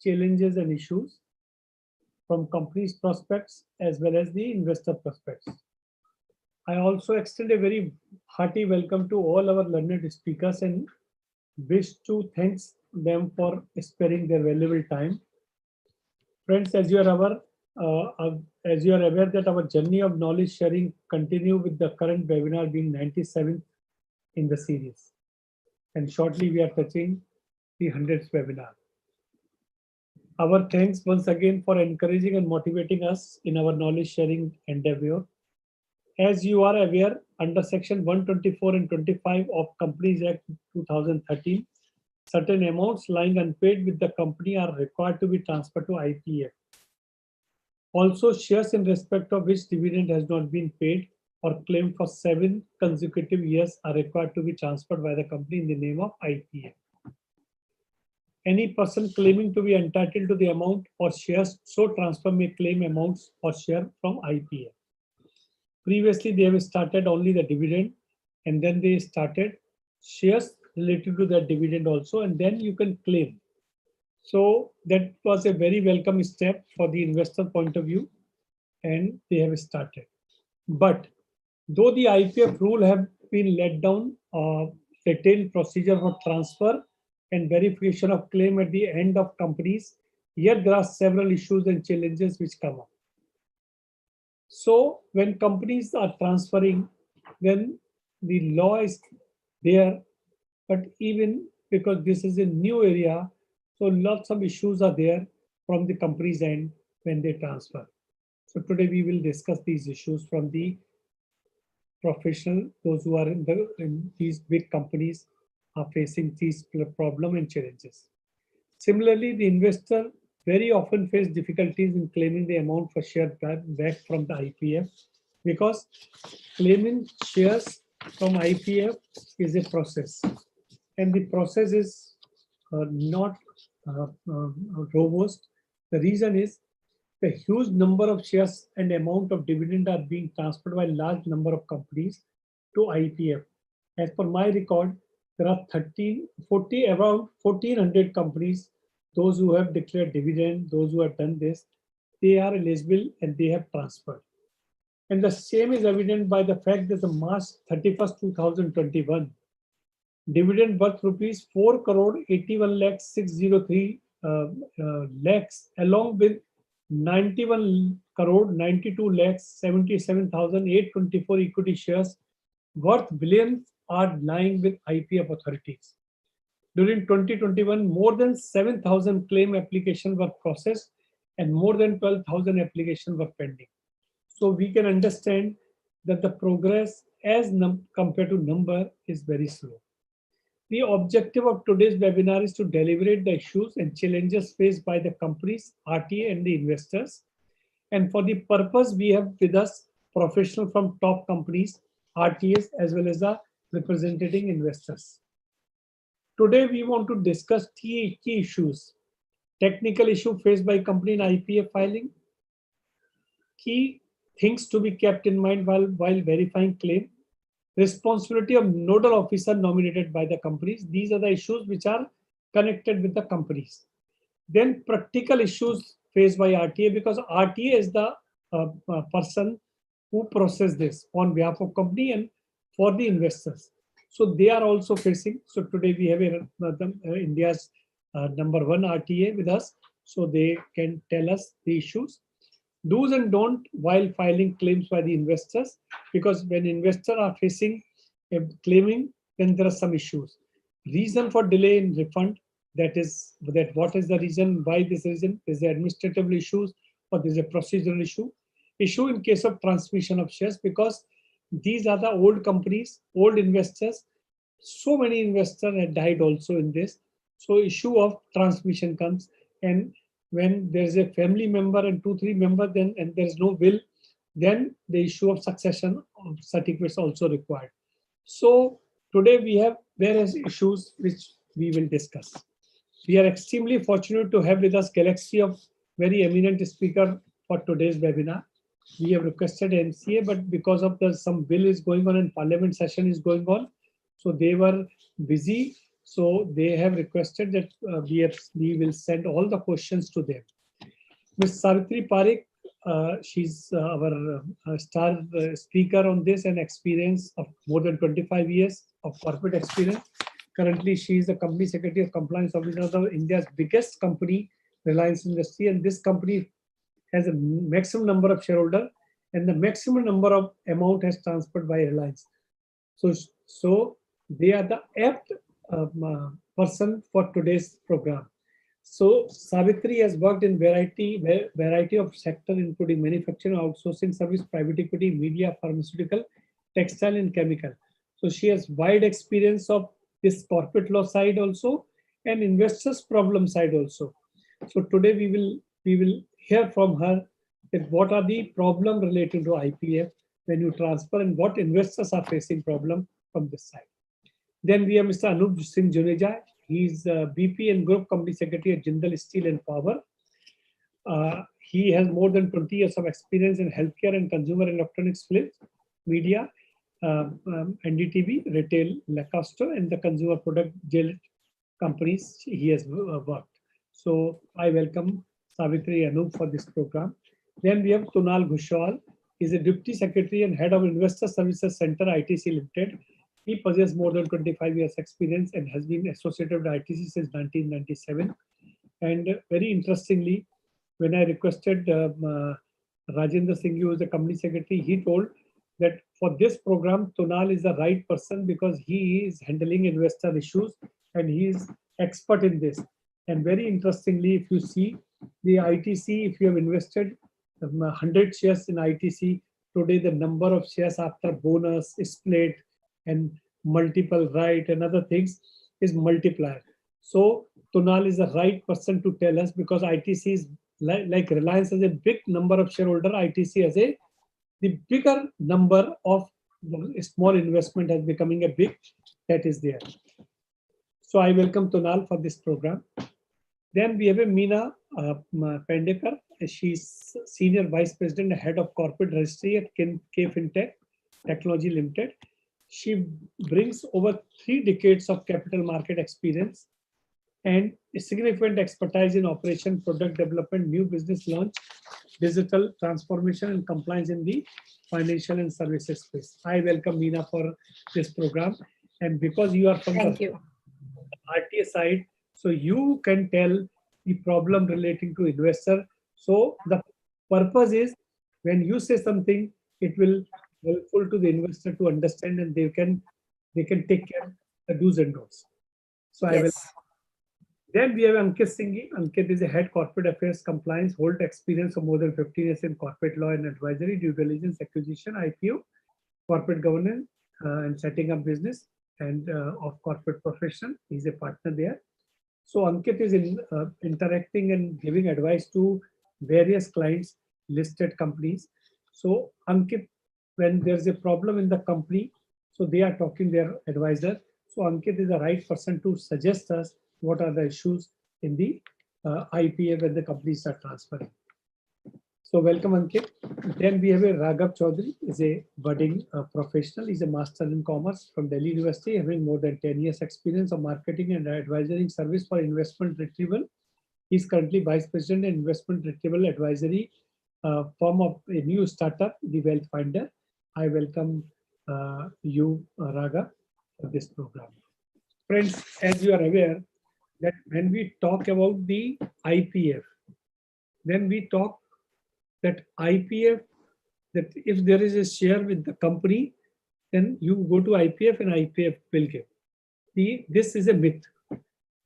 challenges and issues from company's prospects as well as the investor prospects. I also extend a very hearty welcome to all our learned speakers and wish to thank them for sparing their valuable time. Friends, as you are aware, that our journey of knowledge sharing continue with the current webinar being 97th in the series, and shortly we are touching the 100th webinar. Our thanks once again for encouraging and motivating us in our knowledge sharing endeavor. As you are aware, under Section 124 and 25 of Companies Act 2013, certain amounts lying unpaid with the company are required to be transferred to IEPF. Also, shares in respect of which dividend has not been paid or claimed for 7 consecutive years are required to be transferred by the company in the name of IEPF. Any person claiming to be entitled to the amount or shares so transfer may claim amounts or share from IEPF. Previously, they have started only the dividend, and then they started shares related to that dividend also, and then you can claim. So that was a very welcome step for the investor point of view, and they have started. But though the IEPF rule have been let down, detailed procedure for transfer and verification of claim at the end of companies, yet there are several issues and challenges which come up. So when companies are transferring, then the law is there, but even because this is a new area, so lots of issues are there from the company's end when they transfer. So today we will discuss these issues from the professional, those who are in these big companies are facing these problem and challenges. Similarly, the investor very often face difficulties in claiming the amount for share back from the IEPF, because claiming shares from IEPF is a process, and the process is not robust. The reason is the huge number of shares and amount of dividend are being transferred by large number of companies to IEPF. As per my record, there are around 1,400 companies. Those who have declared dividend, those who have done this, they are eligible and they have transferred. And the same is evident by the fact that the March 31st, 2021, dividend worth rupees 4,81,603 lakhs along with 91,92,77,824 equity shares worth billions are lying with IEPF authorities. During 2021, more than 7,000 claim applications were processed and more than 12,000 applications were pending. So we can understand that the progress as compared to number is very slow. The objective of today's webinar is to deliberate the issues and challenges faced by the companies, RTA and the investors. And for the purpose, we have with us professionals from top companies, RTAs, as well as the representing investors. Today, we want to discuss key issues. Technical issue faced by company in IEPF filing. Key things to be kept in mind while verifying claim. Responsibility of nodal officer nominated by the companies. These are the issues which are connected with the companies. Then practical issues faced by RTA, because RTA is the person who process this on behalf of company and for the investors. So they are also facing. So today we have India's #1 RTA with us, so they can tell us the issues. Do's and don't while filing claims by the investors, because when investors are facing claiming, then there are some issues. Reason for delay in refund, what is the reason, why this reason, is there administrative issues or there's a procedural issue. Issue in case of transmission of shares, because these are the old companies, old investors. So many investors had died also in this. So issue of transmission comes, and when there's a family member and 2-3 members, then and there's no will, then the issue of succession of certificates also required. So today we have various issues which we will discuss. We are extremely fortunate to have with us galaxy of very eminent speaker for today's webinar. We have requested MCA, but because of some bill is going on and parliament session is going on, so they were busy So they have requested that we will send all the questions to them. Ms. Savitri Parekh, she's our star speaker on this and experience of more than 25 years of corporate experience. Currently, she is the company secretary of compliance officer of India's biggest company, Reliance Industry, and this company has a maximum number of shareholders and the maximum number of amount has transferred by Reliance. So they are the apt person for today's program. So Savitri has worked in variety of sectors, including manufacturing, outsourcing service, private equity, media, pharmaceutical, textile, and chemical. So she has wide experience of this corporate law side also and investors problem side also. So today we will hear from her that what are the problem related to IPF when you transfer and what investors are facing problem from this side. Then we have Mr. Anup Singh Juneja. He's BP and Group Company Secretary at Jindal Steel and Power. He has more than 20 years of experience in healthcare and consumer electronics, films, media, NDTV, retail, Lacoste, and the consumer product gel companies he has worked. So I welcome Savitri Anup for this program. Then we have Tunal Ghushwal. He's a Deputy Secretary and Head of Investor Services Center, ITC Limited. He possesses more than 25 years experience and has been associated with ITC since 1997. And very interestingly, when I requested Rajendra Singh, who is the company secretary, he told that for this program, Tunal is the right person because he is handling investor issues and he is expert in this. And very interestingly, if you see the ITC, if you have invested 100 shares in ITC, today the number of shares after bonus, split, and multiple right and other things is multiplier. So Tunal is the right person to tell us because ITC is like Reliance has a big number of shareholder, ITC has the bigger number of small investment as becoming a big that is there. So I welcome Tunal for this program. Then we have a Meena Pendekar. She's Senior Vice President and Head of Corporate Registry at K Fintech Technology Limited. She brings over 3 decades of capital market experience and a significant expertise in operation, product development, new business launch, digital transformation, and compliance in the financial and services space. I welcome Meena for this program. And because you are from the RTA side, so you can tell the problem relating to investor. So the purpose is when you say something, it will helpful to the investor to understand and they can take care of the do's and don'ts. So I will. Then we have Ankit Singh. Ankit is a head corporate affairs compliance, hold experience of more than 15 years in corporate law and advisory, due diligence, acquisition, IPO, corporate governance, and setting up business and of corporate profession. He's a partner there. So Ankit is interacting and giving advice to various clients, listed companies. So Ankit, when there's a problem in the company, so they are talking their advisor. So Ankit is the right person to suggest us what are the issues in the IPA when the companies are transferring. So welcome Ankit. Then we have a Raghav Chaudhary, is a budding professional. He's a master in commerce from Delhi University, having more than 10 years experience of marketing and advisory service for investment retrieval. He's currently vice president in investment retrieval advisory firm of a new startup, the Wealth Finder. I welcome you, Raghav, for this program. Friends, as you are aware, that when we talk about the IPF, then we talk that IPF, that if there is a share with the company, then you go to IPF and IPF will give. This is a myth.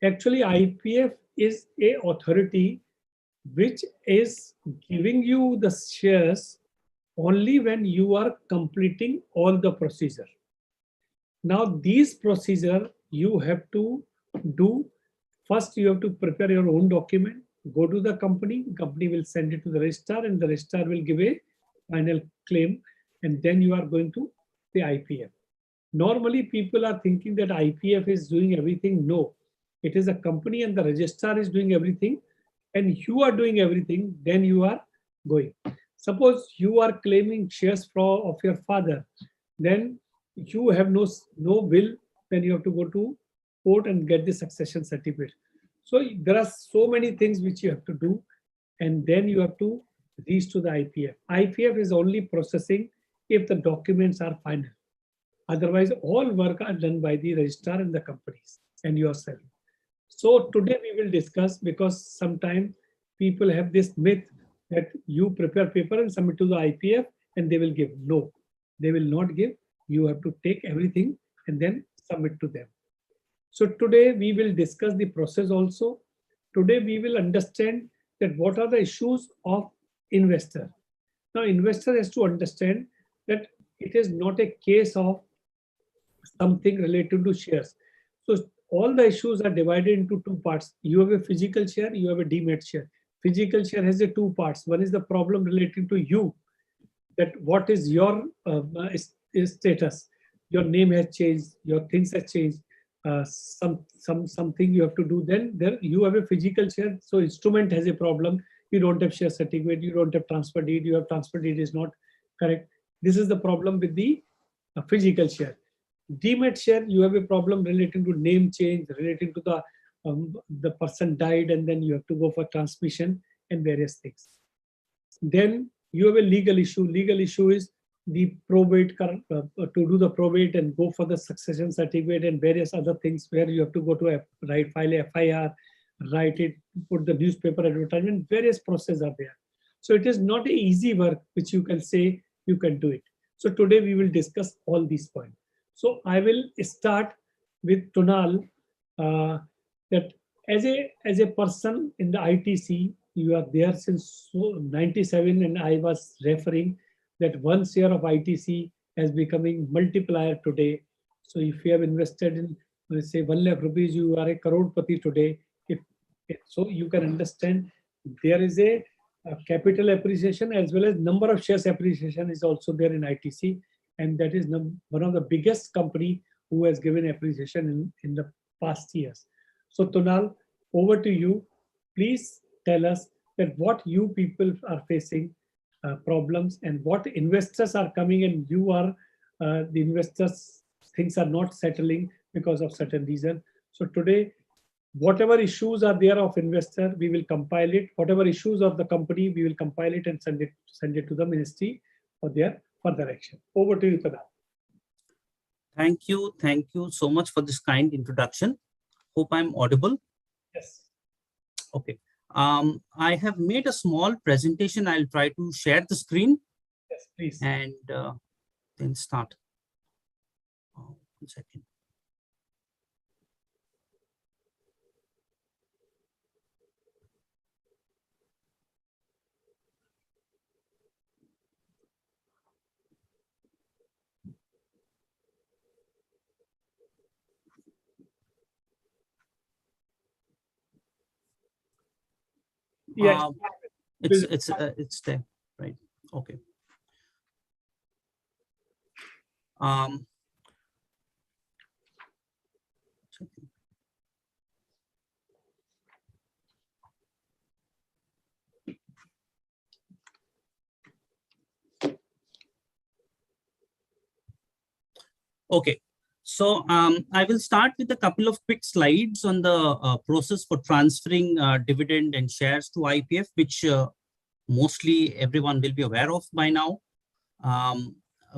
Actually, IPF is a authority which is giving you the shares only when you are completing all the procedure. Now, these procedure you have to do. First, you have to prepare your own document, go to the company will send it to the registrar and the registrar will give a final claim and then you are going to the IPF. Normally, people are thinking that IPF is doing everything. No, it is a company and the registrar is doing everything and you are doing everything, then you are going. Suppose you are claiming shares of your father, then you have no will, then you have to go to court and get the succession certificate. So there are so many things which you have to do, and then you have to reach to the IPF. IPF is only processing if the documents are final. Otherwise, all work are done by the registrar and the companies and yourself. So today we will discuss, because sometimes people have this myth that you prepare paper and submit to the IPF and they will give. No, they will not give. You have to take everything and then submit to them. So today we will discuss the process also. Today we will understand that what are the issues of investor. Now investor has to understand that it is not a case of something related to shares. So all the issues are divided into two parts. You have a physical share, you have a demat share. Physical share has a two parts. One is the problem relating to you, that what is your status. Your name has changed, your things have changed. Something you have to do. Then there you have a physical share. So instrument has a problem. You don't have share certificate. You don't have transfer deed. You have transfer deed is not correct. This is the problem with the physical share. Demat share, you have a problem relating to name change, relating to the person died, and then you have to go for transmission and various things. Then you have a legal issue. Legal issue is the probate, to do the probate and go for the succession certificate and various other things, where you have to go to file a FIR, write it, put the newspaper advertisement, various processes are there. So it is not an easy work which you can say you can do it. So today we will discuss all these points. So I will start with Tonal, that as a person in the ITC, you are there since 97, and I was referring that 1 share of ITC is becoming multiplier today. So if you have invested in, let's say, 1 lakh rupees, you are a crorepati today. So you can understand there is a capital appreciation as well as number of shares appreciation is also there in ITC. And that is one of the biggest company who has given appreciation in the past years. So Tonal, over to you. Please tell us that what you people are facing problems, and what investors are coming, and you are the investors, things are not settling because of certain reason. So today, whatever issues are there of investor, we will compile it. Whatever issues of the company, we will compile it and send it to the ministry for their further action. Over to you, Tonal. Thank you so much for this kind introduction. Hope I'm audible. Yes. Okay. I have made a small presentation. I'll try to share the screen. Yes, please. And then start. 1 second. Yeah, it's there, right? Okay. Okay. So I will start with a couple of quick slides on the process for transferring dividend and shares to IPF, which mostly everyone will be aware of by now.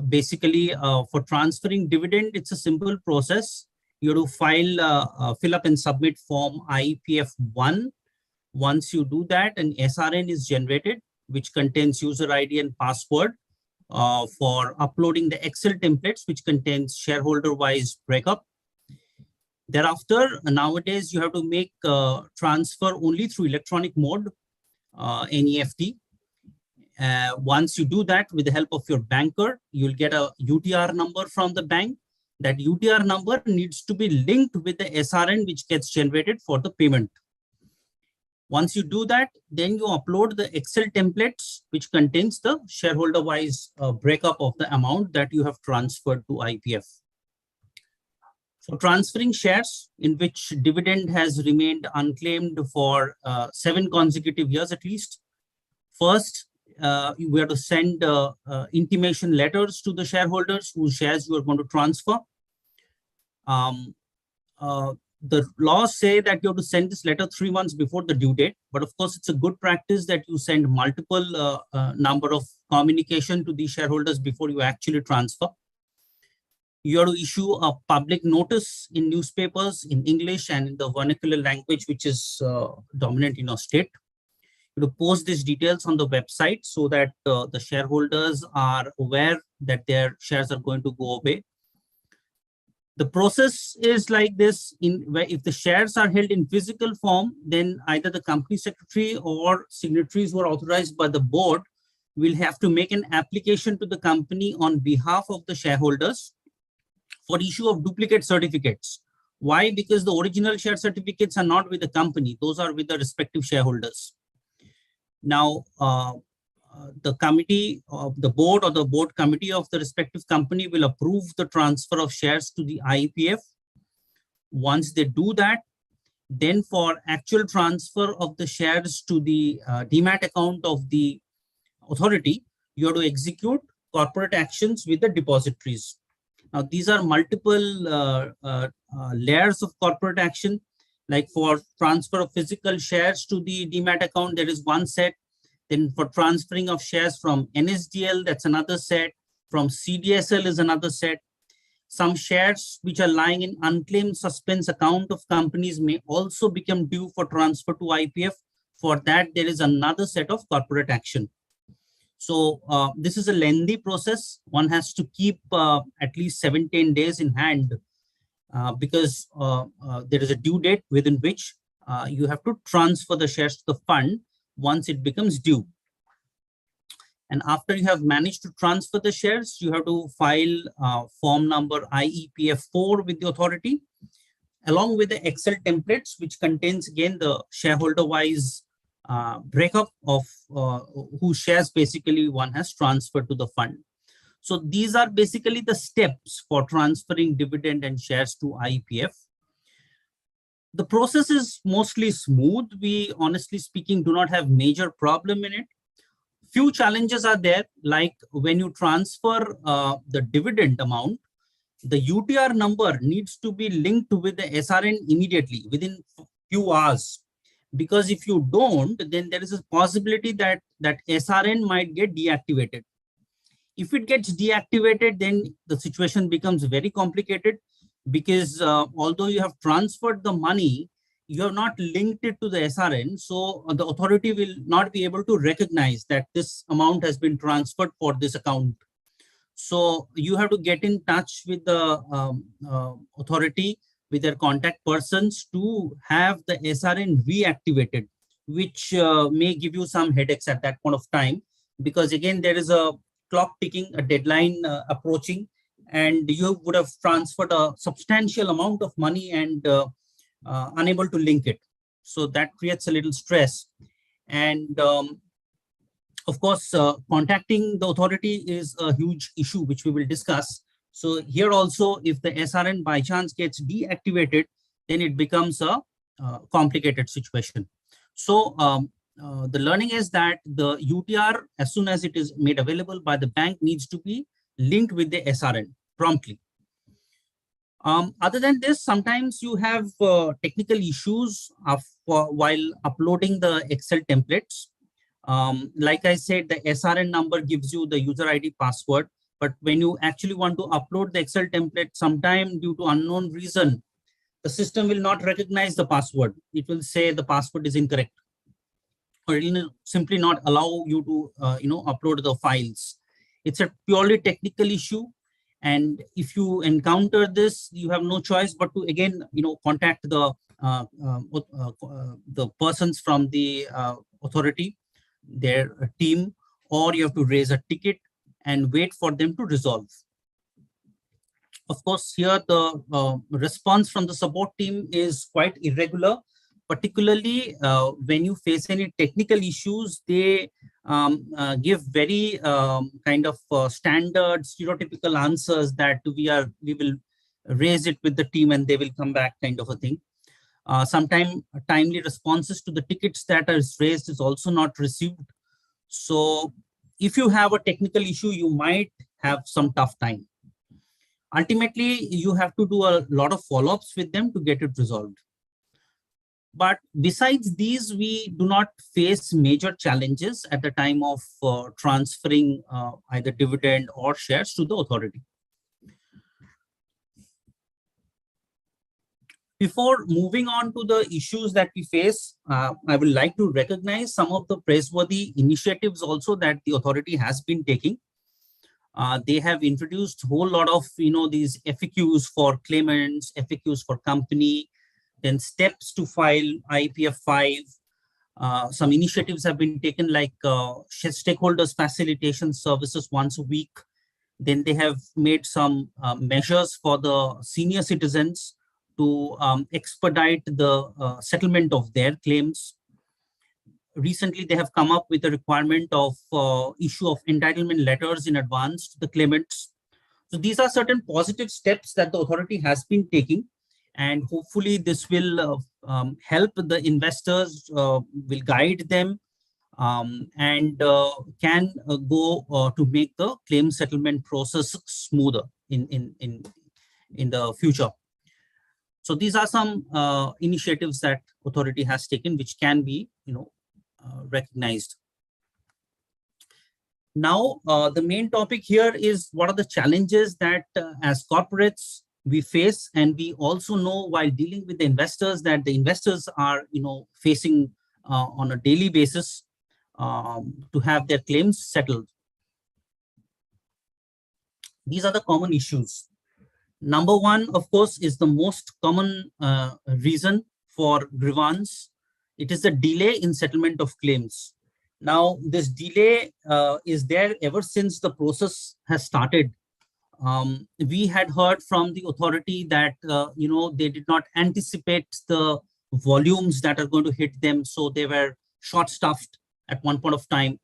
Basically, for transferring dividend, it's a simple process. You have to fill up and submit form IEPF 1. Once you do that, an SRN is generated, which contains user ID and password. For uploading the Excel templates, which contains shareholder-wise breakup. Thereafter, nowadays, you have to make transfer only through electronic mode, NEFT. Once you do that with the help of your banker, you'll get a UTR number from the bank. That UTR number needs to be linked with the SRN, which gets generated for the payment. Once you do that, then you upload the Excel templates, which contains the shareholder-wise breakup of the amount that you have transferred to IPF. For transferring shares in which dividend has remained unclaimed for 7 consecutive years at least, first, we have to send intimation letters to the shareholders whose shares you are going to transfer. The laws say that you have to send this letter 3 months before the due date, but of course, it's a good practice that you send multiple number of communication to the shareholders before you actually transfer. You have to issue a public notice in newspapers in English and in the vernacular language, which is dominant in your state. You have to post these details on the website so that the shareholders are aware that their shares are going to go away. The process is like this: where if the shares are held in physical form, then either the company secretary or signatories who are authorized by the board will have to make an application to the company on behalf of the shareholders for issue of duplicate certificates. Why? Because the original share certificates are not with the company; those are with the respective shareholders. Now, the committee of the board or the board committee of the respective company will approve the transfer of shares to the IEPF. Once they do that, then for actual transfer of the shares to the demat account of the authority, you have to execute corporate actions with the depositories. Now, these are multiple layers of corporate action. Like for transfer of physical shares to the demat account, there is one set. Then for transferring of shares from NSDL, that's another set. From CDSL is another set. Some shares which are lying in unclaimed suspense account of companies may also become due for transfer to IPF. For that, there is another set of corporate action. So this is a lengthy process. One has to keep at least 17 days in hand because there is a due date within which you have to transfer the shares to the fund once it becomes due. And after you have managed to transfer the shares, you have to file form number IEPF 4 with the authority, along with the Excel templates, which contains again the shareholder-wise breakup of whose shares basically one has transferred to the fund. So these are basically the steps for transferring dividend and shares to IEPF. The process is mostly smooth. We, honestly speaking, do not have major problem in it. Few challenges are there, like when you transfer the dividend amount, the UTR number needs to be linked with the SRN immediately within few hours. Because if you don't, then there is a possibility that that SRN might get deactivated. If it gets deactivated, then the situation becomes very complicated because although you have transferred the money, you have not linked it to the SRN. So the authority will not be able to recognize that this amount has been transferred for this account. So you have to get in touch with the authority, with their contact persons to have the SRN reactivated, which may give you some headaches at that point of time, because again, there is a clock ticking, a deadline approaching, and you would have transferred a substantial amount of money and unable to link it. So that creates a little stress. And of course, contacting the authority is a huge issue, which we will discuss. So here also, if the SRN by chance gets deactivated, then it becomes a complicated situation. So the learning is that the UTR, as soon as it is made available by the bank, needs to be linked with the SRN promptly. Other than this, sometimes you have technical issues while uploading the Excel templates. Like I said, the SRN number gives you the user ID password, but when you actually want to upload the Excel template, sometime due to unknown reason, the system will not recognize the password. It will say the password is incorrect, or it will simply not allow you to upload the files. It's a purely technical issue. And if you encounter this, you have no choice but to again, contact the persons from the authority, their team, or you have to raise a ticket and wait for them to resolve. Of course, here the response from the support team is quite irregular, particularly when you face any technical issues. They give very kind of standard stereotypical answers that we will raise it with the team and they will come back, kind of a thing. Sometimes timely responses to the tickets that are raised is also not received. So if you have a technical issue, you might have some tough time. Ultimately, you have to do a lot of follow-ups with them to get it resolved. But besides these, we do not face major challenges at the time of transferring either dividend or shares to the authority. Before moving on to the issues that we face, I would like to recognize some of the praiseworthy initiatives also that the authority has been taking. They have introduced a whole lot of these FAQs for claimants, FAQs for company, then steps to file IEPF 5. Some initiatives have been taken like stakeholders facilitation services once a week. Then they have made some measures for the senior citizens to expedite the settlement of their claims. Recently, they have come up with a requirement of issue of entitlement letters in advance to the claimants. So these are certain positive steps that the authority has been taking, and hopefully this will help the investors, will guide them, and can go to make the claim settlement process smoother in the future. So these are some initiatives that authority has taken, which can be recognized. Now, the main topic here is what are the challenges that as corporates we face, and we also know while dealing with the investors that the investors are facing on a daily basis to have their claims settled. These are the common issues. Number one, of course, is the most common reason for grievance. It is the delay in settlement of claims. Now, this delay is there ever since the process has started. We had heard from the authority that they did not anticipate the volumes that are going to hit them, so they were short-staffed at one point of time.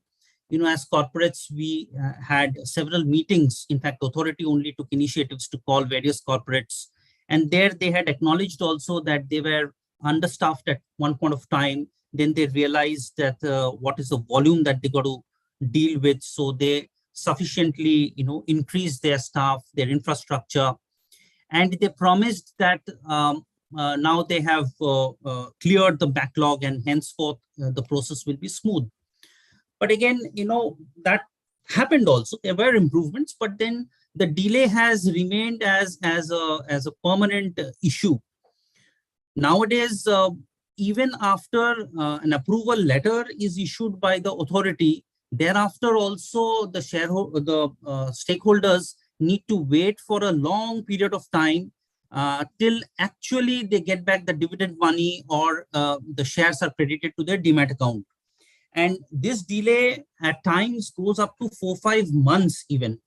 As corporates, we had several meetings. In fact, authority only took initiatives to call various corporates, and there they had acknowledged also that they were understaffed at one point of time. Then they realized that what is the volume that they got to deal with, so they sufficiently increased their staff, their infrastructure, and they promised that now they have cleared the backlog, and henceforth the process will be smooth. But again, that happened also. There were improvements, but then the delay has remained as a permanent issue. Nowadays, even after an approval letter is issued by the authority, thereafter also the stakeholders need to wait for a long period of time till actually they get back the dividend money or the shares are credited to their demat account. And this delay at times goes up to 4-5 months even.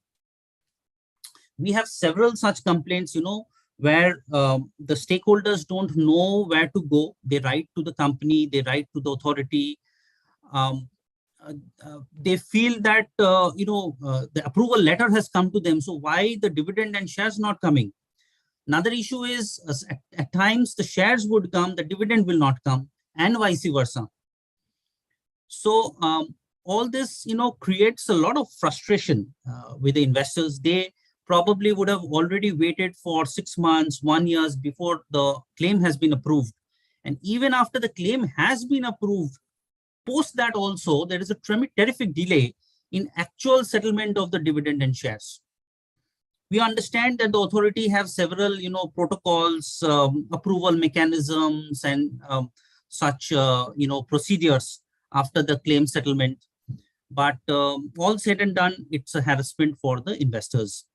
We have several such complaints, where the stakeholders don't know where to go. They write to the company, they write to the authority. They feel that, the approval letter has come to them. So why the dividend and shares not coming? Another issue is at times the shares would come, the dividend will not come, and vice versa. So all this, creates a lot of frustration with the investors. They probably would have already waited for 6 months, 1 year before the claim has been approved. And even after the claim has been approved, post that also, there is a terrific delay in actual settlement of the dividend and shares. We understand that the authority have several, protocols, approval mechanisms, and such, procedures after the claim settlement. But all said and done, it's a harassment for the investors.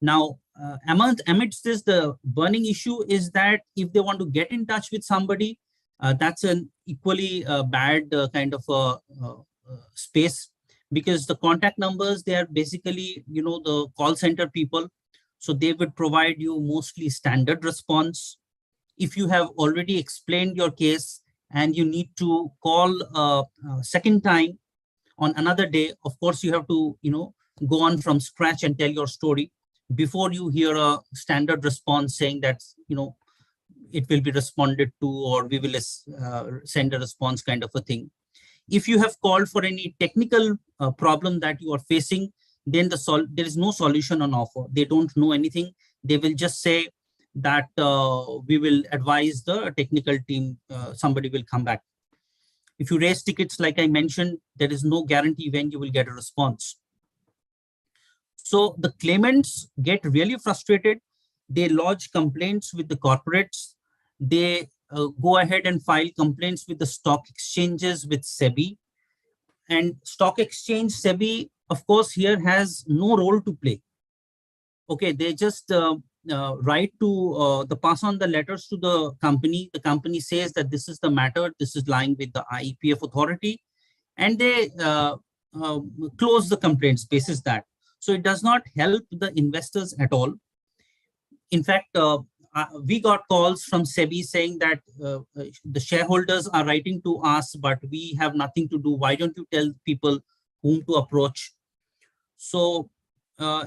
Now, amidst this, the burning issue is that if they want to get in touch with somebody, that's an equally bad kind of space, because the contact numbers, they are basically, the call center people. So they would provide you mostly standard response. If you have already explained your case and you need to call a second time on another day, of course, you have to, go on from scratch and tell your story before you hear a standard response saying that, it will be responded to, or we will send a response kind of a thing. If you have called for any technical problem that you are facing, then there is no solution on offer. They don't know anything. They will just say that we will advise the technical team, somebody will come back. If you raise tickets, like I mentioned, there is no guarantee when you will get a response. So the claimants get really frustrated. They lodge complaints with the corporates. They go ahead and file complaints with the stock exchanges, with SEBI. And stock exchange, SEBI, of course, here has no role to play. Okay, they just write to pass on the letters to the company. The company says that this is the matter, this is lying with the IEPF authority, and they close the complaints basis that. So it does not help the investors at all. In fact, we got calls from SEBI saying that the shareholders are writing to us, but we have nothing to do. Why don't you tell people whom to approach? So,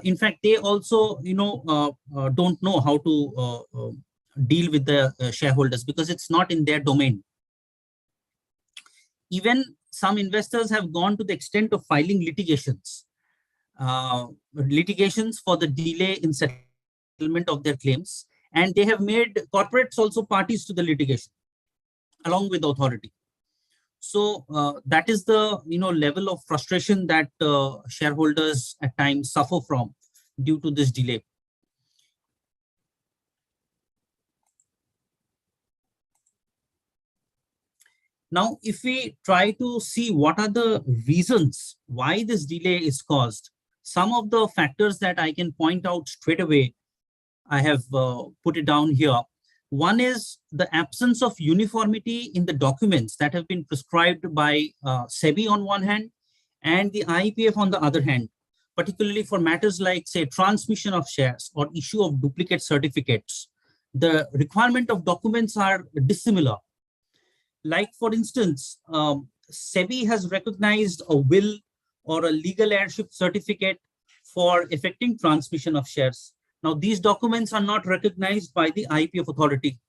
in fact, they also, don't know how to deal with the shareholders because it's not in their domain. Even some investors have gone to the extent of filing litigations for the delay in settlement of their claims, and they have made corporates also parties to the litigation along with the authority. So that is the level of frustration that shareholders at times suffer from due to this delay. Now, if we try to see what are the reasons why this delay is caused, some of the factors that I can point out straight away, I have put it down here. One is the absence of uniformity in the documents that have been prescribed by SEBI on one hand and the IEPF on the other hand, particularly for matters like, say, transmission of shares or issue of duplicate certificates. The requirement of documents are dissimilar. Like, for instance, SEBI has recognized a will or a legal heirship certificate for effecting transmission of shares. Now, these documents are not recognized by the IEPF authority.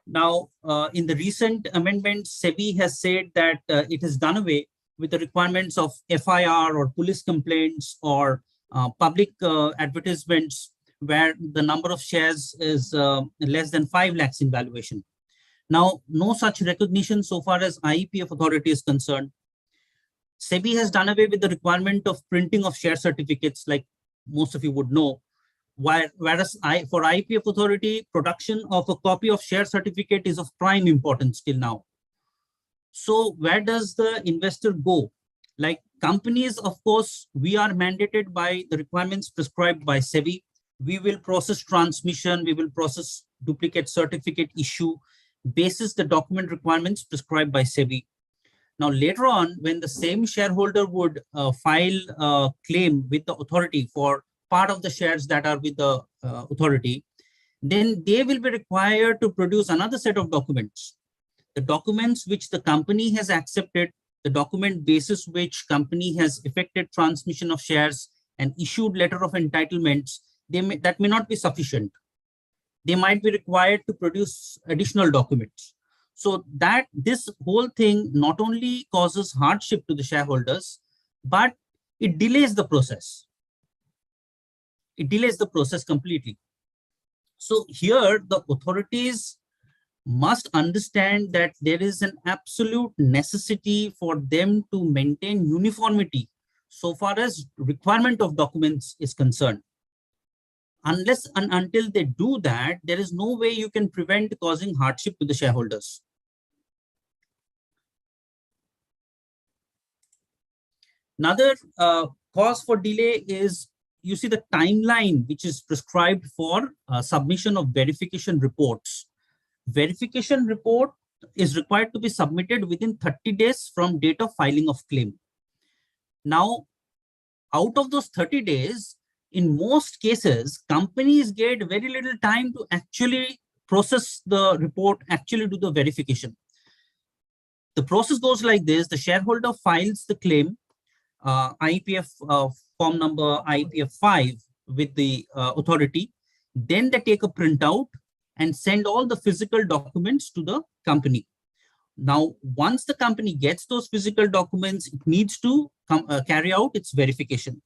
Now, in the recent amendments, SEBI has said that it has done away with the requirements of FIR or police complaints or public advertisements where the number of shares is less than 5 lakhs in valuation. Now, no such recognition so far as IEPF authority is concerned. SEBI has done away with the requirement of printing of share certificates, like most of you would know, whereas for IEPF authority, production of a copy of share certificate is of prime importance till now. So where does the investor go? Like companies, of course, we are mandated by the requirements prescribed by SEBI. We will process transmission, we will process duplicate certificate issue, basis the document requirements prescribed by SEBI. Now, later on, when the same shareholder would file a claim with the authority for part of the shares that are with the authority, then they will be required to produce another set of documents. The documents which the company has accepted, the document basis which company has effected transmission of shares and issued letter of entitlements, that may not be sufficient. They might be required to produce additional documents. So that this whole thing not only causes hardship to the shareholders, but it delays the process. It delays the process completely. So here the authorities must understand that there is an absolute necessity for them to maintain uniformity so far as requirement of documents is concerned. Unless and until they do that, there is no way you can prevent causing hardship to the shareholders. Another cause for delay is, you see, the timeline which is prescribed for submission of verification reports. Verification report is required to be submitted within 30 days from date of filing of claim. Now, out of those 30 days, in most cases, companies get very little time to actually process the report, actually do the verification. The process goes like this: the shareholder files the claim, IEPF form number IEPF 5 with the authority. Then they take a printout and send all the physical documents to the company. Now, once the company gets those physical documents, it needs to carry out its verification.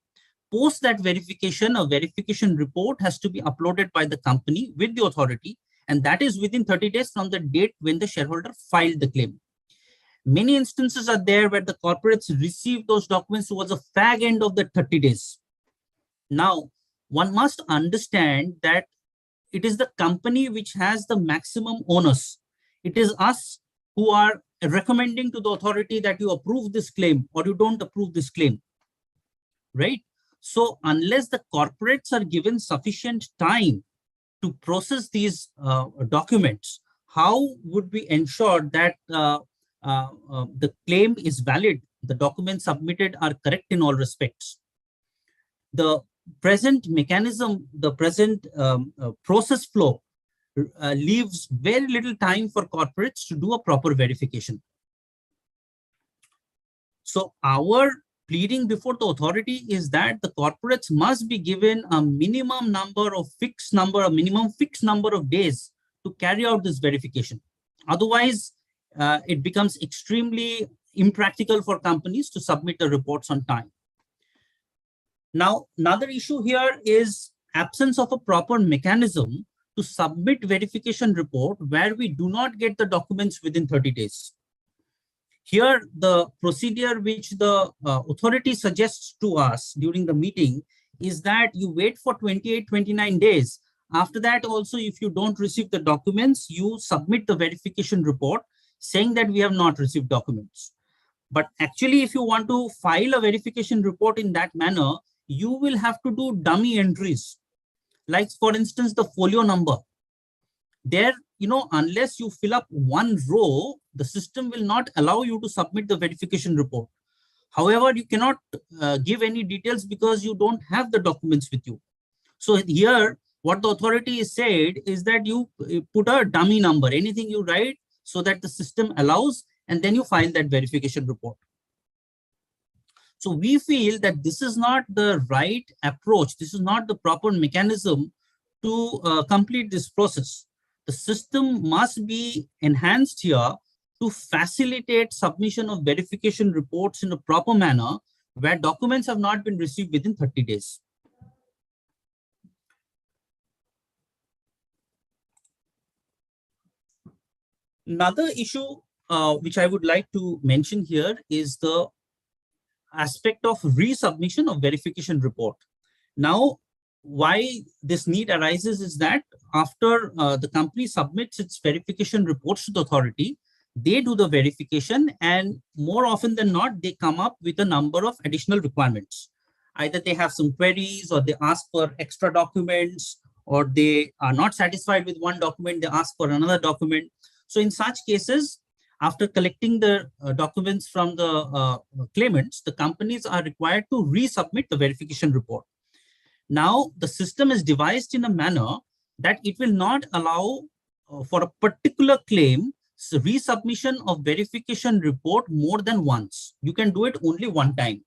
Post that verification, a verification report has to be uploaded by the company with the authority, and that is within 30 days from the date when the shareholder filed the claim. Many instances are there where the corporates receive those documents towards the fag end of the 30 days. Now, one must understand that it is the company which has the maximum onus. It is us who are recommending to the authority that you approve this claim or you don't approve this claim, right? So unless the corporates are given sufficient time to process these documents, how would we ensure that the claim is valid, the documents submitted are correct in all respects? The present mechanism, the present process flow leaves very little time for corporates to do a proper verification. So our pleading before the authority is that the corporates must be given a minimum fixed number of days to carry out this verification. Otherwise, it becomes extremely impractical for companies to submit the reports on time. Now, another issue here is absence of a proper mechanism to submit verification report where we do not get the documents within 30 days. Here, the procedure which the authority suggests to us during the meeting is that you wait for 28, 29 days. After that, also, if you don't receive the documents, you submit the verification report saying that we have not received documents. But actually, if you want to file a verification report in that manner, you will have to do dummy entries. Like, for instance, the folio number. There, unless you fill up one row, the system will not allow you to submit the verification report. However, you cannot give any details because you don't have the documents with you. So here, what the authority is said is that you put a dummy number, anything you write so that the system allows, and then you file that verification report. So we feel that this is not the right approach. This is not the proper mechanism to complete this process. The system must be enhanced here to facilitate submission of verification reports in a proper manner where documents have not been received within 30 days. Another issue which I would like to mention here is the aspect of resubmission of verification report. Now, why this need arises is that after the company submits its verification reports to the authority, they do the verification, and more often than not, they come up with a number of additional requirements. Either they have some queries, or they ask for extra documents, or they are not satisfied with one document, they ask for another document. So in such cases, after collecting the documents from the claimants, the companies are required to resubmit the verification report. Now, the system is devised in a manner that it will not allow for a particular claim resubmission of verification report more than once. You can do it only one time.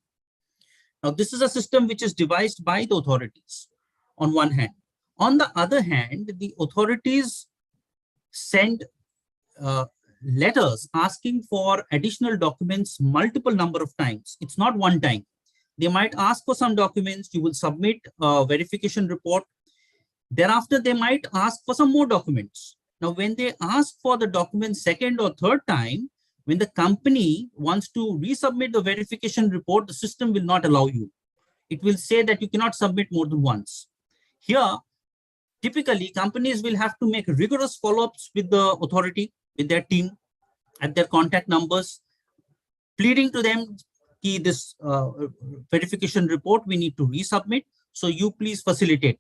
Now, this is a system which is devised by the authorities on one hand. On the other hand, the authorities send letters asking for additional documents multiple number of times. It's not one time. They might ask for some documents, you will submit a verification report. Thereafter, they might ask for some more documents. Now, when they ask for the documents second or third time, when the company wants to resubmit the verification report, the system will not allow you. It will say that you cannot submit more than once. Here, typically, companies will have to make rigorous follow-ups with the authority, with their team, at their contact numbers, pleading to them, this verification report we need to resubmit, so you please facilitate.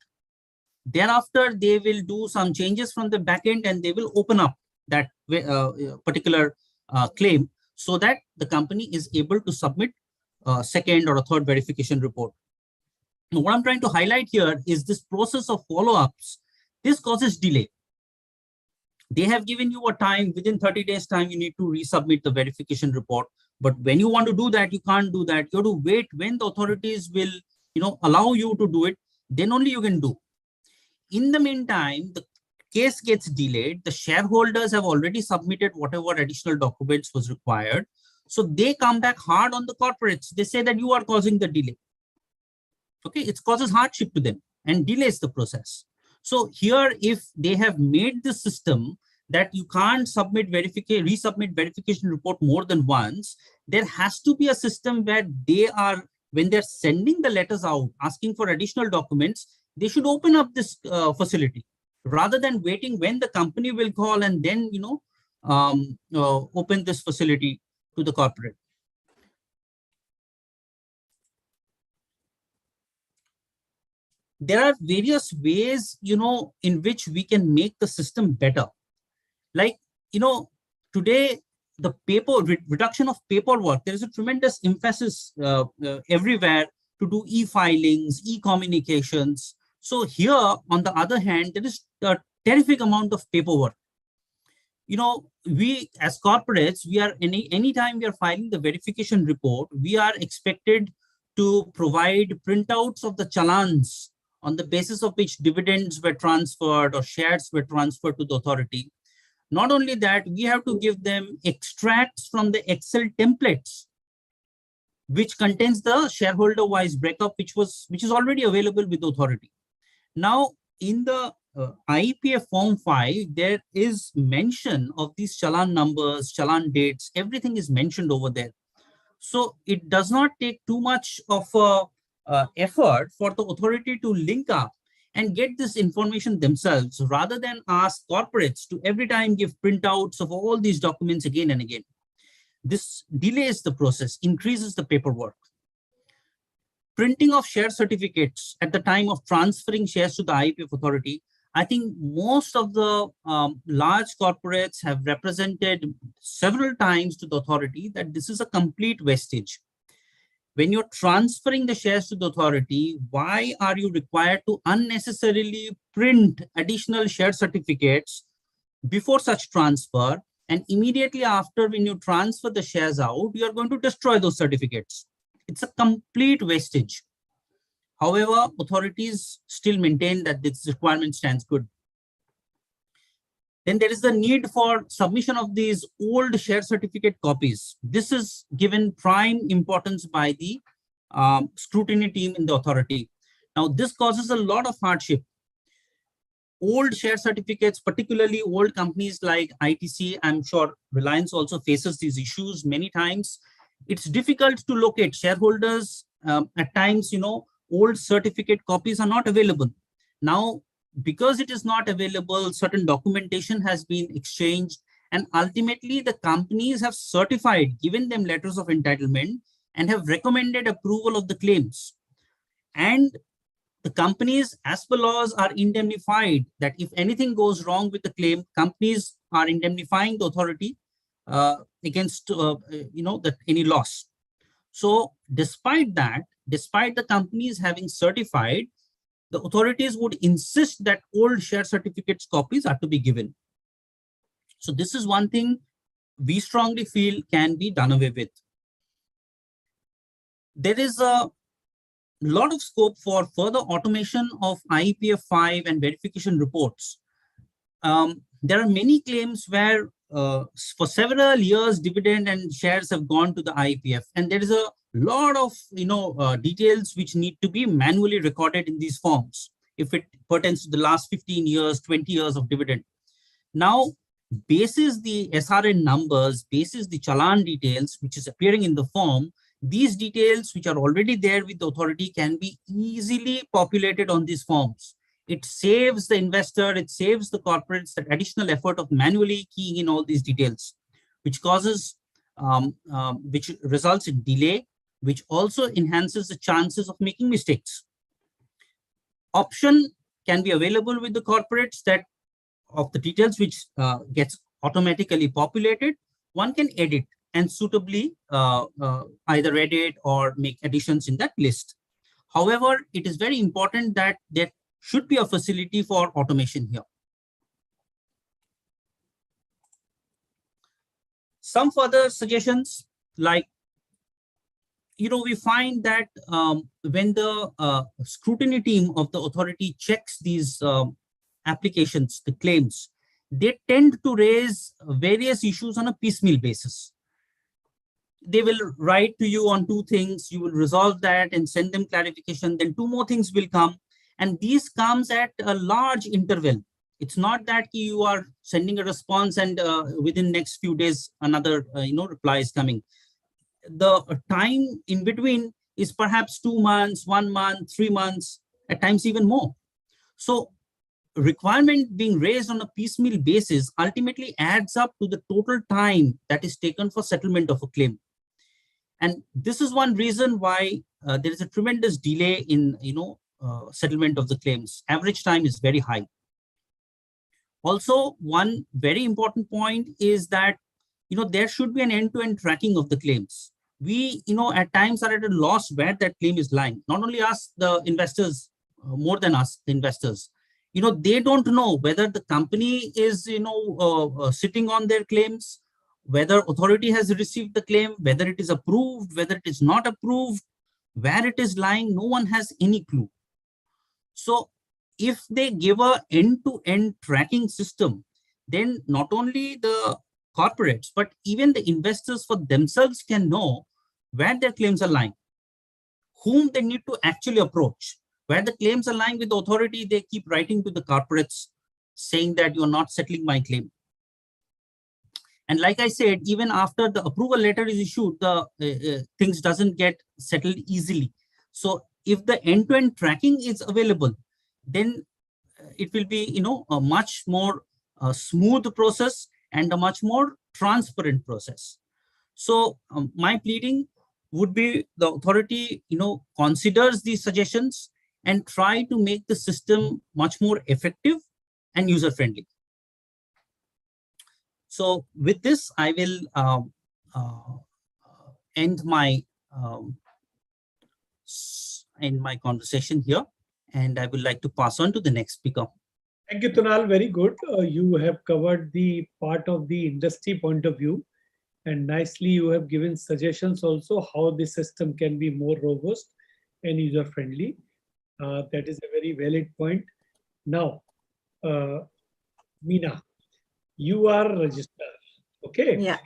Thereafter, they will do some changes from the back end, and they will open up that particular claim so that the company is able to submit a second or a third verification report. Now, what I'm trying to highlight here is this process of follow-ups. This causes delay. They have given you a time, within 30 days time, you need to resubmit the verification report. But when you want to do that, you can't do that. You have to wait when the authorities will, allow you to do it, then only you can do. In the meantime, the case gets delayed. The shareholders have already submitted whatever additional documents was required. So they come back hard on the corporates. They say that you are causing the delay. Okay, it causes hardship to them and delays the process. So here, if they have made the system that you can't resubmit verification report more than once, there has to be a system where they are, when they're sending the letters out, asking for additional documents, they should open up this facility rather than waiting when the company will call and then, open this facility to the corporate. There are various ways, in which we can make the system better. Like, today, the reduction of paperwork, there is a tremendous emphasis everywhere to do e-filings, e-communications. So here, on the other hand, there is a terrific amount of paperwork. We as corporates, we are anytime we are filing the verification report, we are expected to provide printouts of the challans on the basis of which dividends were transferred or shares were transferred to the authority. Not only that, we have to give them extracts from the Excel templates, which contains the shareholder-wise breakup, which is already available with the authority. Now, in the IEPF Form 5, there is mention of these challan numbers, challan dates, everything is mentioned over there. So it does not take too much of effort for the authority to link up and get this information themselves, rather than ask corporates to every time give printouts of all these documents again and again. This delays the process, increases the paperwork. Printing of share certificates at the time of transferring shares to the IEPF authority. I think most of the large corporates have represented several times to the authority that this is a complete wastage. When you're transferring the shares to the authority, why are you required to unnecessarily print additional share certificates before such transfer? And immediately after, when you transfer the shares out, you are going to destroy those certificates. It's a complete wastage. However, authorities still maintain that this requirement stands good. Then there is the need for submission of these old share certificate copies. This is given prime importance by the scrutiny team in the authority. Now, this causes a lot of hardship. Old share certificates, particularly old companies like ITC, I'm sure Reliance also faces these issues many times. It's difficult to locate shareholders. At times, old certificate copies are not available. Now, because it is not available, certain documentation has been exchanged, and ultimately the companies have certified, given them letters of entitlement, and have recommended approval of the claims. And the companies, as per laws, are indemnified that if anything goes wrong with the claim, companies are indemnifying the authority against any loss. So despite that, despite the companies having certified, the authorities would insist that old share certificates copies are to be given. So this is one thing we strongly feel can be done away with. There is a lot of scope for further automation of IEPF 5 and verification reports. There are many claims where for several years, dividend and shares have gone to the IEPF, and there is a lot of details which need to be manually recorded in these forms if it pertains to the last 15 years, 20 years of dividend. Now, basis the SRN numbers, basis the challan details which is appearing in the form, these details which are already there with the authority can be easily populated on these forms. It saves the investor, it saves the corporates that additional effort of manually keying in all these details, which causes, which results in delay, which also enhances the chances of making mistakes. Option can be available with the corporates that of the details which gets automatically populated, one can edit and suitably either edit or make additions in that list. However, it is very important that there should be a facility for automation here. Some further suggestions, like, we find that when the scrutiny team of the authority checks these applications, the claims, they tend to raise various issues on a piecemeal basis. they will write to you on 2 things. You will resolve that and send them clarification. Then 2 more things will come. And these comes at a large interval. It's not that you are sending a response and within next few days, another reply is coming. The time in between is perhaps 2 months, 1 month, 3 months, at times even more. So requirement being raised on a piecemeal basis ultimately adds up to the total time that is taken for settlement of a claim. And this is one reason why there is a tremendous delay in settlement of the claims. Average time is very high. Also, one very important point is that there should be an end-to-end tracking of the claims. We at times are at a loss where that claim is lying. Not only us, the investors, more than us, the investors. They don't know whether the company is sitting on their claims, whether authority has received the claim, whether it is approved, whether it is not approved, where it is lying. No one has any clue. So if they give a end-to-end tracking system, then not only the corporates, but even the investors for themselves can know where their claims are lying, whom they need to actually approach. Where the claims are lying with the authority, they keep writing to the corporates saying that you're not settling my claim. And like I said, even after the approval letter is issued, the things doesn't get settled easily. So if the end-to-end tracking is available, then it will be a much more smooth process and a much more transparent process. So my pleading would be the authority considers these suggestions and try to make the system much more effective and user-friendly. So with this, I will end my conversation here, and I would like to pass on to the next speaker. Thank you, Tunal. Very good. You have covered the part of the industry point of view, and nicely you have given suggestions also how the system can be more robust and user-friendly. That is a very valid point. Now, Meena, you are a registrar, okay? Yeah.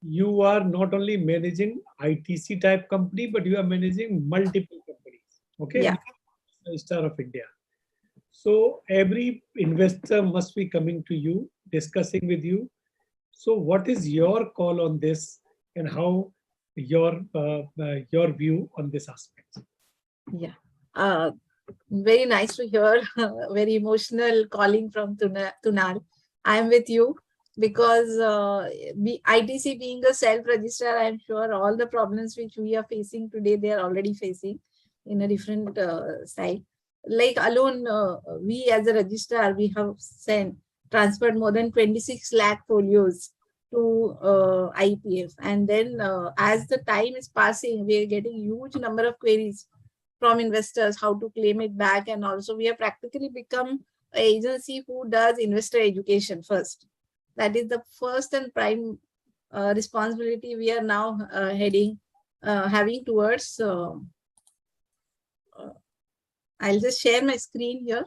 You are not only managing ITC type company, but you are managing multiple companies, okay? Yeah. Registrar of India. So every investor must be coming to you, discussing with you. So what is your call on this, and how your view on this aspect? Yeah. Very nice to hear. Very emotional calling from Tunal. I am with you because ITC being a self-registrar, I'm sure all the problems which we are facing today, they are already facing in a different style. Like alone, we as a registrar, we have transferred more than 26 lakh folios to IEPF. And then as the time is passing, we are getting huge number of queries from investors, how to claim it back. And also we have practically become an agency who does investor education first. That is the first and prime responsibility we are now having towards. I'll just share my screen here.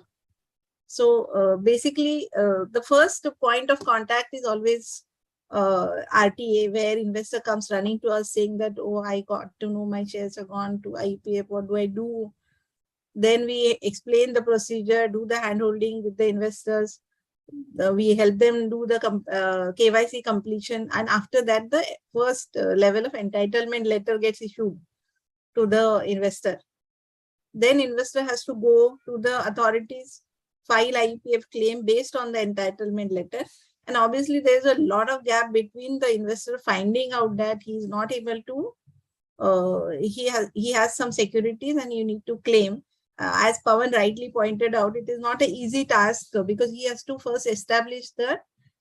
So basically, the first point of contact is always RTA, where investor comes running to us saying that, oh, I got to know my shares have gone to IEPF, what do I do? Then we explain the procedure, do the handholding with the investors. We help them do the KYC completion. And after that, the first level of entitlement letter gets issued to the investor. Then investor has to go to the authorities, file IEPF claim based on the entitlement letter. And obviously, there's a lot of gap between the investor finding out that he's not able to, he has some securities and you need to claim. As Pawan rightly pointed out, it is not an easy task because he has to first establish the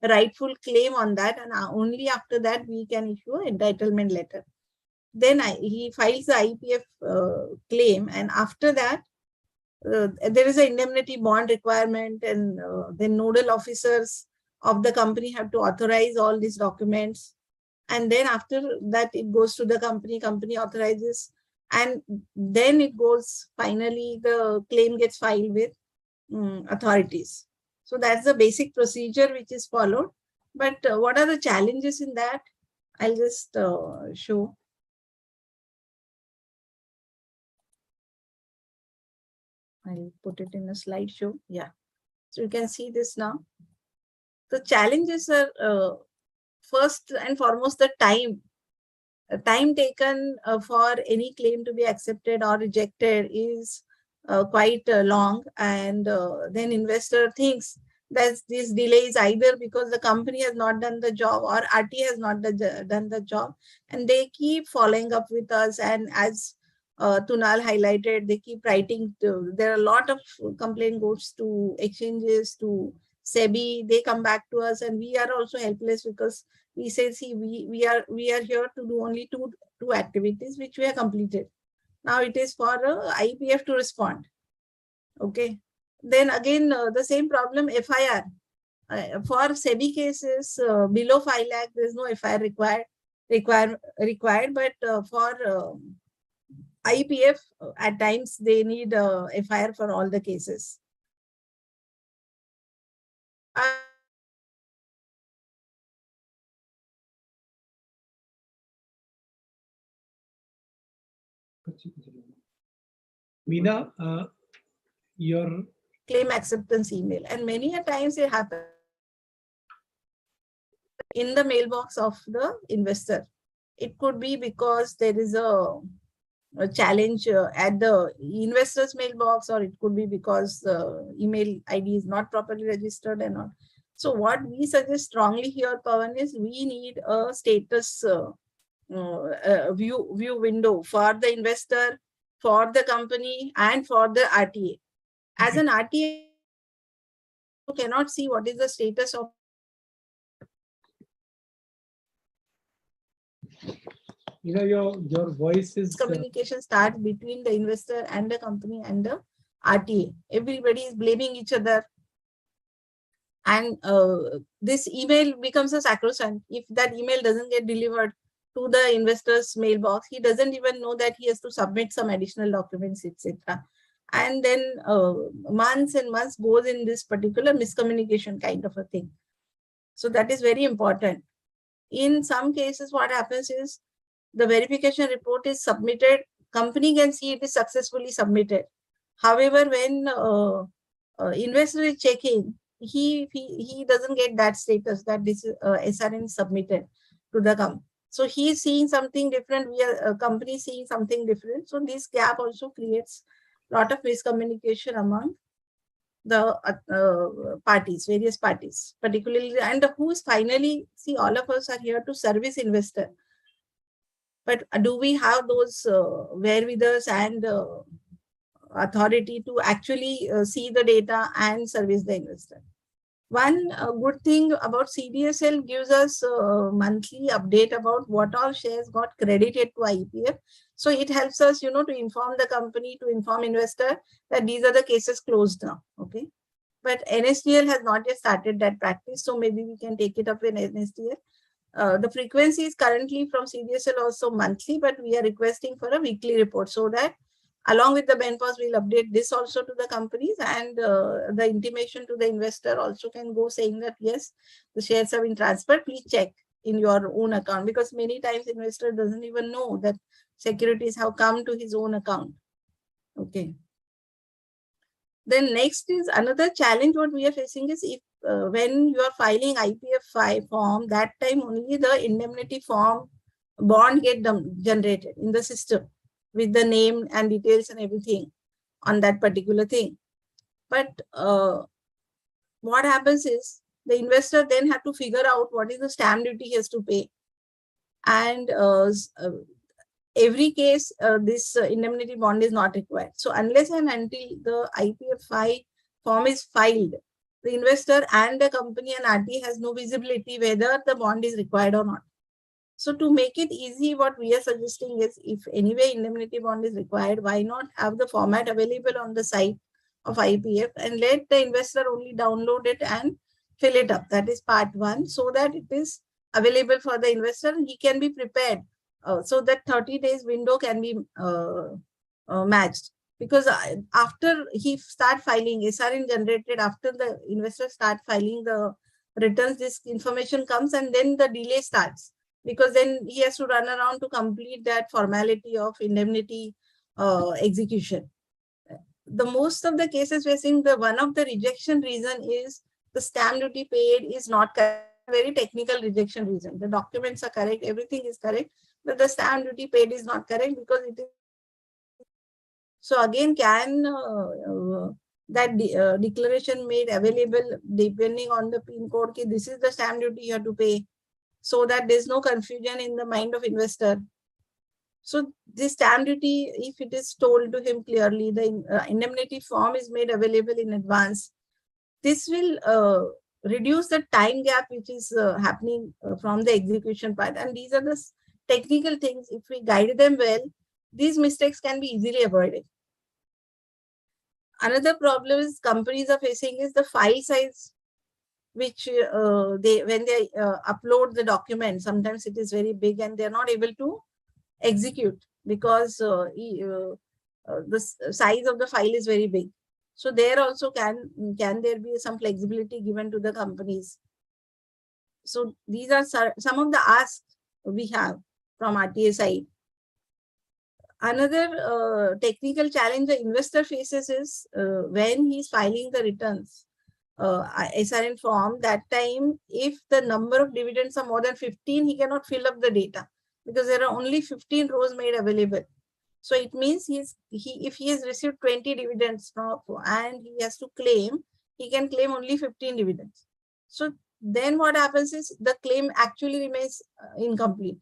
rightful claim on that. And only after that, we can issue an entitlement letter. Then he files the IEPF claim. And after that, there is an indemnity bond requirement, and then nodal officers of the company have to authorize all these documents. And then after that, it goes to the company authorizes, and then it goes, finally, the claim gets filed with authorities. So that's the basic procedure which is followed. But what are the challenges in that? I'll just show. I'll put it in a slideshow. Yeah. So you can see this now. The challenges are first and foremost the time. Time taken for any claim to be accepted or rejected is quite long, and then investor thinks that this delay is either because the company has not done the job or RT has not done the job, and they keep following up with us. And as Tunal highlighted, they keep writing. There are a lot of complaint goes to exchanges, to SEBI. They come back to us, and we are also helpless because we say, see, we are here to do only two activities which we have completed. Now it is for IEPF to respond. Okay. Then again, the same problem, FIR. For SEBI cases below 5 lakh, there is no FIR required, but for IEPF, at times they need FIR for all the cases. Meena, your claim acceptance email, and many a times it happens in the mailbox of the investor. It could be because there is a challenge at the investor's mailbox, or it could be because the email ID is not properly registered and all. So what we suggest strongly here, Pawan, is we need a status view window for the investor, for the company, and for the RTA. As an RTA, you cannot see what is the status of your voice is communication starts between the investor and the company and the RTA. Everybody is blaming each other, and this email becomes a sacrosanct. If that email doesn't get delivered to the investor's mailbox, he doesn't even know that he has to submit some additional documents, etc. And then months and months goes in this particular miscommunication kind of a thing. So that is very important. In some cases, what happens is the verification report is submitted, company can see it is successfully submitted. However, when investor is checking, he doesn't get that status that this SRN is submitted to the company. So he is seeing something different, we are company seeing something different. So this gap also creates a lot of miscommunication among the parties, various parties, particularly, and who is finally, see, all of us are here to service investor. But do we have those wherewithals and authority to actually see the data and service the investor? One good thing about CDSL gives us monthly update about what all shares got credited to IEPF. So it helps us, to inform the company, to inform investor that these are the cases closed now. Okay. But NSDL has not yet started that practice. So maybe we can take it up in NSDL. The frequency is currently from CDSL also monthly, but we are requesting for a weekly report so that along with the BenPOS, we'll update this also to the companies, and the intimation to the investor also can go saying that, yes, the shares have been transferred, please check in your own account, because many times investor doesn't even know that securities have come to his own account. Okay. Then next is another challenge what we are facing is if when you are filing IEPF form, that time only the indemnity form bond get generated in the system with the name and details and everything on that particular thing. But what happens is the investor then have to figure out what is the stamp duty he has to pay. And every case, this indemnity bond is not required. So unless and until the IEPF form is filed, the investor and the company and RT has no visibility whether the bond is required or not. So to make it easy, what we are suggesting is, if anyway indemnity bond is required, why not have the format available on the site of IEPF and let the investor only download it and fill it up. That is part one, so that it is available for the investor and he can be prepared. So that 30 days window can be matched. Because after he start filing, SRN generated, after the investor start filing the returns, this information comes and then the delay starts. because then he has to run around to complete that formality of indemnity execution. The most of the cases we're seeing, the one of the rejection reason is the stamp duty paid is not correct. Very technical rejection reason. The documents are correct, everything is correct, but the stamp duty paid is not correct because it is. So again, can that declaration made available depending on the PIN code, ki this is the stamp duty you have to pay, so that there's no confusion in the mind of investor. So this stamp duty, if it is told to him clearly, the indemnity form is made available in advance. This will reduce the time gap which is happening from the execution part. And these are the technical things. If we guide them well, these mistakes can be easily avoided. Another problem is companies are facing is the file size, which when they upload the document, sometimes it is very big and they're not able to execute because the size of the file is very big. So there also can there be some flexibility given to the companies. So these are some of the asks we have from RTA side. Another technical challenge the investor faces is when he's filing the returns, SRN form, that time, if the number of dividends are more than 15, he cannot fill up the data because there are only 15 rows made available. So it means if he has received 20 dividends now and he has to claim, he can claim only 15 dividends. So then what happens is the claim actually remains incomplete.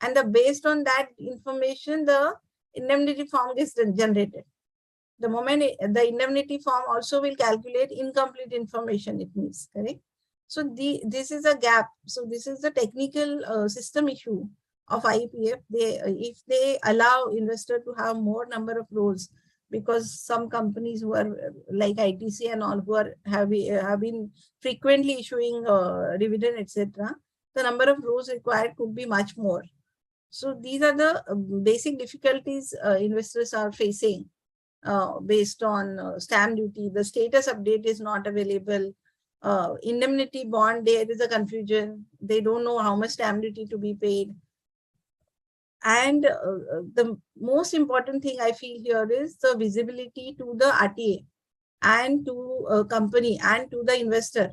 And based on that information, the indemnity form gets generated. The moment the indemnity form also will calculate incomplete information, it means, correct? So this is a gap. So this is the technical system issue of IEPF. If they allow investor to have more number of rows, because some companies who are like ITC and all who are have been frequently issuing dividend, etc., the number of rows required could be much more. So these are the basic difficulties investors are facing based on stamp duty. The status update is not available. Indemnity bond, there is a confusion. They don't know how much stamp duty to be paid. And the most important thing I feel here is the visibility to the RTA and to a company and to the investor.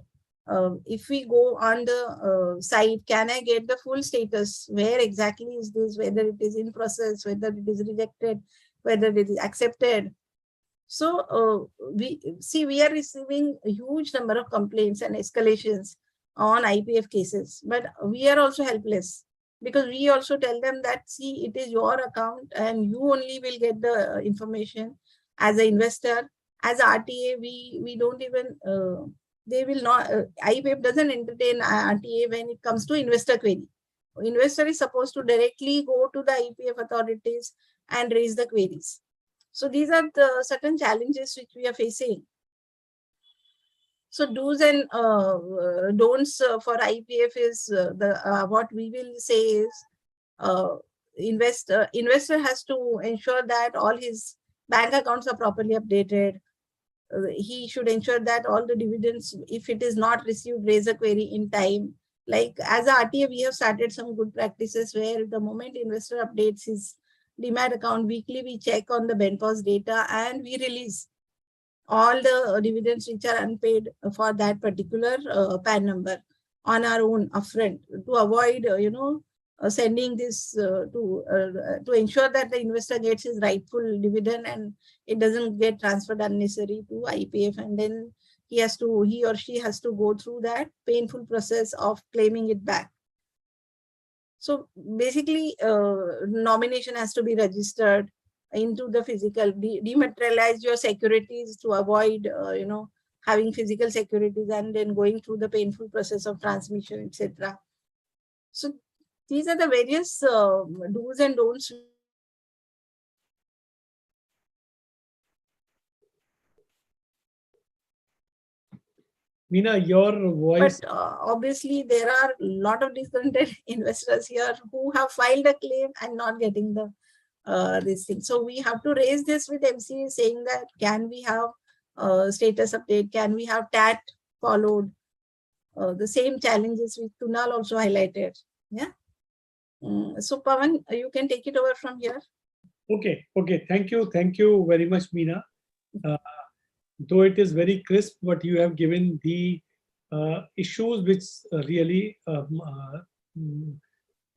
If we go on the site, can I get the full status? Where exactly is this? Whether it is in process, whether it is rejected, whether it is accepted. So we are receiving a huge number of complaints and escalations on IPF cases, but we are also helpless because we also tell them that, see, it is your account and you only will get the information as an investor. As RTA, we don't even, they will not, IEPF doesn't entertain RTA when it comes to investor query. Investor is supposed to directly go to the IEPF authorities and raise the queries. So these are the certain challenges which we are facing. So do's and don'ts for IEPF is what we will say is investor has to ensure that all his bank accounts are properly updated. He should ensure that all the dividends, if it is not received, raise a query in time. Like as a RTA, we have started some good practices where the moment investor updates his Demat account weekly, we check on the BenPOS data and we release all the dividends which are unpaid for that particular PAN number on our own upfront to avoid, sending this to ensure that the investor gets his rightful dividend and it doesn't get transferred unnecessary to IEPF, and then he or she has to go through that painful process of claiming it back. So basically, nomination has to be registered into the physical, dematerialize your securities to avoid, having physical securities and then going through the painful process of transmission, etc. So these are the various do's and don'ts. Meena, your voice. But obviously, there are a lot of discontented investors here who have filed a claim and not getting the this thing. So we have to raise this with MCA saying that can we have status update? Can we have TAT followed? The same challenges which Kunal also highlighted. Yeah. So Pawan, you can take it over from here. Okay. Thank you very much, Meena. Though it is very crisp, but you have given the issues which really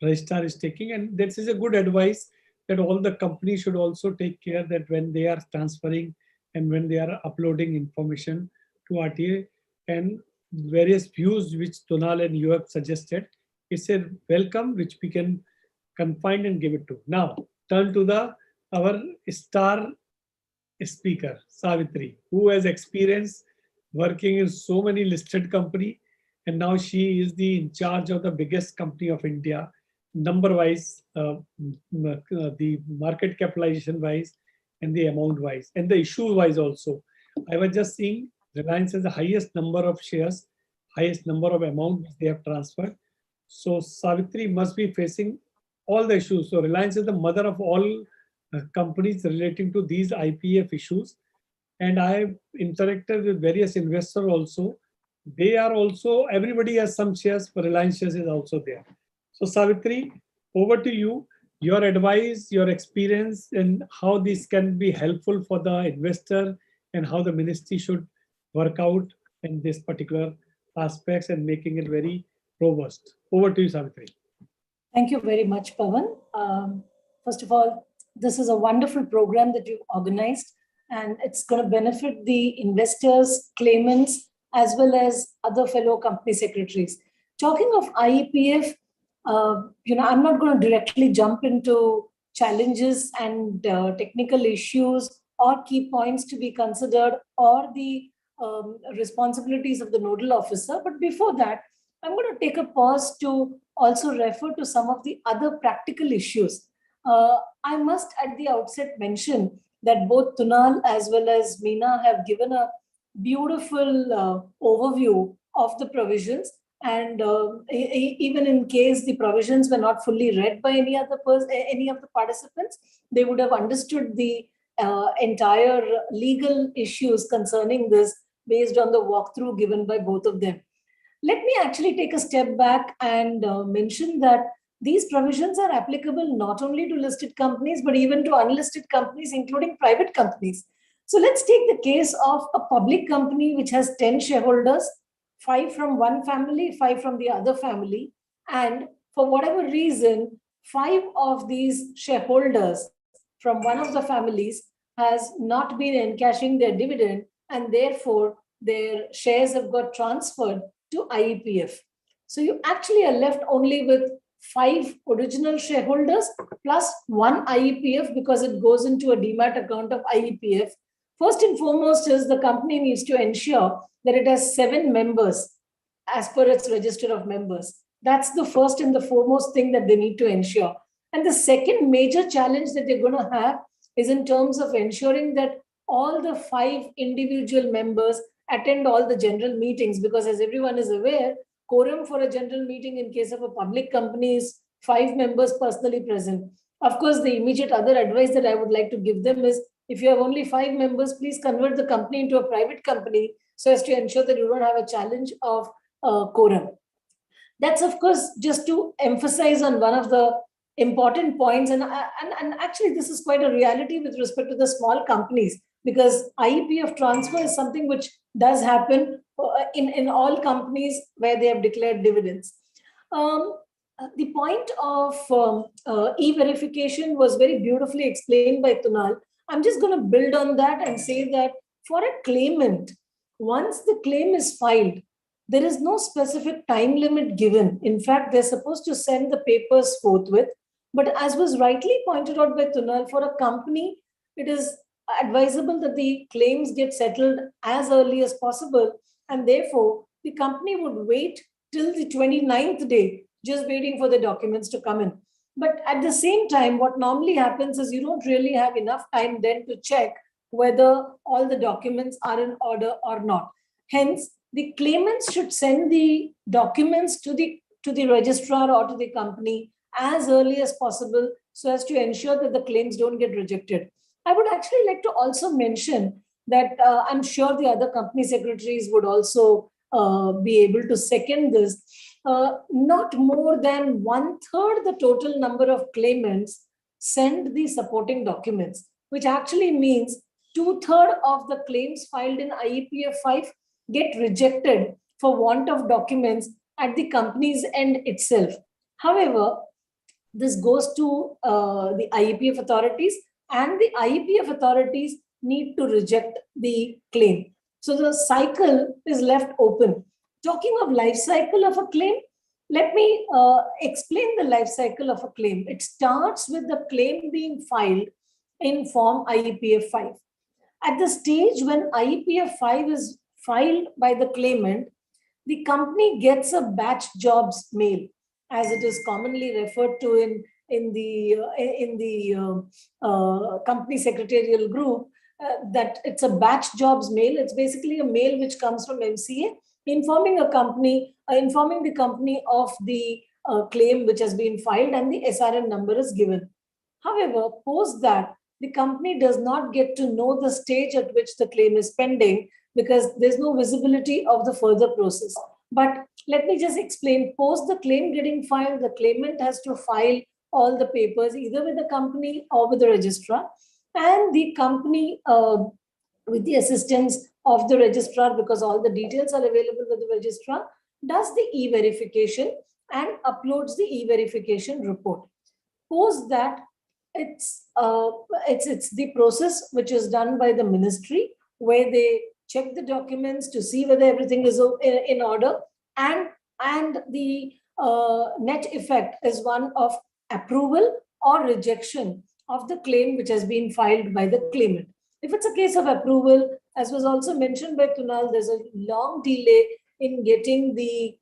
registrar is taking, and this is a good advice that all the companies should also take care that when they are transferring and when they are uploading information to RTA, and various views which Donal and you have suggested, it's a welcome which we can confine and give it to. Now turn to our star speaker, Savitri, who has experience working in so many listed company, and now she is the in charge of the biggest company of India, number wise, the market capitalization wise, and the amount wise, and the issue wise also. I was just seeing Reliance has the highest number of shares, highest number of amount they have transferred. So Savitri must be facing all the issues. So Reliance is the mother of all companies relating to these IEPF issues. And I have interacted with various investors also. They are also, everybody has some shares, but Reliance shares is also there. So Savitri, over to you. Your advice, your experience, and how this can be helpful for the investor, and how the ministry should work out in this particular aspects and making it very robust. Over to you, Savitri. Thank you very much, Pawan. First of all, this is a wonderful program that you've organized, and it's going to benefit the investors, claimants, as well as other fellow company secretaries. Talking of IEPF, I'm not going to directly jump into challenges and technical issues or key points to be considered or the responsibilities of the nodal officer. But before that, I'm going to take a pause to also refer to some of the other practical issues. I must at the outset mention that both Tunal as well as Meena have given a beautiful overview of the provisions. And even in case the provisions were not fully read by any of the participants, they would have understood the entire legal issues concerning this based on the walkthrough given by both of them. Let me actually take a step back and mention that these provisions are applicable not only to listed companies, but even to unlisted companies, including private companies. So let's take the case of a public company which has 10 shareholders, 5 from one family, 5 from the other family. And for whatever reason, 5 of these shareholders from one of the families has not been encashing their dividend, and therefore their shares have got transferred to IEPF. So you actually are left only with 5 original shareholders plus 1 IEPF because it goes into a demat account of IEPF. First and foremost is the company needs to ensure that it has 7 members as per its register of members. That's the first and the foremost thing that they need to ensure. And the second major challenge that they're going to have is in terms of ensuring that all the 5 individual members attend all the general meetings, because as everyone is aware, quorum for a general meeting in case of a public company is 5 members personally present. Of course, the immediate other advice that I would like to give them is, if you have only 5 members, please convert the company into a private company so as to ensure that you don't have a challenge of quorum. That's, of course, just to emphasize on one of the important points. And actually, this is quite a reality with respect to the small companies, because IEPF transfer is something which does happen in all companies where they have declared dividends. The point of e-verification was very beautifully explained by Tunal. I'm just going to build on that and say that for a claimant, once the claim is filed, there is no specific time limit given. In fact, they're supposed to send the papers forthwith. But as was rightly pointed out by Tunal, for a company, it is advisable that the claims get settled as early as possible. And therefore, the company would wait till the 29th day, just waiting for the documents to come in. But at the same time, what normally happens is you don't really have enough time then to check whether all the documents are in order or not. Hence, the claimants should send the documents to the registrar or to the company as early as possible so as to ensure that the claims don't get rejected. I would actually like to also mention that I'm sure the other company secretaries would also be able to second this. Not more than 1/3 the total number of claimants send the supporting documents, which actually means 2/3 of the claims filed in IEPF 5 get rejected for want of documents at the company's end itself. However, this goes to the IEPF authorities, and the IEPF authorities need to reject the claim. So the cycle is left open. Talking of life cycle of a claim, let me explain the life cycle of a claim. It starts with the claim being filed in form IEPF 5. At the stage when IEPF 5 is filed by the claimant, the company gets a batch jobs mail, as it is commonly referred to in the company secretarial group, that it's a batch jobs mail. It's basically a mail which comes from MCA informing the company of the claim which has been filed, and the SRN number is given. However, post that, the company does not get to know the stage at which the claim is pending, because there's no visibility of the further process. But let me just explain. Post the claim getting filed, the claimant has to file all the papers either with the company or with the registrar, and the company, with the assistance of the registrar, because all the details are available with the registrar, does the e-verification and uploads the e-verification report. Post that, it's the process which is done by the ministry, where they check the documents to see whether everything is in order, and the net effect is one of approval or rejection of the claim which has been filed by the claimant. If it's a case of approval, as was also mentioned by Kunal, there's a long delay in getting the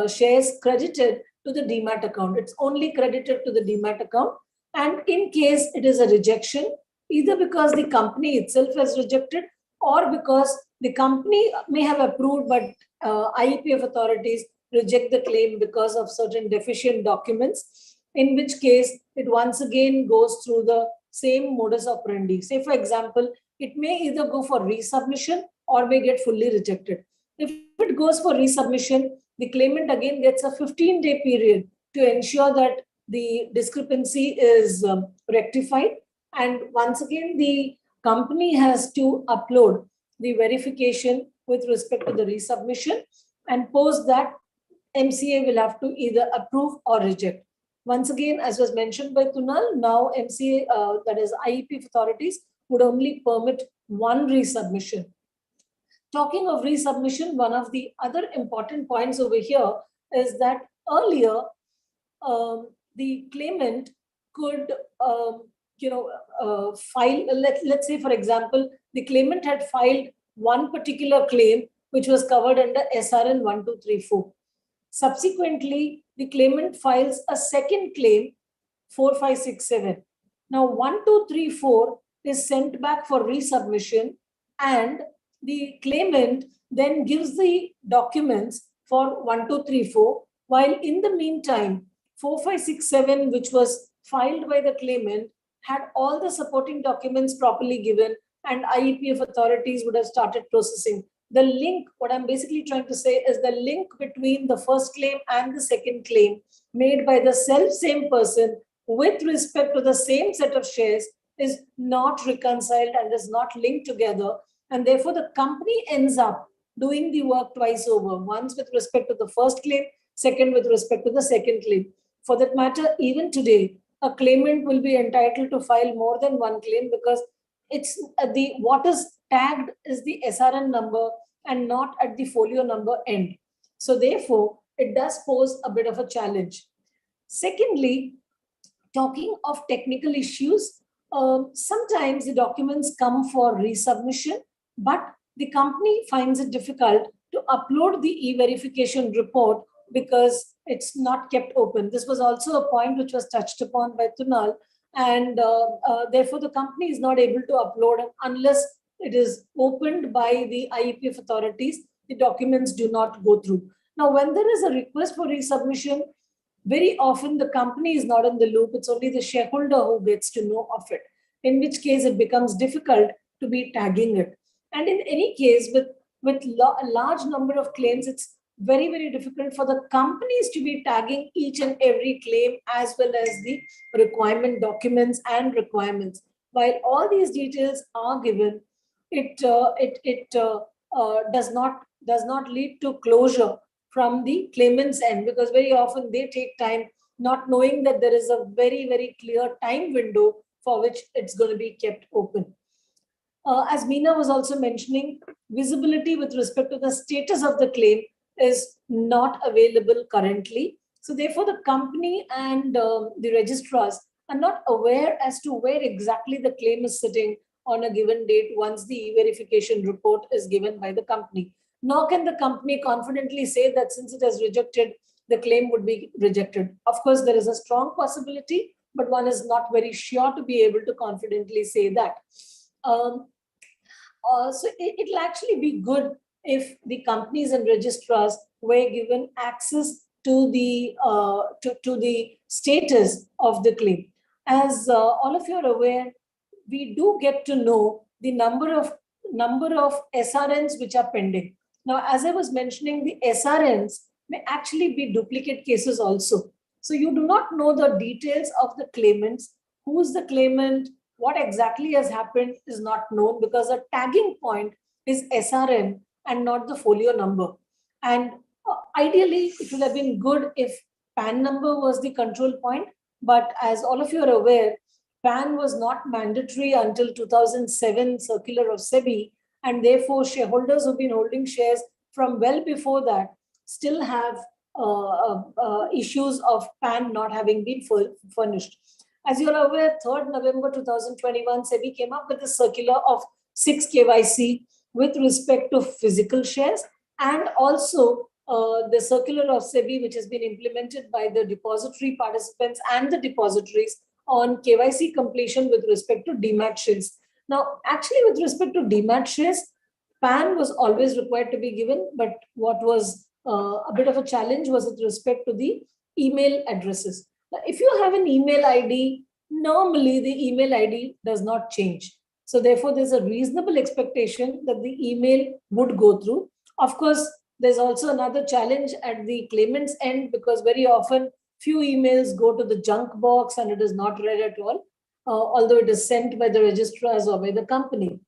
shares credited to the demat account. It's only credited to the demat account. And in case it is a rejection, either because the company itself has rejected, or because the company may have approved, but IEPF authorities reject the claim because of certain deficient documents, in which case it once again goes through the same modus operandi. Say, for example, it may either go for resubmission or may get fully rejected. If it goes for resubmission, the claimant again gets a 15-day period to ensure that the discrepancy is rectified. And once again, the company has to upload the verification with respect to the resubmission, and post that, MCA will have to either approve or reject. Once again, as was mentioned by Kunal, now MCA, that is IEPF authorities, would only permit one resubmission. Talking of resubmission, one of the other important points over here is that earlier, the claimant could, file, let's say, for example, the claimant had filed one particular claim which was covered under SRN 1234. Subsequently, the claimant files a second claim, 4567. Now, 1234 is sent back for resubmission, and the claimant then gives the documents for 1234, while in the meantime, 4567, which was filed by the claimant, had all the supporting documents properly given, and IEPF authorities would have started processing. The link, what I'm basically trying to say is the link between the first claim and the second claim made by the same person with respect to the same set of shares is not reconciled and is not linked together. And therefore, the company ends up doing the work twice over, once with respect to the first claim, second with respect to the second claim. For that matter, even today, a claimant will be entitled to file more than one claim, because it's what is tagged is the SRN number and not at the folio number end. So therefore, it does pose a bit of a challenge. Secondly, talking of technical issues, sometimes the documents come for resubmission, but the company finds it difficult to upload the e-verification report because it's not kept open. This was also a point which was touched upon by Tunal, and therefore the company is not able to upload unless it is opened by the IEPF authorities. The documents do not go through. Now, when there is a request for resubmission, very often the company is not in the loop. It's only the shareholder who gets to know of it, in which case it becomes difficult to be tagging it. And in any case, with with a large number of claims, it's very, very difficult for the companies to be tagging each and every claim as well as the requirement documents and requirements. While all these details are given, it does not lead to closure from the claimant's end, because very often they take time not knowing that there is a very, very clear time window for which it's going to be kept open. As Meena was also mentioning, visibility with respect to the status of the claim is not available currently. So therefore, the company and the registrars are not aware as to where exactly the claim is sitting on a given date once the e-verification report is given by the company. Nor can the company confidently say that since it has rejected, the claim would be rejected. Of course, there is a strong possibility, but one is not very sure to be able to confidently say that. So it'll actually be good if the companies and registrars were given access to the status of the claim. As all of you are aware, we do get to know the number of SRNs which are pending. Now, as I was mentioning, the SRNs may actually be duplicate cases also. So you do not know the details of the claimants, who is the claimant, what exactly has happened is not known, because the tagging point is SRN and not the folio number. And ideally, it would have been good if PAN number was the control point. But as all of you are aware, PAN was not mandatory until 2007 circular of SEBI, and therefore shareholders who've been holding shares from well before that still have issues of PAN not having been furnished. As you're aware, 3rd November 2021, SEBI came up with a circular of 6 KYC with respect to physical shares, and also the circular of SEBI, which has been implemented by the depository participants and the depositories on KYC completion with respect to Demat shares. Now, actually, with respect to Demat shares, PAN was always required to be given, but what was a bit of a challenge was with respect to the email addresses. Now, if you have an email ID, normally the email ID does not change. So therefore, there's a reasonable expectation that the email would go through. Of course, there's also another challenge at the claimant's end, because very often few emails go to the junk box and it is not read at all, although it is sent by the registrars or by the company.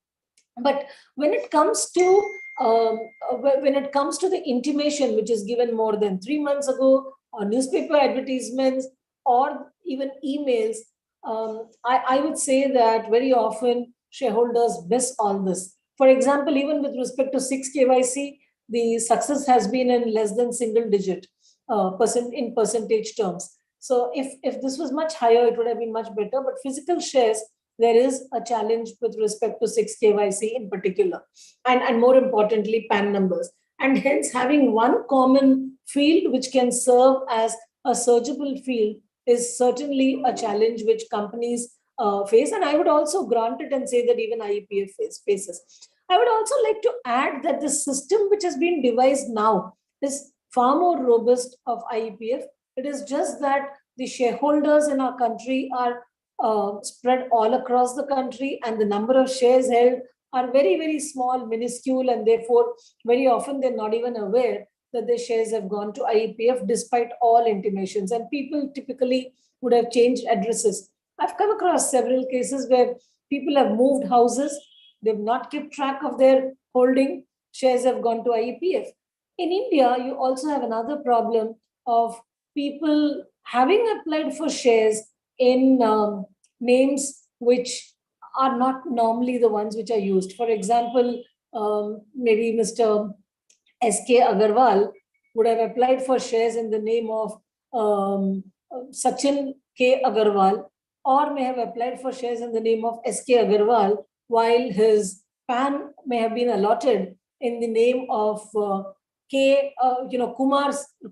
But when it comes to the intimation, which is given more than 3 months ago, or newspaper advertisements, or even emails, I would say that very often shareholders miss all this. For example, even with respect to 6 KYC, the success has been in less than single digit in percentage terms. So if this was much higher, it would have been much better. But physical shares, there is a challenge with respect to 6 KYC in particular, and more importantly, PAN numbers. And hence, having one common field which can serve as a searchable field is certainly a challenge which companies face. And I would also grant it and say that even IEPF faces. I would also like to add that the system which has been devised now is far more robust of IEPF. It is just that the shareholders in our country are spread all across the country, and the number of shares held are very, very small, minuscule, and therefore very often they're not even aware that their shares have gone to IEPF despite all intimations, and people typically would have changed addresses. I've come across several cases where people have moved houses, they've not kept track of their holding, shares have gone to IEPF. In India, you also have another problem of people having applied for shares in names which are not normally the ones which are used. For example, maybe Mr. S.K. Agarwal would have applied for shares in the name of Sachin K. Agarwal, or may have applied for shares in the name of S.K. Agarwal, while his PAN may have been allotted in the name of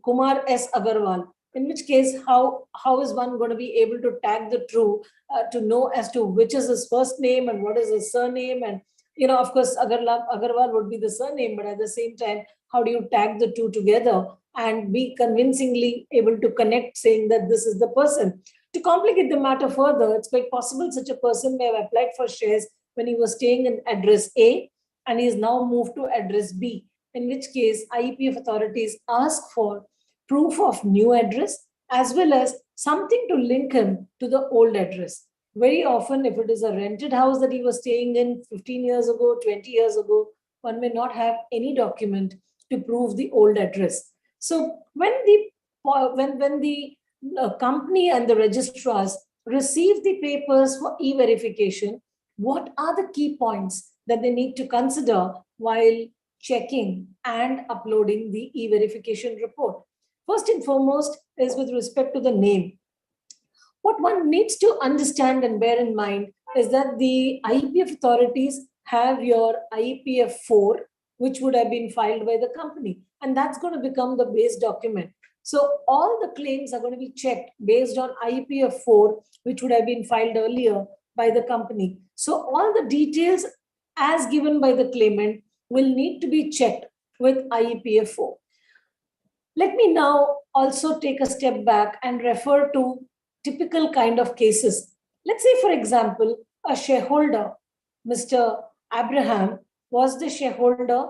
Kumar S. Agarwal. In which case, how is one going to be able to tag the true to know as to which is his first name and what is his surname? And, of course, Agarwal would be the surname, but at the same time, how do you tag the two together and be convincingly able to connect, saying that this is the person? To complicate the matter further, it's quite possible such a person may have applied for shares when he was staying in address A, and he is now moved to address B, in which case IEPF authorities ask for proof of new address as well as something to link him to the old address. Very often, if it is a rented house that he was staying in 15 years ago, 20 years ago, one may not have any document to prove the old address. So when the company and the registrars receive the papers for e-verification, what are the key points that they need to consider while checking and uploading the e-verification report? First and foremost is with respect to the name. What one needs to understand and bear in mind is that the IEPF authorities have your IEPF 4, which would have been filed by the company, and that's going to become the base document. So all the claims are going to be checked based on IEPF 4, which would have been filed earlier by the company. So all the details as given by the claimant will need to be checked with IEPF 4. Let me now also take a step back and refer to typical kind of cases. Let's say, for example, a shareholder, Mr. Abraham, was the shareholder,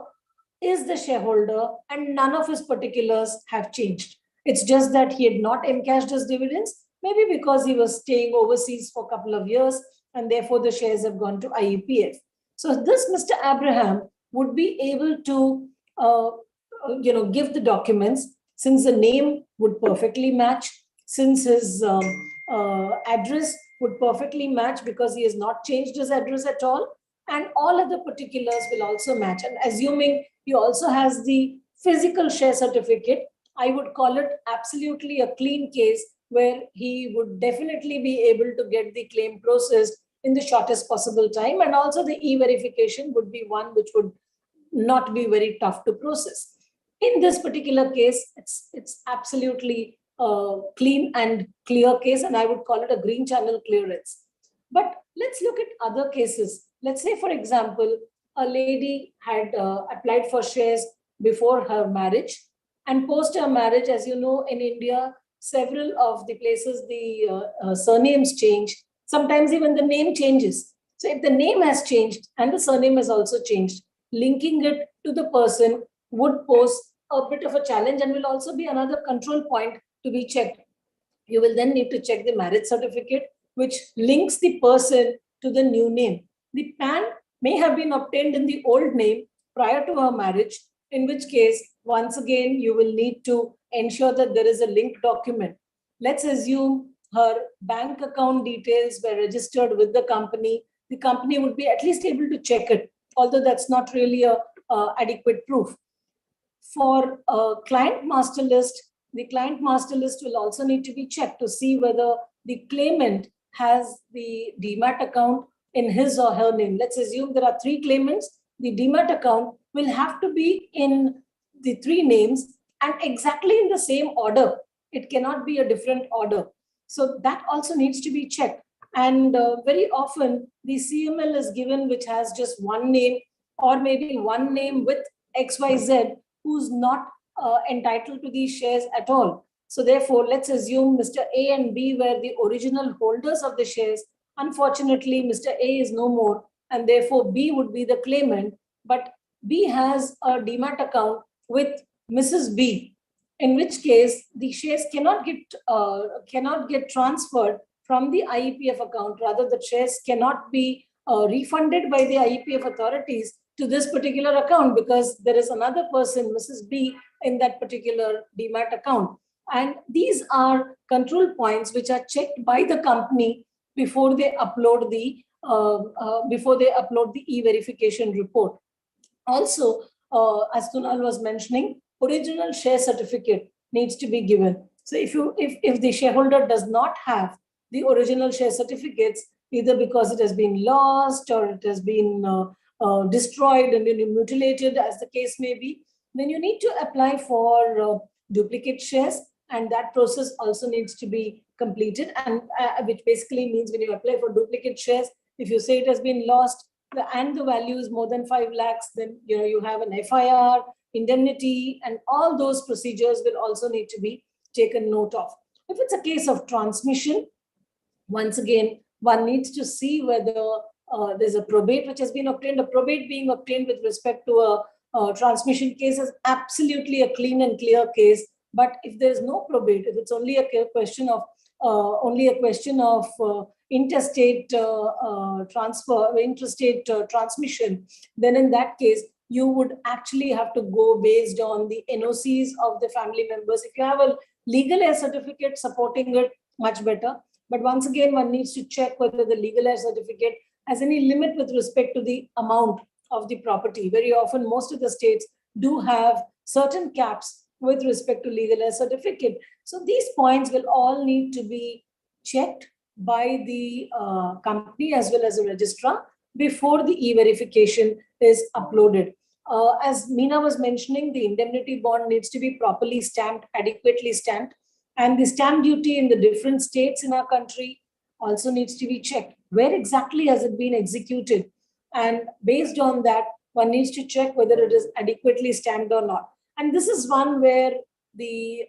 is the shareholder, and none of his particulars have changed. It's just that he had not encashed his dividends, maybe because he was staying overseas for a couple of years, and therefore the shares have gone to IEPF. So this Mr. Abraham would be able to give the documents, since the name would perfectly match, since his address would perfectly match because he has not changed his address at all, and all other particulars will also match. And assuming he also has the physical share certificate, I would call it absolutely a clean case where he would definitely be able to get the claim processed in the shortest possible time. And also the e-verification would be one which would not be very tough to process. In this particular case, it's absolutely clean and clear case, and I would call it a green channel clearance. But let's look at other cases. Let's say, for example, a lady had applied for shares before her marriage, and post her marriage, as you know, in India, several of the places the surnames change. Sometimes even the name changes. So if the name has changed and the surname has also changed, linking it to the person would pose a bit of a challenge and will also be another control point to be checked. You will then need to check the marriage certificate, which links the person to the new name. The PAN may have been obtained in the old name prior to her marriage, in which case, once again, you will need to ensure that there is a linked document. Let's assume her bank account details were registered with the company. The company would be at least able to check it, although that's not really a adequate proof. For a client master list, the client master list will also need to be checked to see whether the claimant has the Demat account in his or her name. Let's assume there are 3 claimants. The Demat account will have to be in the 3 names and exactly in the same order. It cannot be a different order. So that also needs to be checked. And very often the CML is given which has just one name, or maybe one name with XYZ, who's not entitled to these shares at all. So therefore, let's assume Mr. A and B were the original holders of the shares. Unfortunately, Mr. A is no more, and therefore B would be the claimant. But B has a Demat account with Mrs. B, in which case the shares cannot get transferred from the IEPF account. Rather, the shares cannot be refunded by the IEPF authorities to this particular account because there is another person, Mrs. B, in that particular Demat account. And these are control points which are checked by the company before they upload the e-verification report. Also, as Nodal was mentioning, original share certificate needs to be given. So if the shareholder does not have the original share certificates, either because it has been lost or it has been destroyed and mutilated, as the case may be, then you need to apply for duplicate shares, and that process also needs to be completed. And which basically means when you apply for duplicate shares, if you say it has been lost and the value is more than 5 lakhs, then you have an FIR, indemnity, and all those procedures will also need to be taken note of. If it's a case of transmission, once again, one needs to see whether there's a probate which has been obtained. A probate being obtained with respect to a transmission case is absolutely a clean and clear case. But if there's no probate, if it's only a question of interstate transmission, then in that case, you would actually have to go based on the NOCs of the family members. If you have a legal heir certificate supporting it, much better. But once again, one needs to check whether the legal heir certificate has any limit with respect to the amount of the property. Very often, most of the states do have certain caps with respect to legal heir certificate. So these points will all need to be checked by the company as well as a registrar before the e-verification is uploaded. As Meena was mentioning, the indemnity bond needs to be properly stamped, adequately stamped, and the stamp duty in the different states in our country also needs to be checked. Where exactly has it been executed? And based on that, one needs to check whether it is adequately stamped or not. And this is one where the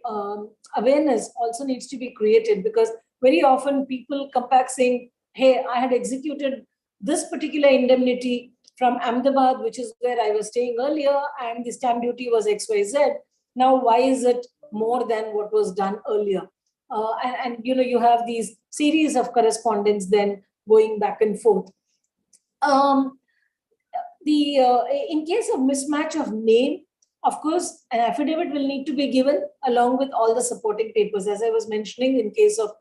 awareness also needs to be created, because very often people come back saying, hey, I had executed this particular indemnity from Ahmedabad, which is where I was staying earlier, and the stamp duty was XYZ. Now, why is it more than what was done earlier? And you have these series of correspondence then going back and forth. In case of mismatch of name, of course, an affidavit will need to be given along with all the supporting papers. As I was mentioning, in case of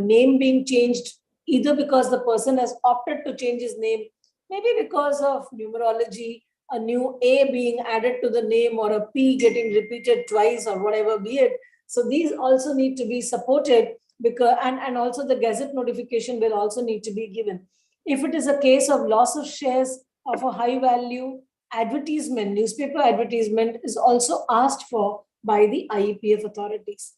name being changed, either because the person has opted to change his name, maybe because of numerology, a new A being added to the name or a P getting repeated twice or whatever be it. So these also need to be supported, because and also the gazette notification will also need to be given. If it is a case of loss of shares of a high value, advertisement, newspaper advertisement is also asked for by the IEPF authorities.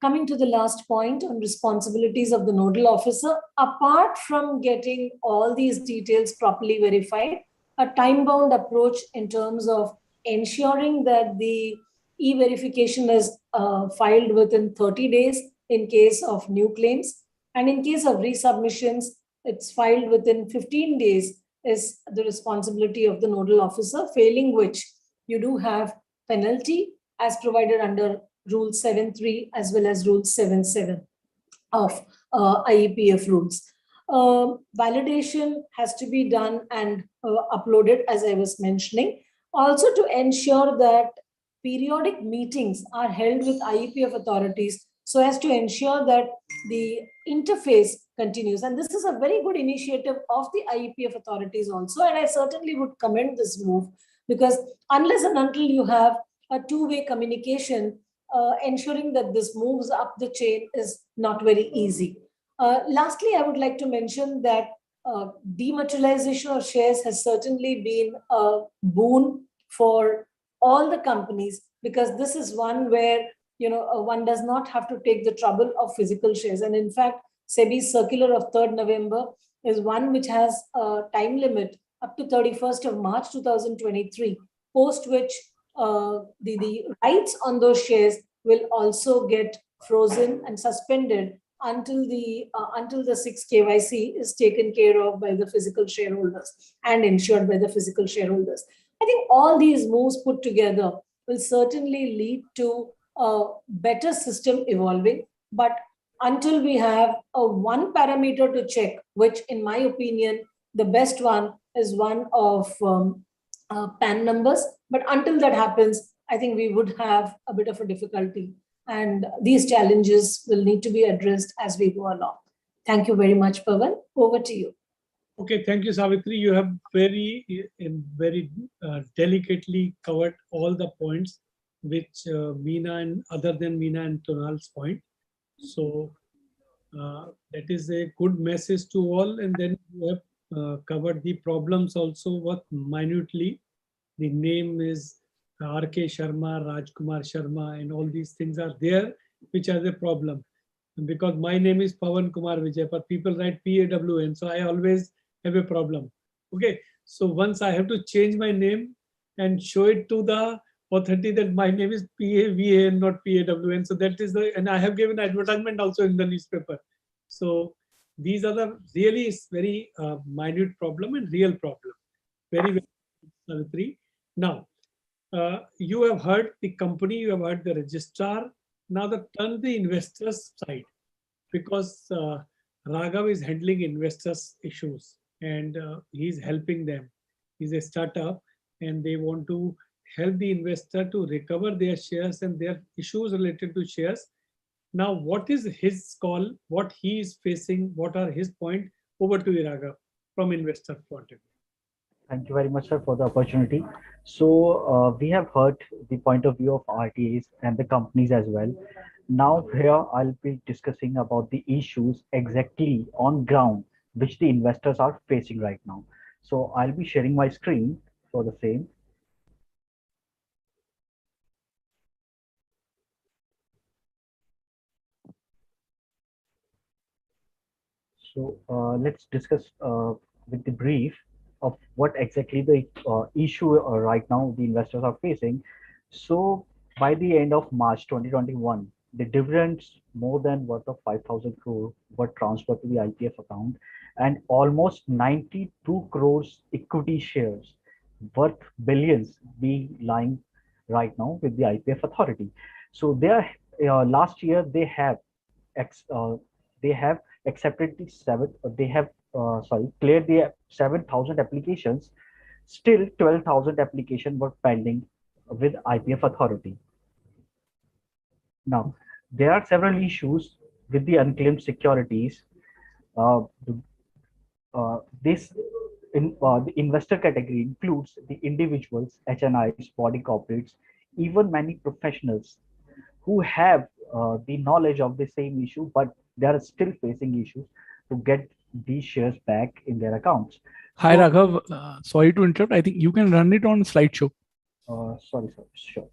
Coming to the last point on responsibilities of the nodal officer, apart from getting all these details properly verified, a time-bound approach in terms of ensuring that the e-verification is filed within 30 days in case of new claims, and in case of resubmissions, it's filed within 15 days is the responsibility of the nodal officer, failing which you do have penalty as provided under Rule 7.3 as well as Rule 7.7 of IEPF rules. Validation has to be done and uploaded, as I was mentioning. Also, to ensure that periodic meetings are held with IEPF authorities so as to ensure that the interface continues. And this is a very good initiative of the IEPF authorities also. And I certainly would commend this move, because unless and until you have a two-way communication, ensuring that this moves up the chain is not very easy. Lastly, I would like to mention that dematerialization of shares has certainly been a boon for all the companies, because this is one where one does not have to take the trouble of physical shares. And in fact, SEBI's circular of 3rd November is one which has a time limit up to 31st of March 2023, post which the rights on those shares will also get frozen and suspended until the 6 KYC is taken care of by the physical shareholders and ensured by the physical shareholders. I think all these moves put together will certainly lead to a better system evolving. But until we have a one parameter to check, which in my opinion, the best one is one of PAN numbers. But until that happens, I think we would have a bit of a difficulty. And these challenges will need to be addressed as we go along. Thank you very much, Pawan. Over to you. Okay, thank you, Savitri. You have very delicately covered all the points which Meena and other than Meena and Tonal's point. So that is a good message to all. And then you have covered the problems also what minutely. The name is R.K. Sharma, Rajkumar Sharma, and all these things are there, which are the problem. Because my name is Pawan Kumar Vijay, but people write PAWN, so I always have a problem. Okay, so once I have to change my name and show it to the authority that my name is PAVAN, not PAWN. So that is and I have given advertisement also in the newspaper. So These are the really very minute problem and real problem. Very, very Savitri. Now, you have heard the company, you have heard the registrar. Now, turn the investors side, because Raghav is handling investors issues, and he's helping them. He's a startup and they want to help the investor to recover their shares and their issues related to shares. Now, what is his call? What he is facing? What are his point? Over to you, Raghav, from investor point of view. Thank you very much, sir, for the opportunity. So we have heard the point of view of RTAs and the companies as well. Now here I'll be discussing about the issues exactly on ground which the investors are facing right now. So I'll be sharing my screen for the same. So let's discuss with the brief of what exactly the issue right now the investors are facing. So by the end of March 2021, the dividends more than worth of 5,000 crore were transferred to the IEPF account, and almost 92 crores equity shares worth billions being lying right now with the IEPF authority. So they are last year they have they have accepted the they have cleared the 7,000 applications. Still 12,000 applications were pending with IEPF authority. Now there are several issues with the unclaimed securities. This the investor category includes the individuals, HNIs, body corporates, even many professionals who have the knowledge of the same issue, but they are still facing issues to get these shares back in their accounts. Hi, Raghav. Sorry to interrupt. I think you can run it on slideshow. Sorry, sir. Sure.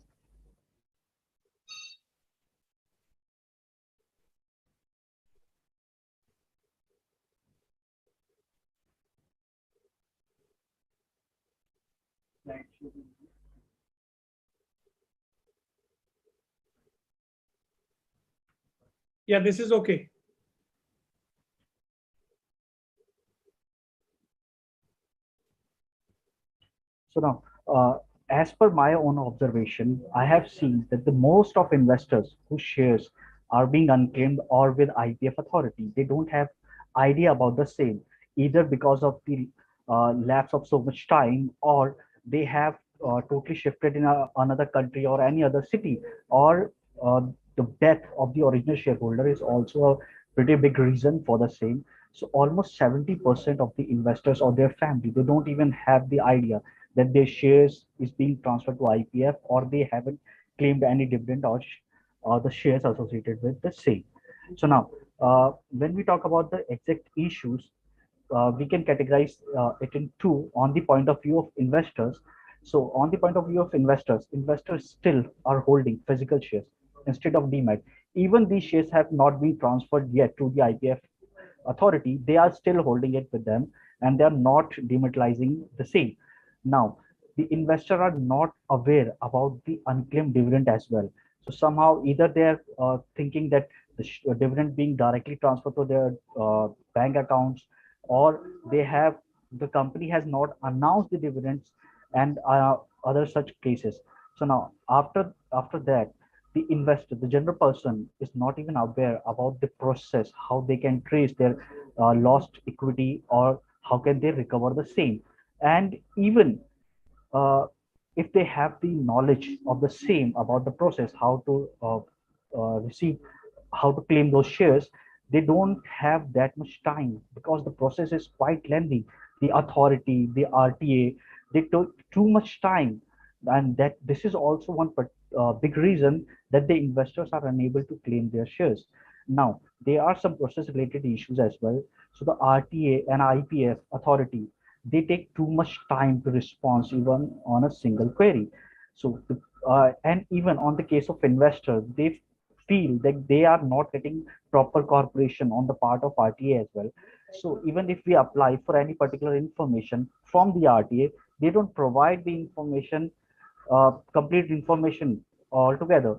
Yeah, this is okay. So now, as per my own observation, I have seen that the most of investors whose shares are being unclaimed or with IEPF authority, they don't have idea about the same, either because of the lapse of so much time, or they have totally shifted in another country or any other city, or the death of the original shareholder is also a pretty big reason for the same. So almost 70% of the investors or their family, they don't even have the idea that their shares is being transferred to IEPF, or they haven't claimed any dividend or the shares associated with the same. So now, when we talk about the exact issues, we can categorize it in two on the point of view of investors. So on the point of view of investors, investors still are holding physical shares instead of demat. Even these shares have not been transferred yet to the IEPF authority. They are still holding it with them, and they are not dematerializing the same. Now, the investors are not aware about the unclaimed dividend as well. So somehow either they're thinking that the dividend being directly transferred to their bank accounts, or the company has not announced the dividends, and other such cases. So now after that, the investor, the general person, is not even aware about the process, how they can trace their lost equity, or how can they recover the same. And even if they have the knowledge of the same about the process, how to receive, how to claim those shares, they don't have that much time, because the process is quite lengthy. The authority, the RTA, they took too much time, and that this is also one big reason that the investors are unable to claim their shares. Now, there are some process related issues as well. So the RTA and IEPF authority, they take too much time to respond even on a single query. So and even on the case of investors, they feel that they are not getting proper corporation on the part of RTA as well. So even if we apply for any particular information from the RTA, they don't provide the information, complete information altogether.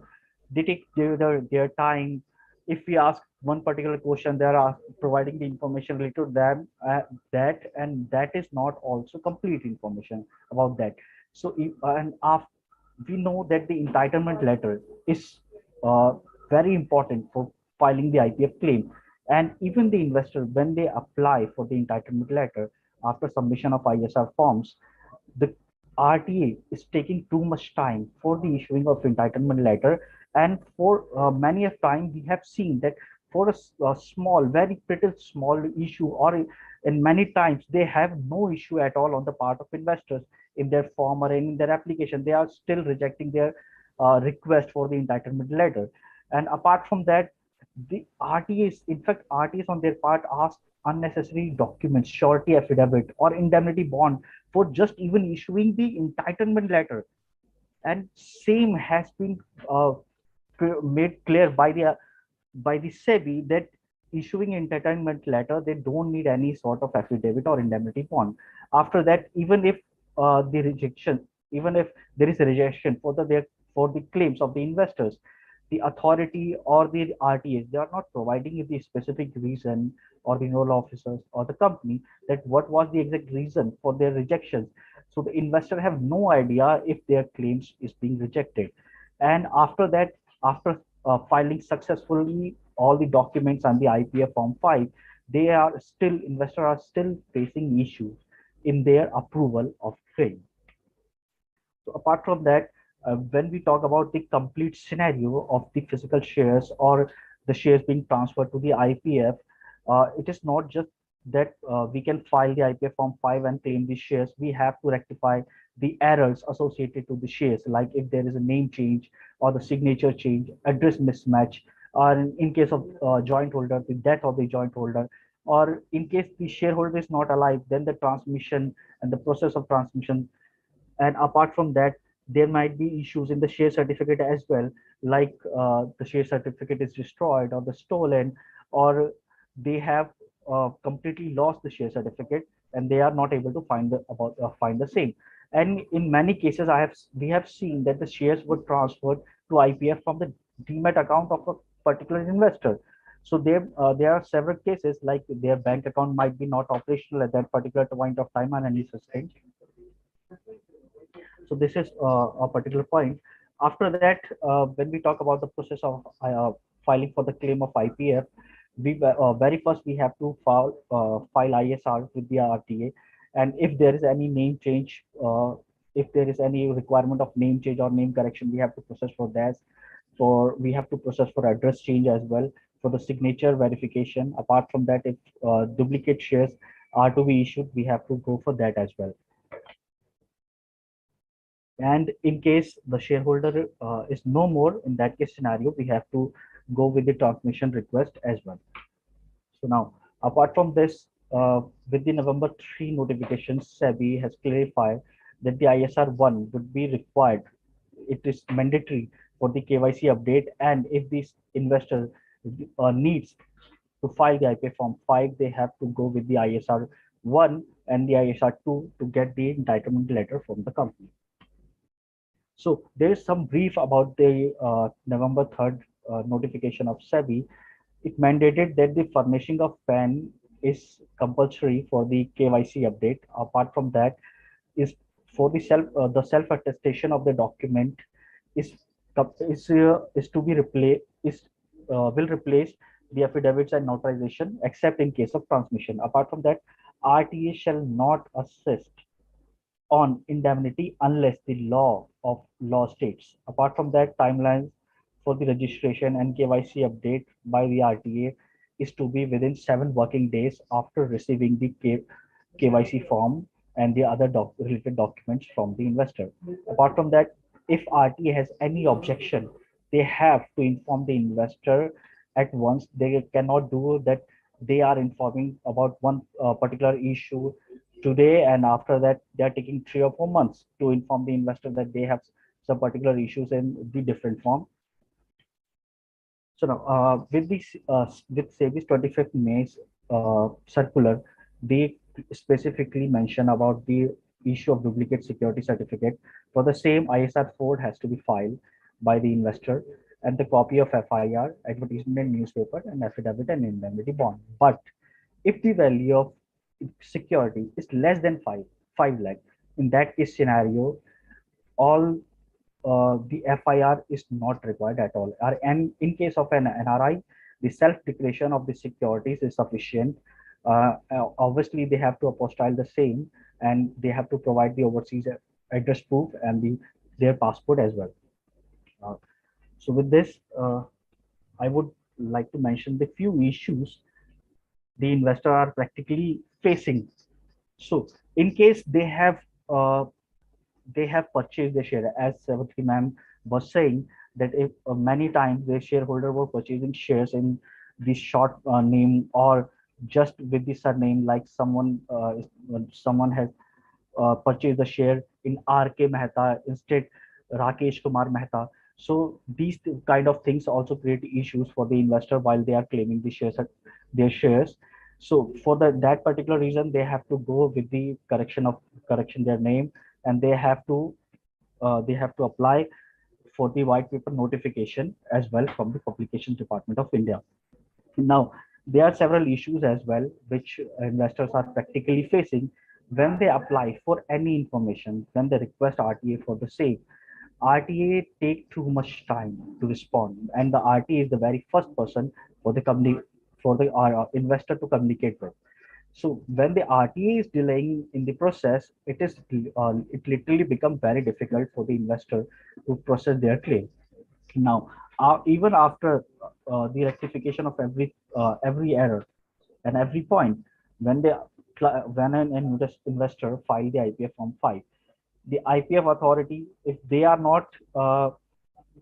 They take their time. If we ask one particular question, they are providing the information related to them, that, and that is not also complete information about that. So we know that the entitlement letter is very important for filing the IPF claim. And even the investor, when they apply for the entitlement letter after submission of ISR forms, the RTA is taking too much time for the issuing of entitlement letter. And for many a time, we have seen that for a small, very pretty small issue, or in many times, they have no issue at all on the part of investors in their form or in their application. They are still rejecting their request for the entitlement letter. And apart from that, the RTAs, in fact, RTAs on their part ask unnecessary documents, surety affidavit, or indemnity bond for just even issuing the entitlement letter. And same has been made clear by the SEBI that issuing entitlement letter, they don't need any sort of affidavit or indemnity bond. After that, even if the rejection, even if there is a rejection for the claims of the investors, the authority or the RTAs, they are not providing the specific reason, or the nodal officers or the company, that what was the exact reason for their rejections. So the investor have no idea if their claims is being rejected. And after that, after filing successfully all the documents and the IPF form 5, investors are still facing issues in their approval of claim. So apart from that, when we talk about the complete scenario of the physical shares or the shares being transferred to the IPF, it is not just that we can file the IPF form 5 and claim the shares. We have to rectify the errors associated to the shares, like if there is a name change or the signature change, address mismatch, or in case of joint holder, the death of the joint holder, or in case the shareholder is not alive, then the transmission and the process of transmission. And apart from that, there might be issues in the share certificate as well, like the share certificate is destroyed or the stolen, or they have completely lost the share certificate and they are not able to find the same. And in many cases, we have seen that the shares were transferred to IPF from the demat account of a particular investor. So there are several cases, like their bank account might be not operational at that particular point of time and any sustained. So this is a particular point. After that, when we talk about the process of filing for the claim of IPF, very first we have to file ISR with the RTA, and if there is any name change, if there is any requirement of name change or name correction, we have to process for that. We have to process for address change as well, for the signature verification. Apart from that, if duplicate shares are to be issued, we have to go for that as well. And in case the shareholder is no more, in that case scenario, we have to go with the transmission request as well. So now, apart from this, with the November 3 notification, SEBI has clarified that the ISR 1 would be required. It is mandatory for the KYC update, and if this investor needs to file the IPF form 5, they have to go with the ISR 1 and the ISR 2 to get the entitlement letter from the company. So there is some brief about the November 3rd notification of SEBI. It mandated that the furnishing of PAN is compulsory for the KYC update. Apart from that, is for the self attestation of the document is to be replaced, will replace the affidavits and notarization, except in case of transmission. Apart from that, RTA shall not assist on indemnity unless the law states. Apart from that, timelines for the registration and KYC update by the RTA is to be within 7 working days after receiving the KYC form and the other related documents from the investor. Apart from that, if RTA has any objection, they have to inform the investor at once. They cannot do that. They are informing about one particular issue today, and after that they are taking 3 or 4 months to inform the investor that they have some particular issues in the different form. So now with SEBI's 25th May circular, they specifically mention about the issue of duplicate security certificate. For the same, ISR 4 has to be filed by the investor, and the copy of FIR, advertisement in newspaper, and affidavit and indemnity bond. But if the value of security is less than 5 lakh, in that case scenario, all the FIR is not required at all. And in case of an NRI, the self-declaration of the securities is sufficient. Obviously, they have to apostille the same, and they have to provide the overseas address proof and their passport as well. So with this, I would like to mention the few issues the investor are practically facing. So in case they have purchased the share, as Savitri ma'am was saying, that if many times the shareholder were purchasing shares in the short name or just with the surname, like someone has purchased the share in R.K. Mehta instead Rakesh Kumar Mehta. So these kind of things also create issues for the investor while they are claiming their shares. So for that particular reason, they have to go with the correction their name, and they have to apply for the white paper notification as well from the Publications Department of India. Now, there are several issues as well which investors are practically facing when they apply for any information, when they request RTA for the same. RTA take too much time to respond, and the RTA is the very first person for the company, for the investor to communicate with. So when the RTA is delaying in the process, it literally becomes very difficult for the investor to process their claim. Now, even after the rectification of every error and every point, when an investor file the IPF Form 5, the IPF authority, if they are not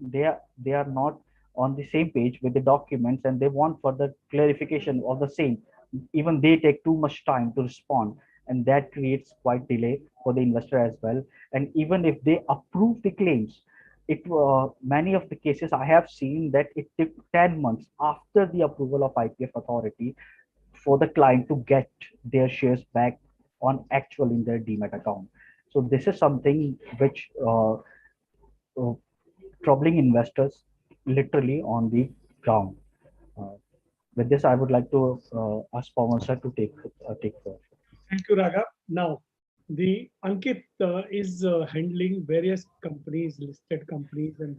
they are not on the same page with the documents and they want further clarification of the same, even they take too much time to respond, and that creates quite delay for the investor as well. And even if they approve the claims, many of the cases I have seen that it took 10 months after the approval of IPF authority for the client to get their shares back on actual in their demat account. So this is something which troubling investors literally on the ground. With this, I would like to ask Pawan sir to take forward. Thank you, Raghav. Now, the Ankit is handling various companies, listed companies, and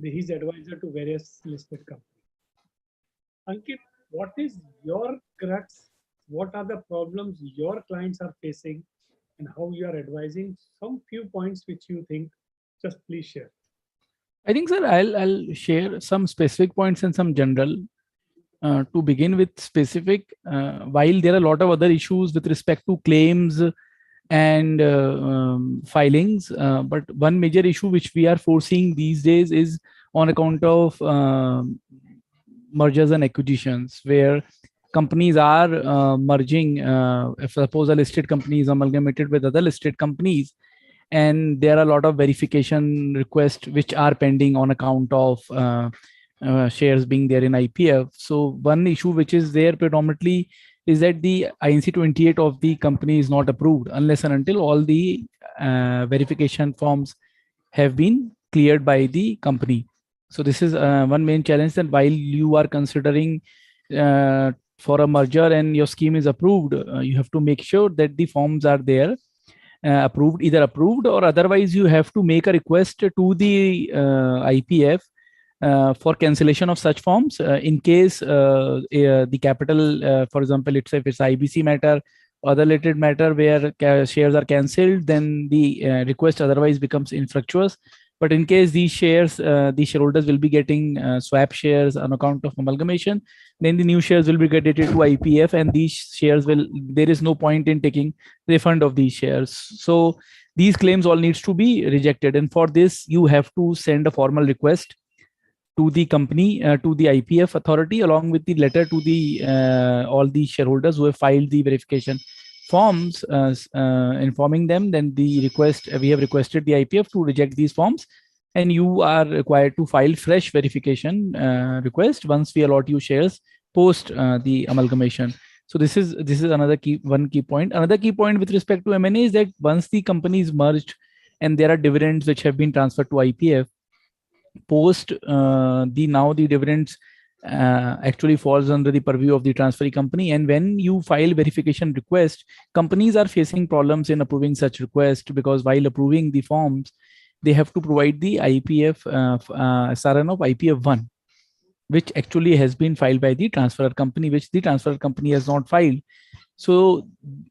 he's advisor to various listed companies. Ankit, what is your crux? What are the problems your clients are facing, and how you are advising? Some few points which you think, just please share. I think, sir, I'll share some specific points and some general. To begin with specific, while there are a lot of other issues with respect to claims and filings, but one major issue which we are foreseeing these days is on account of mergers and acquisitions, where companies are merging. If suppose a listed company is amalgamated with other listed companies, and there are a lot of verification requests which are pending on account of shares being there in IPF. So one issue which is there predominantly is that the INC 28 of the company is not approved unless and until all the verification forms have been cleared by the company. So this is one main challenge, that while you are considering for a merger and your scheme is approved, you have to make sure that the forms are there, either approved or otherwise you have to make a request to the IPF for cancellation of such forms in case the capital, for example, if it's IBC matter or other related matter where shares are cancelled, then the request otherwise becomes infructuous. But in case these shares, the shareholders will be getting swap shares on account of amalgamation, then the new shares will be credited to IPF, and these shares there is no point in taking refund of these shares. So these claims all needs to be rejected, and for this you have to send a formal request to the company, to the IPF authority, along with the letter to the all the shareholders who have filed the verification forms, informing them then the request, we have requested the IPF to reject these forms, and you are required to file fresh verification request once we allot you shares post the amalgamation. So this is another key point. Another key point with respect to M&A is that once the company is merged and there are dividends which have been transferred to IPF. Post now the dividends actually falls under the purview of the transferee company, and when you file verification request, companies are facing problems in approving such request, because while approving the forms, they have to provide the IPF SRN of IPF1, which actually has been filed by the transferor company, which the transferor company has not filed. So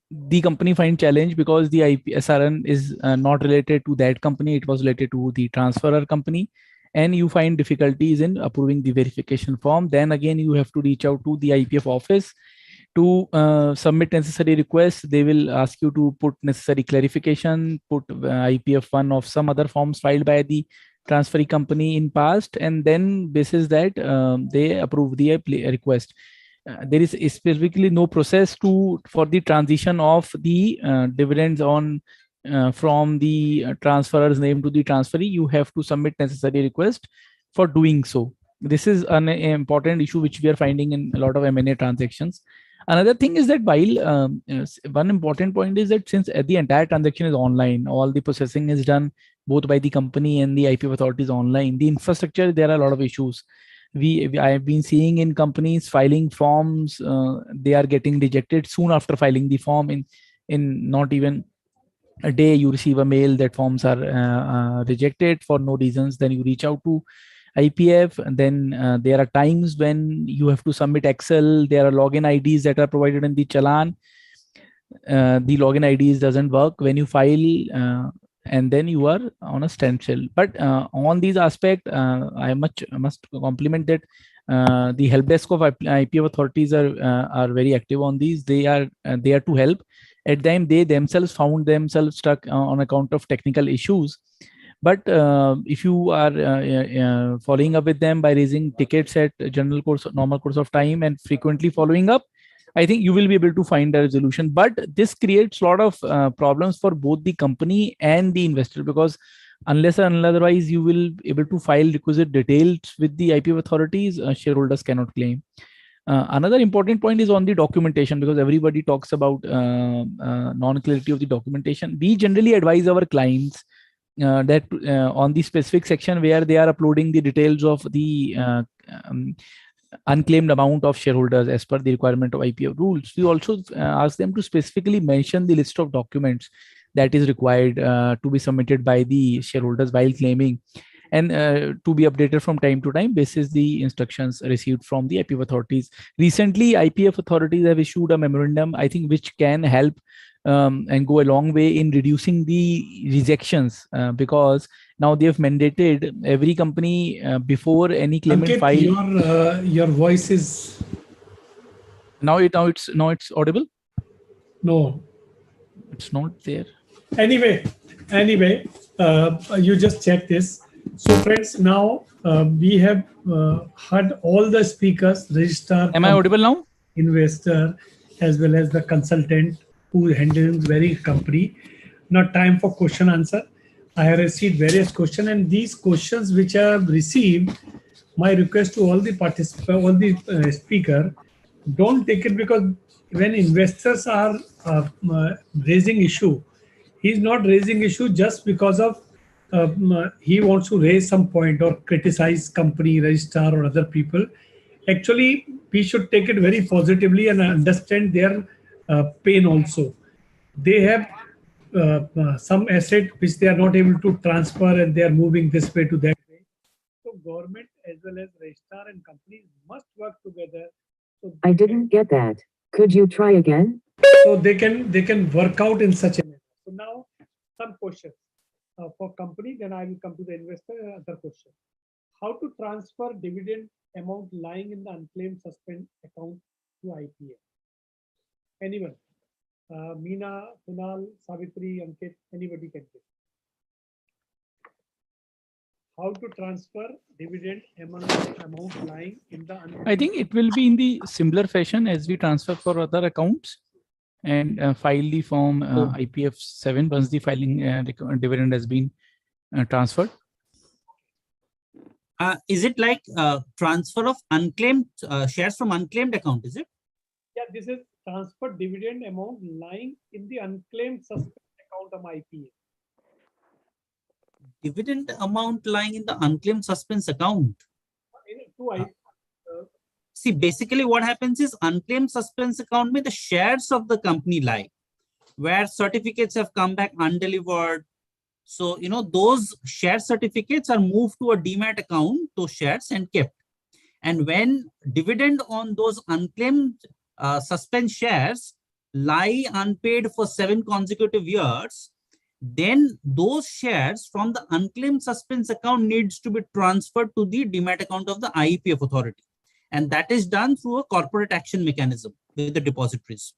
the company find challenge because the SRN is not related to that company, it was related to the transferor company, and you find difficulties in approving the verification form. Then again, you have to reach out to the IPF office to submit necessary requests. They will ask you to put necessary clarification, put IPF1 of some other forms filed by the transferee company in past, and then basis that they approve the request. There is specifically no process for the transition of the dividends on from the transferor's name to the transferee. You have to submit necessary request for doing so. This is an important issue which we are finding in a lot of M&A transactions. Another thing is that while one important point is that since the entire transaction is online, all the processing is done both by the company and the IPF authorities online, the infrastructure, there are a lot of issues. I have been seeing in companies filing forms, they are getting rejected soon after filing the form. In not even a day, you receive a mail that forms are rejected for no reasons. Then you reach out to IPF, and then there are times when you have to submit Excel. There are login IDs that are provided in the challan. The login IDs doesn't work when you file, and then you are on a standstill. But on these aspects, I must compliment that the help desk of IPF authorities are very active on these. They are to help. At the time, they themselves found themselves stuck on account of technical issues. But if you are following up with them by raising tickets at normal course of time and frequently following up, I think you will be able to find a resolution. But this creates a lot of problems for both the company and the investor, because unless and otherwise you will be able to file requisite details with the IPF authorities, shareholders cannot claim. Another important point is on the documentation, because everybody talks about non-clarity of the documentation. We generally advise our clients that on the specific section where they are uploading the details of the unclaimed amount of shareholders as per the requirement of IEPF rules, we also ask them to specifically mention the list of documents that is required to be submitted by the shareholders while claiming, and to be updated from time to time basis the instructions received from the IPF authorities. Recently, IPF authorities have issued a memorandum, I think, which can help and go a long way in reducing the rejections, because now they have mandated every company before any claimant Ankit, file. your voice is Now it's audible. no, It's not there. Anyway, you just check this. So friends, now we have heard all the speakers, registrar, Am I audible now? investor, as well as the consultant who handles very company. Now time for question answer. I have received various questions, and these questions which I have received, my request to all the participants, all the speaker, don't take it, because when investors are raising issue, he's not raising issue just because of he wants to raise some point or criticize company, registrar, or other people. Actually, we should take it very positively and understand their pain also. They have some asset which they are not able to transfer, and they are moving this way to that way. So government as well as registrar and companies must work together. So I didn't get that. Could you try again? So they can work out in such a manner. So now some questions for company, then I will come to the investor. Other question: how to transfer dividend amount lying in the unclaimed suspend account to IPF? Anyone? Meena, Kunal, Savitri, Ankit, anybody can take. How to transfer dividend amount lying in the unclaimed? I think it will be in the similar fashion as we transfer for other accounts, and file the form IPF 7 once the filing dividend has been transferred. Is it like transfer of unclaimed shares from unclaimed account? Is it? Yeah, this is transfer dividend amount lying in the unclaimed suspend account of IPF. dividend amount lying in the unclaimed suspense account. See, basically what happens is unclaimed suspense account means the shares of the company lie, where certificates have come back undelivered. So, those share certificates are moved to a demat account, those shares, and kept. And when dividend on those unclaimed suspense shares lie unpaid for 7 consecutive years, then those shares from the unclaimed suspense account needs to be transferred to the demat account of the IEPF authority. And that is done through a corporate action mechanism with the depositories.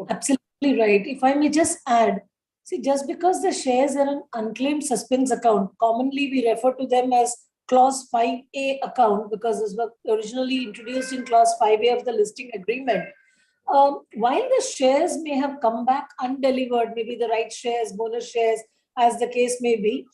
Absolutely right. If I may just add, see, just because the shares are an unclaimed suspense account, commonly we refer to them as Clause 5A account because this was originally introduced in Clause 5A of the listing agreement. While the shares may have come back undelivered, maybe the right shares, bonus shares, as the case may be,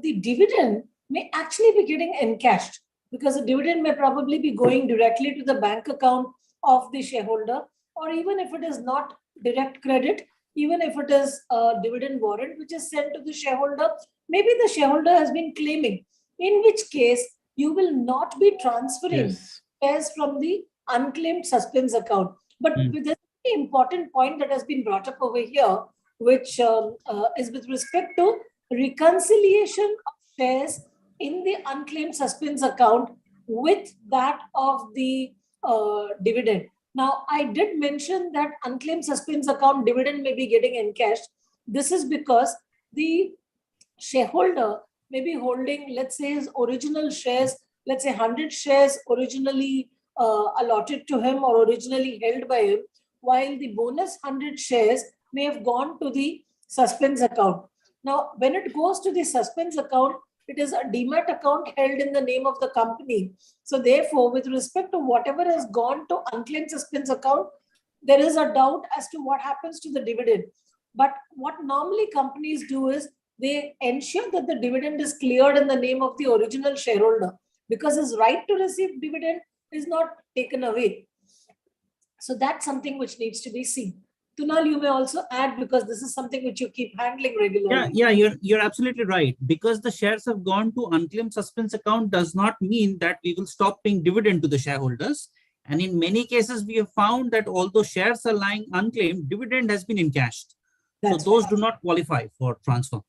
the dividend may actually be getting encashed because the dividend may probably be going directly to the bank account of the shareholder, or even if it is not direct credit, even if it is a dividend warrant which is sent to the shareholder, maybe the shareholder has been claiming, in which case you will not be transferring shares from the unclaimed suspense account. But there's an important point that has been brought up over here, which is with respect to reconciliation of shares in the unclaimed suspense account with that of the dividend. Now, I did mention that unclaimed suspense account dividend may be getting encashed. This is because the shareholder may be holding, let's say, his original shares, let's say 100 shares originally allotted to him or originally held by him, while the bonus 100 shares may have gone to the suspense account. Now, when it goes to the suspense account, it is a demat account held in the name of the company. So therefore, with respect to whatever has gone to unclaimed suspense account, there is a doubt as to what happens to the dividend. But what normally companies do is they ensure that the dividend is cleared in the name of the original shareholder because his right to receive dividend is not taken away. So that's something which needs to be seen. Tunal, you may also add because this is something which you keep handling regularly. Yeah, you're absolutely right. Because the shares have gone to unclaimed suspense account does not mean that we will stop paying dividend to the shareholders. And in many cases, we have found that although shares are lying unclaimed, dividend has been encashed. So those do not qualify for transfer.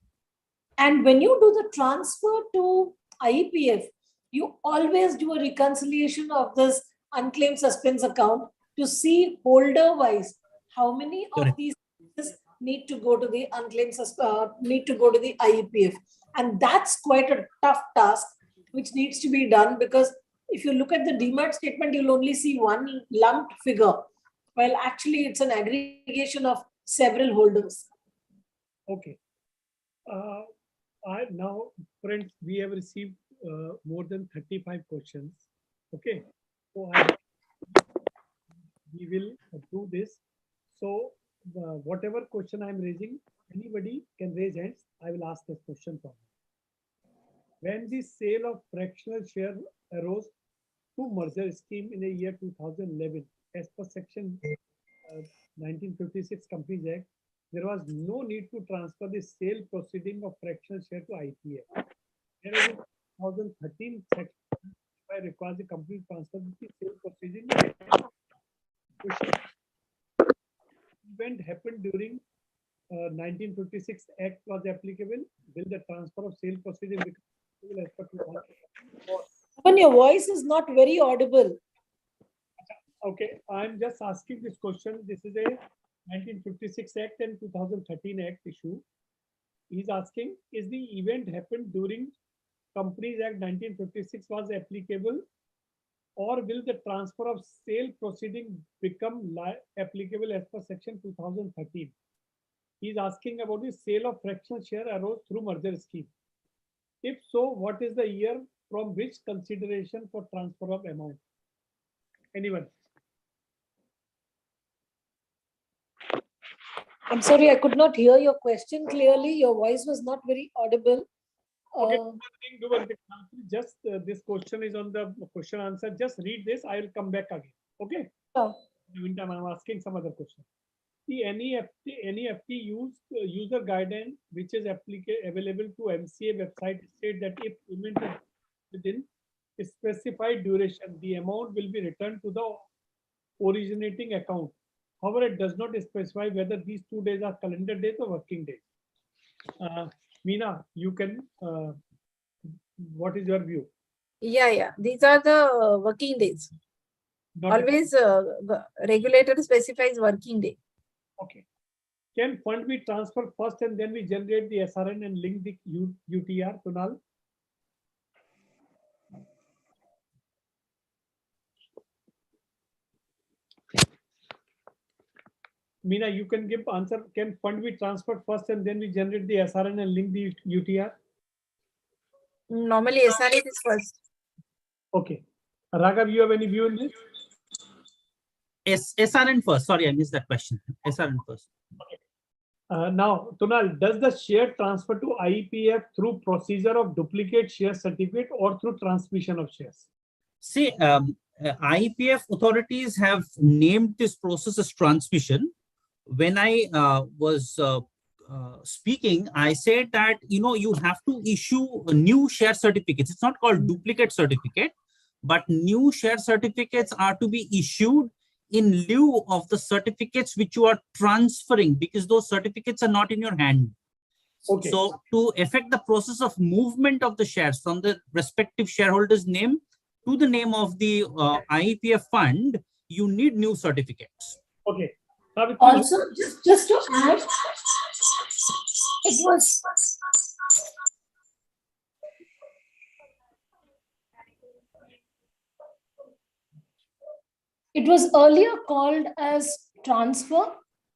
And when you do the transfer to IEPF, you always do a reconciliation of this unclaimed suspense account to see holder-wise how many of these need to go to the unclaimed need to go to the IEPF. And that's quite a tough task which needs to be done because if you look at the demat statement, you'll only see one lumped figure, while actually it's an aggregation of several holders. Okay. Now, friends, we have received more than 35 questions. Okay. So we will do this. So whatever question I'm raising, anybody can raise hands. I will ask this question from you. When the sale of fractional share arose to merger scheme in the year 2011, as per section 1956 Companies Act, there was no need to transfer the sale proceeding of fractional share to IPF. Whereas in 2013 section requires the company to transfer the sale proceeding. Event happened during 1956 Act was applicable. Will the transfer of sale proceeding become applicable as per 2004? When your voice is not very audible. Okay, I'm just asking this question. This is a 1956 Act and 2013 Act issue. He's asking, is the event happened during Companies Act 1956 was applicable, or will the transfer of sale proceeding become applicable as per section 2013? He's asking about the sale of fractional share arose through merger scheme. If so, what is the year from which consideration for transfer of amount? Anyone? I'm sorry, I could not hear your question clearly. Your voice was not very audible. Okay, do one thing. Just this question is on the question answer. Just read this. I will come back again. Okay. Sure. In the meantime, I'm asking some other question. The NEFT user guidance, which is available to MCA website, state that if payment is within a specified duration, the amount will be returned to the originating account. However, it does not specify whether these 2 days are calendar days or working days. Meena, you can, what is your view? Yeah. These are the working days. Not Always regulator specifies working day. Okay. Can fund be transferred first and then we generate the SRN and link the UTR, Kunal? Meena, you can give answer. Can fund be transferred first and then we generate the SRN and link the UTR? Normally SRN is first. Okay. Raghav, you have any view on this? SRN first. Sorry, I missed that question. SRN first. Okay. Now, Tunal, does the share transfer to IEPF through procedure of duplicate share certificate or through transmission of shares? See, IEPF authorities have named this process as transmission. When I was speaking, I said that, you have to issue new share certificates. It's not called duplicate certificate, but new share certificates are to be issued in lieu of the certificates which you are transferring, because those certificates are not in your hand. Okay. So to effect the process of movement of the shares from the respective shareholder's name to the name of the IEPF fund, you need new certificates. Okay. Also, just to add, it was earlier called as transfer,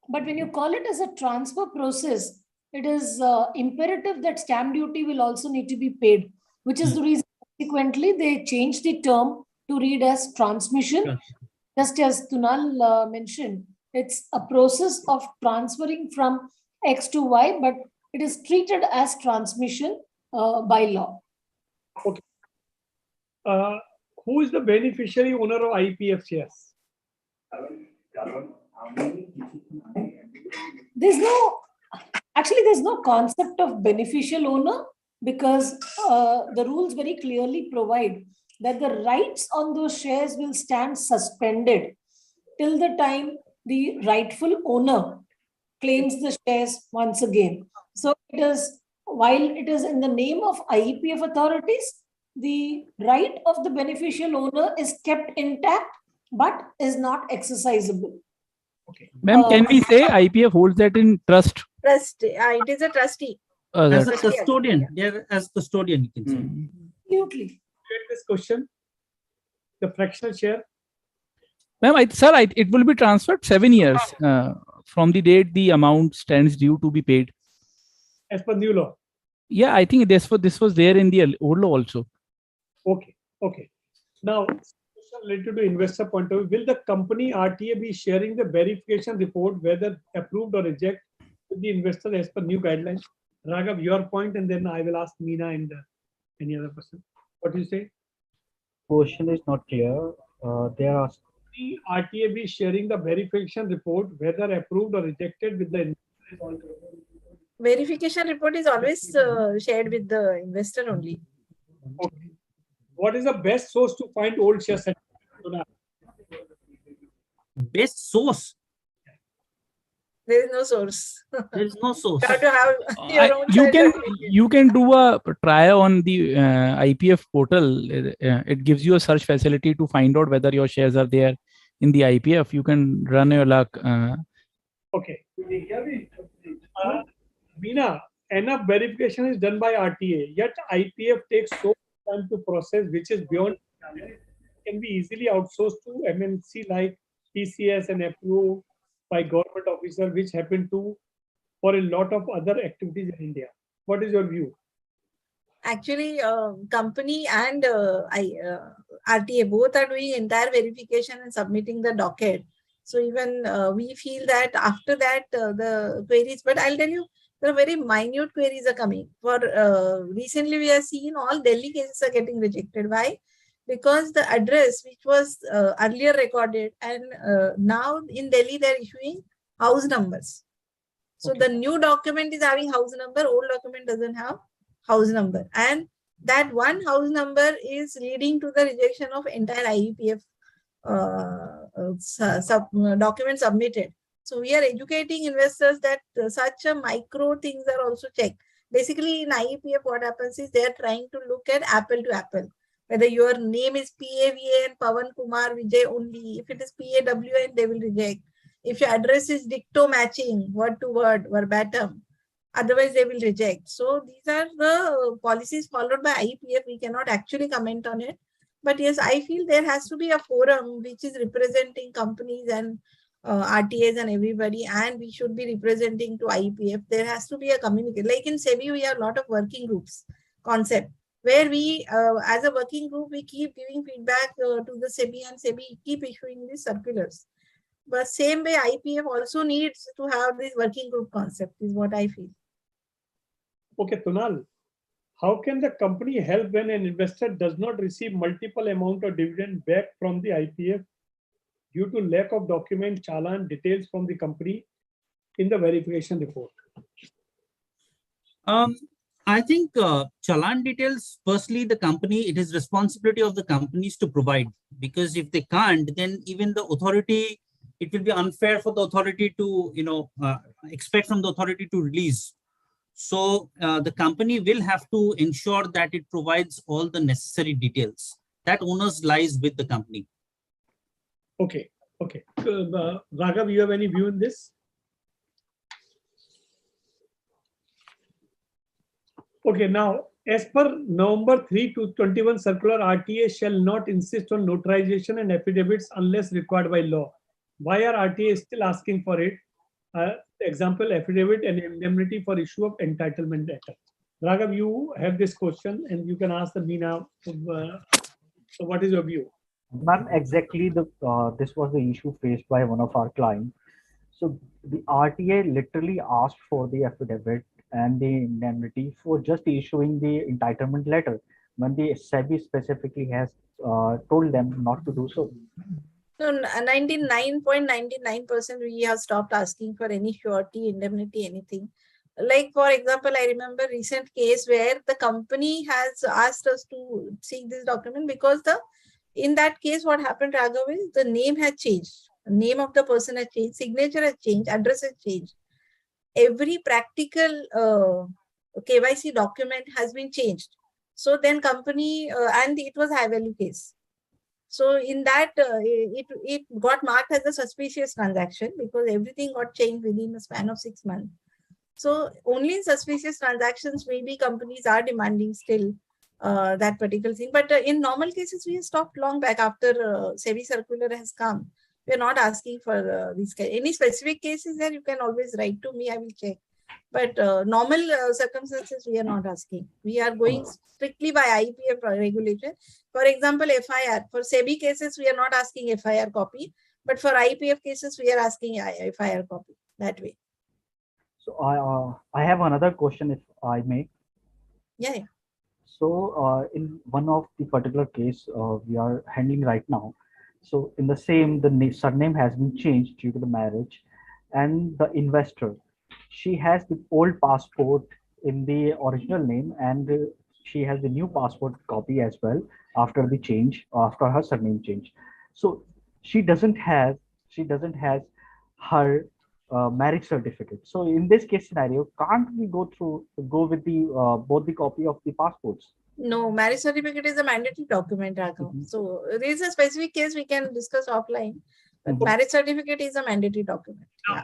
but when you call it as a transfer process, it is imperative that stamp duty will also need to be paid, which is the reason subsequently they changed the term to read as transmission. Just as Tunal mentioned, it's a process of transferring from X to Y, but it is treated as transmission by law. Okay. Who is the beneficiary owner of IEPF shares? There's no concept of beneficial owner, because the rules very clearly provide that the rights on those shares will stand suspended till the time the rightful owner claims the shares once again. So it is, while it is in the name of IEPF authorities, the right of the beneficial owner is kept intact but is not exercisable. Okay. Ma'am, can we say IPF holds that in trust? Trust. It is a trustee. As a custodian. They're as custodian, you can say. Absolutely. Get this question. The fractional share. Ma'am, it will be transferred 7 years from the date the amount stands due to be paid. As per new law. Yeah, I think this was there in the old law also. Okay. Okay. Now, related to investor point of view, will the company RTA be sharing the verification report, whether approved or rejected, with the investor as per new guidelines? Raghav, your point, and then I will ask Meena and any other person. What do you say? Question is not clear. There are the RTA be sharing the verification report, whether approved or rejected, with the investor? Verification report is always shared with the investor only. Okay. What is the best source to find old share certificates? Best source? There is no source. There is no source. You have to have your own you can do a try on the IPF portal. It gives you a search facility to find out whether your shares are there in the IPF. You can run your luck. Okay. Meena, enough verification is done by RTA, yet IPF takes so much time to process, which is beyond. Can be easily outsourced to MNC like PCS and approved by government officer, which happen to for a lot of other activities in India. What is your view? Actually, company and RTA both are doing entire verification and submitting the docket. So even we feel that after that the queries, but I'll tell you, there are very minute queries are coming. For recently we have seen all Delhi cases are getting rejected. Why? Because the address which was earlier recorded, and now in Delhi they're issuing house numbers. So Okay. the new document is having house number, old document doesn't have house number. And that one house number is leading to the rejection of entire IEPF document submitted. So we are educating investors that such a micro things are also checked. Basically in IEPF, what happens is they are trying to look at apple to apple. Whether your name is PAVAN, Pavan Kumar Vijay only. If it is PAWN, they will reject. If your address is dicto matching, word to word, verbatim, otherwise they will reject. So these are the policies followed by IEPF. We cannot actually comment on it. But yes, I feel there has to be a forum which is representing companies and RTAs and everybody, and we should be representing to IEPF. There has to be a communication. Like in SEBI, we have a lot of working groups concept where we, as a working group, we keep giving feedback to the SEBI, and SEBI keep issuing these circulars. But same way, IEPF also needs to have this working group concept, is what I feel. Okay, Tunal, how can the company help when an investor does not receive multiple amount of dividend back from the IPF due to lack of document, challan, details from the company in the verification report? I think challan details, firstly, the company, it is responsibility of the companies to provide, because if they can't, then even the authority, it will be unfair for the authority to, expect from the authority to release. So the company will have to ensure that it provides all the necessary details. That onus lies with the company. Okay, okay. Raghav, you have any view in this? Okay, now, as per November 3 to 21 circular, RTA shall not insist on notarization and affidavits unless required by law. Why are RTA still asking for it? Example, affidavit and indemnity for issue of entitlement letter. Raghav, you have this question and you can ask the Meena. So what is your view? Not exactly this was the issue faced by one of our clients. So the RTA literally asked for the affidavit and the indemnity for just issuing the entitlement letter when the SEBI specifically has told them not to do so. So 99.99% we have stopped asking for any surety, indemnity, anything. Like for example, I remember recent case where the company has asked us to seek this document because in that case what happened, Raghav, is the name had changed. The name of the person has changed, signature has changed, address has changed. Every practical KYC document has been changed. So then company, and it was high value case. So in that, it got marked as a suspicious transaction because everything got changed within a span of 6 months. So only in suspicious transactions, maybe companies are demanding still that particular thing. But in normal cases, we have stopped long back after SEBI circular has come. We are not asking for these any specific cases there. You can always write to me. I will check. But normal circumstances, we are not asking. We are going strictly by IEPF regulation. For example, FIR. For SEBI cases, we are not asking FIR copy. But for IEPF cases, we are asking FIR copy that way. So I have another question, if I may. Yeah. So in one of the particular case we are handling right now, so in the same, the surname has been changed due to the marriage, and the investor, she has the old passport in the original name, and she has the new passport copy as well after the change, after her surname change. So she doesn't have her marriage certificate. So in this case scenario, can't we go with the both the copy of the passports? No, marriage certificate is a mandatory document, Raghav. So there is a specific case we can discuss offline. But marriage certificate is a mandatory document. Yeah.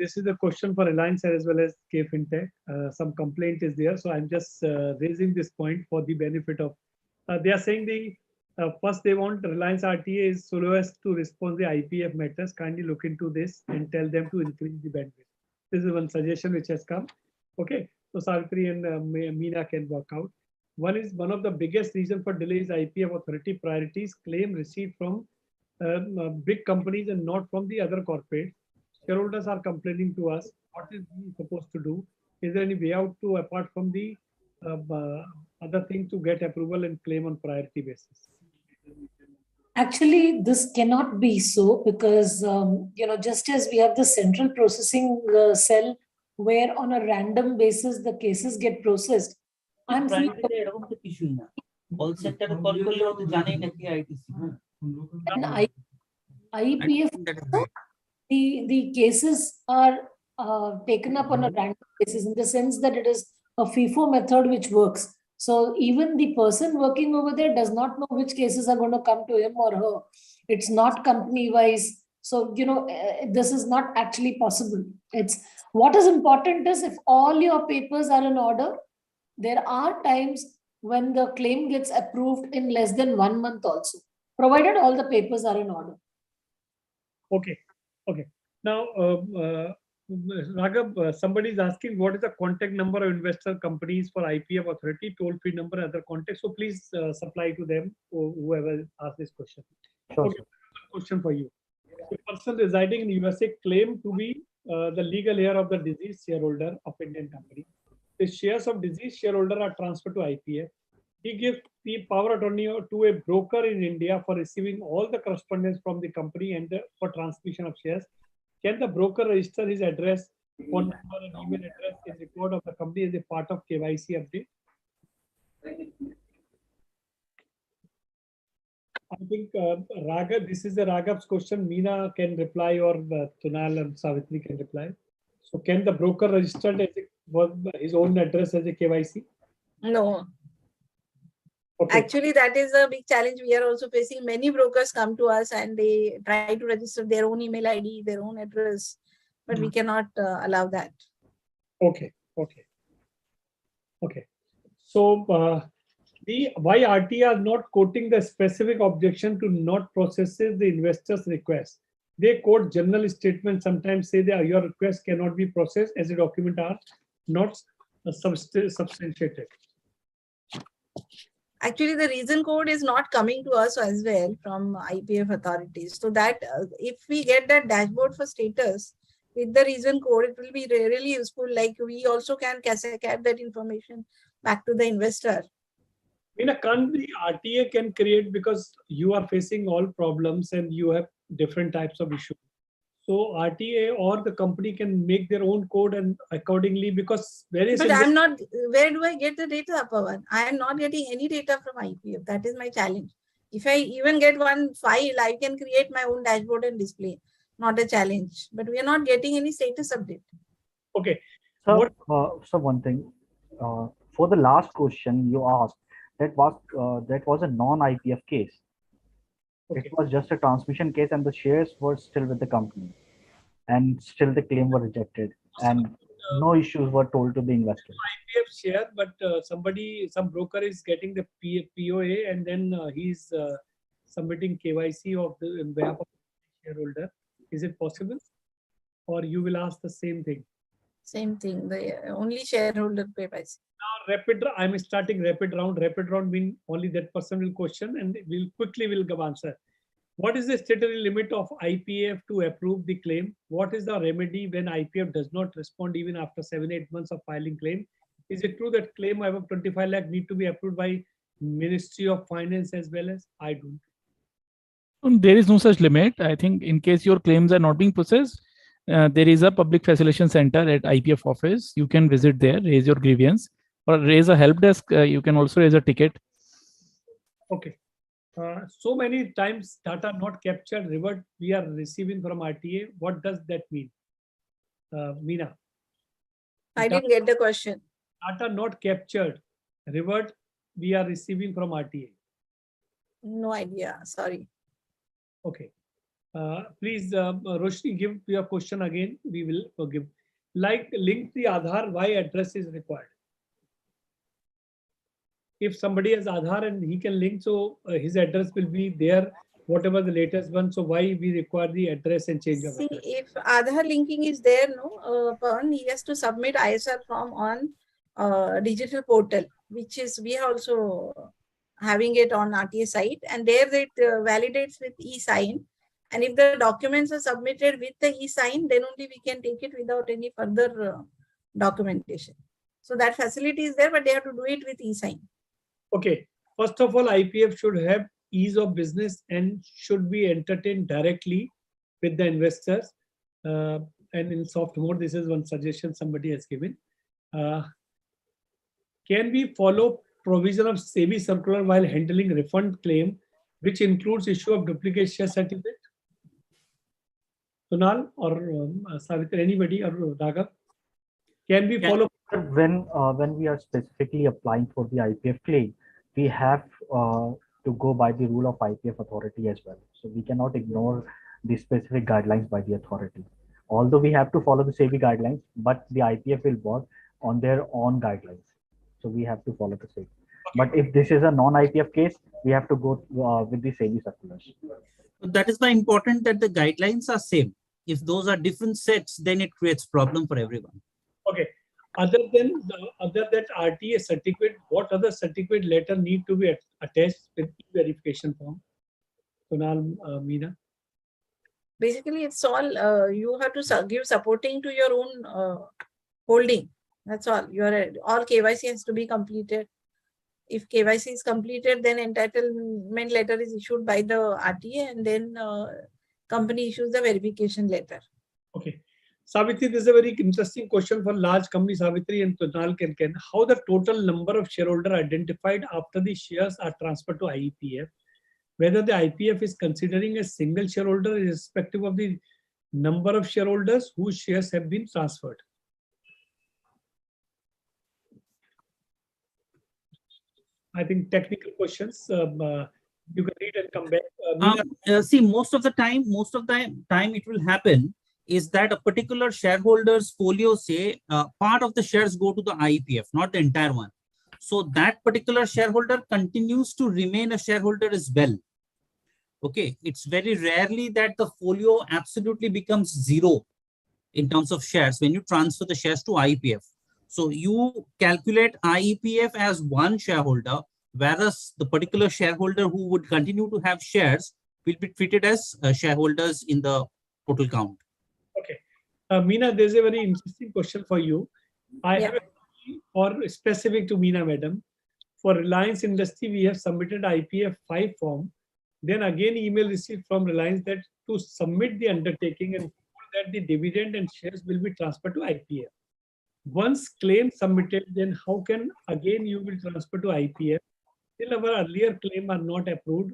This is the question for Reliance as well as K Fintech. Some complaint is there, so I'm just raising this point for the benefit of. They are saying first they want Reliance RTA is so as to respond the IPF matters. Kindly look into this and tell them to increase the bandwidth. This is one suggestion which has come. Okay, so Savitri and Meena can work out. One of the biggest reason for delay is IPF authority priorities claim received from big companies and not from the other corporates. Shareholders are complaining to us. What is we supposed to do? Is there any way out to, apart from the other thing, to get approval and claim on priority basis? Actually, this cannot be so because, just as we have the central processing cell where on a random basis the cases get processed, I'm free and IEPF, the cases are taken up on a random basis in the sense that it is a FIFO method which works. So even the person working over there does not know which cases are going to come to him or her. It's not company wise. So, this is not actually possible. It's what is important is if all your papers are in order, there are times when the claim gets approved in less than 1 month also, provided all the papers are in order. Okay. Okay. Now, Raghav, somebody is asking what is the contact number of investor companies for IPF authority, toll-free number, other contacts. So please supply to them or whoever asked this question. Sure, Okay, question for you. A person residing in USA claim to be the legal heir of the deceased shareholder of Indian company. The shares of deceased shareholder are transferred to IPF. He gives the power attorney to a broker in India for receiving all the correspondence from the company and for transmission of shares. Can the broker register his address, phone number, and email address in record of the company as a part of KYC update? I think Raghav, this is the Raghav's question. Meena can reply or Tunal and Savitri can reply. So can the broker register his own address as a KYC? No. Okay. Actually, that is a big challenge we are also facing. Many brokers come to us and they try to register their own email ID, their own address, but we cannot allow that. Okay. Okay. Okay. So why RTA are not quoting the specific objection to not processing the investor's request? They quote general statements, sometimes say that your request cannot be processed as a document are not substantiated. Actually, the reason code is not coming to us as well from IEPF authorities. So that if we get that dashboard for status with the reason code, it will be really useful. Like we also can cascade that information back to the investor. Can't the RTA can create, because you are facing all problems and you have different types of issues. So RTA or the company can make their own code and accordingly, because various. But I'm not, where do I get the data, Pawan? I am not getting any data from IEPF. That is my challenge. If I even get one file, I can create my own dashboard and display. Not a challenge. But we are not getting any status update. Okay. So, so one thing, for the last question you asked, that was a non-IPF case. Okay. It was just a transmission case and the shares were still with the company and still the claim were rejected and no issues were told to the investor. IPF share, but some broker is getting the POA and then he's submitting KYC of the behalf of the shareholder. Is it possible? Or you will ask the same thing? Same thing, the only shareholder KYC. Now I'm starting rapid round. Rapid round means only that person will question and will give answer. What is the statutory limit of IPF to approve the claim? What is the remedy when IPF does not respond even after 7-8 months of filing claim? Is it true that claim above 25 lakh need to be approved by Ministry of Finance as well as? I don't. There is no such limit. I think in case your claims are not being processed, there is a public facilitation center at IPF office. You can visit there, raise your grievance, or raise a help desk. You can also raise a ticket. Okay. So many times data not captured, revert we are receiving from RTA. What does that mean? Meena. I didn't get the question. Data not captured, revert we are receiving from RTA. No idea. Sorry. Okay. Please, Roshni, give your question again. We will give. Like link the Aadhaar, why address is required? If somebody has Aadhaar and he can link, so his address will be there, whatever the latest one. So why we require the address and change of address? If Aadhaar linking is there, he has to submit ISR form on digital portal, which is we are also having it on RTA site, and there it validates with e-sign. And if the documents are submitted with the e-sign, then only we can take it without any further documentation. So that facility is there, but they have to do it with e-sign. Okay. First of all, IPF should have ease of business and should be entertained directly with the investors. And in soft mode, this is one suggestion somebody has given. Can we follow provision of SEBI circular while handling refund claim, which includes issue of duplicate share certificate? Kunal or Savitri, anybody, or Raghav? Can we follow? When we are specifically applying for the IPF claim, we have to go by the rule of IPF authority as well. So we cannot ignore the specific guidelines by the authority. Although we have to follow the SEBI guidelines, but the IPF will work on their own guidelines. So we have to follow the SEBI. But if this is a non-IPF case, we have to go with the SEBI circulars. That is why important that the guidelines are same. If those are different sets, then it creates problem for everyone. Okay. Other than that RTA certificate, what other certificate letter need to be attached with verification form? Kunal, Meena. Basically, it's all you have to give supporting to your own holding. That's all. All KYC has to be completed. If KYC is completed, then entitlement letter is issued by the RTA, and then company issues the verification letter. Okay. Savitri, this is a very interesting question for large companies, Savitri and Kunal can. How the total number of shareholders identified after the shares are transferred to IEPF, whether the IPF is considering a single shareholder irrespective of the number of shareholders whose shares have been transferred. I think technical questions, you can read and come back. See, most of the time it will happen is that a particular shareholder's folio say part of the shares go to the IEPF, not the entire one. So that particular shareholder continues to remain a shareholder as well. Okay, it's very rarely that the folio absolutely becomes zero in terms of shares when you transfer the shares to IEPF. So you calculate IEPF as one shareholder, whereas the particular shareholder who would continue to have shares will be treated as shareholders in the total count. Okay. Meena, there's a very interesting question for you. I have or specific to Meena, madam. For Reliance Industry, we have submitted IPF 5 form. Then again, email received from Reliance that to submit the undertaking and that the dividend and shares will be transferred to IPF. Once claim submitted, then how can again you will transfer to IPF? Till our earlier claim are not approved,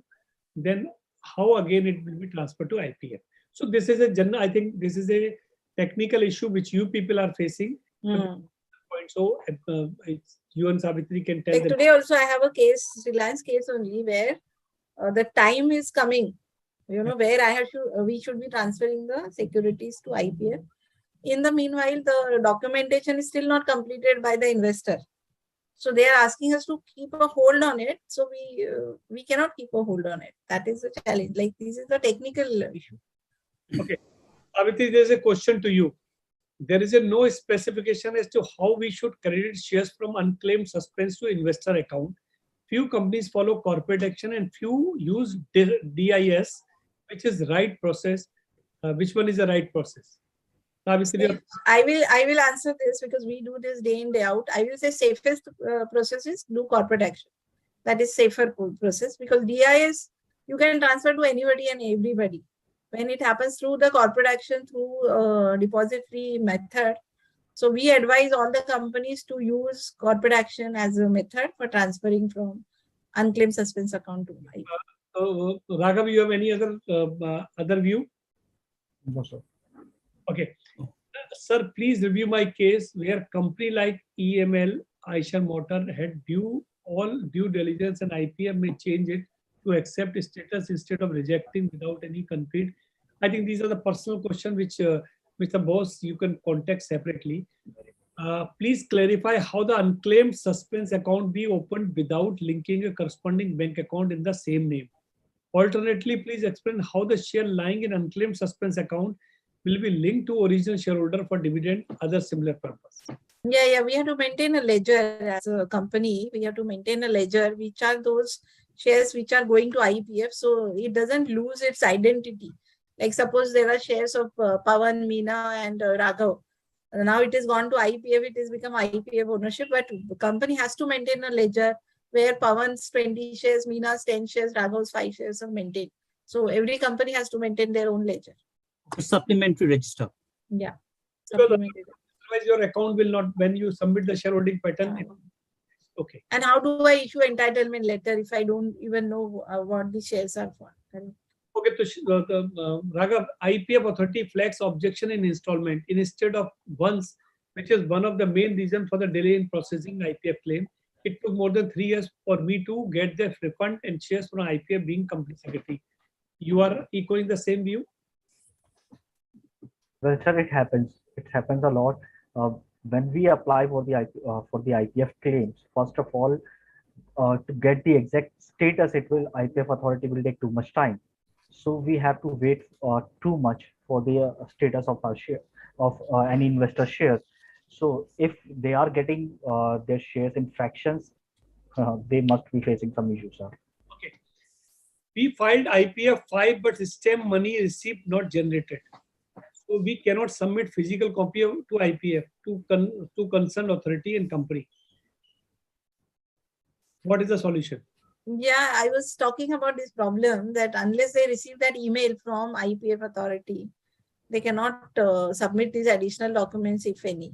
then how again it will be transferred to IPF? So this is a general, I think this is a technical issue which you people are facing. So you and Savitri can tell. Like today also I have a case, Reliance case only, where the time is coming, you know, where we should be transferring the securities to IPF. In the meanwhile, the documentation is still not completed by the investor. So they are asking us to keep a hold on it. So we cannot keep a hold on it. That is the challenge. Like this is the technical issue. Okay. Savitri, there's a question to you. There is no specification as to how we should credit shares from unclaimed suspense to investor account. Few companies follow corporate action and few use DIS, which is right process. Which one is the right process? Savitri, I will answer this because we do this day in, day out. I will say safest process is do corporate action. That is safer process because DIS, you can transfer to anybody and everybody. When it happens through the corporate action, through depository method. So we advise all the companies to use corporate action as a method for transferring from unclaimed suspense account to IPF. Raghav, you have any other view? No, sir. Okay. Sir, please review my case where company like EML, Eicher Motor had all due diligence and IPF may change it to accept status instead of rejecting without any concrete. I think these are the personal questions which Mr. Boss, you can contact separately. Please clarify how the unclaimed suspense account be opened without linking a corresponding bank account in the same name. Alternately, please explain how the share lying in unclaimed suspense account will be linked to original shareholder for dividend, other similar purpose. Yeah, we have to maintain a ledger as a company. We have to maintain a ledger, which are those shares which are going to IEPF, so it doesn't lose its identity. Like suppose there are shares of Pawan, Meena and Raghav. Now it is gone to IEPF, it has become IEPF ownership, but the company has to maintain a ledger where Pawan's 20 shares, Meena's 10 shares, Raghav's 5 shares are maintained. So every company has to maintain their own ledger. Supplementary register. Yeah. Because Supplementary. otherwise your account will not, when you submit the shareholding pattern. Okay. And how do I issue entitlement letter if I don't even know what the shares are for? Okay, so Raghav, IEPF authority flags objection in installment instead of once, which is one of the main reasons for the delay in processing IEPF claim. It took more than 3 years for me to get the refund and shares from IEPF being company secretary. You are echoing the same view? Well, sir, it happens. It happens a lot. When we apply for the IPF claims, first of all, to get the exact status, IPF authority will take too much time. So we have to wait too much for the status of our share of any investor shares. So if they are getting their shares in fractions, they must be facing some issues, sir. Okay. We filed IPF 5, but stamp money received not generated. So we cannot submit physical copy to IPF to concerned authority and company. What is the solution? Yeah, I was talking about this problem that unless they receive that email from IEPF authority, they cannot submit these additional documents, if any.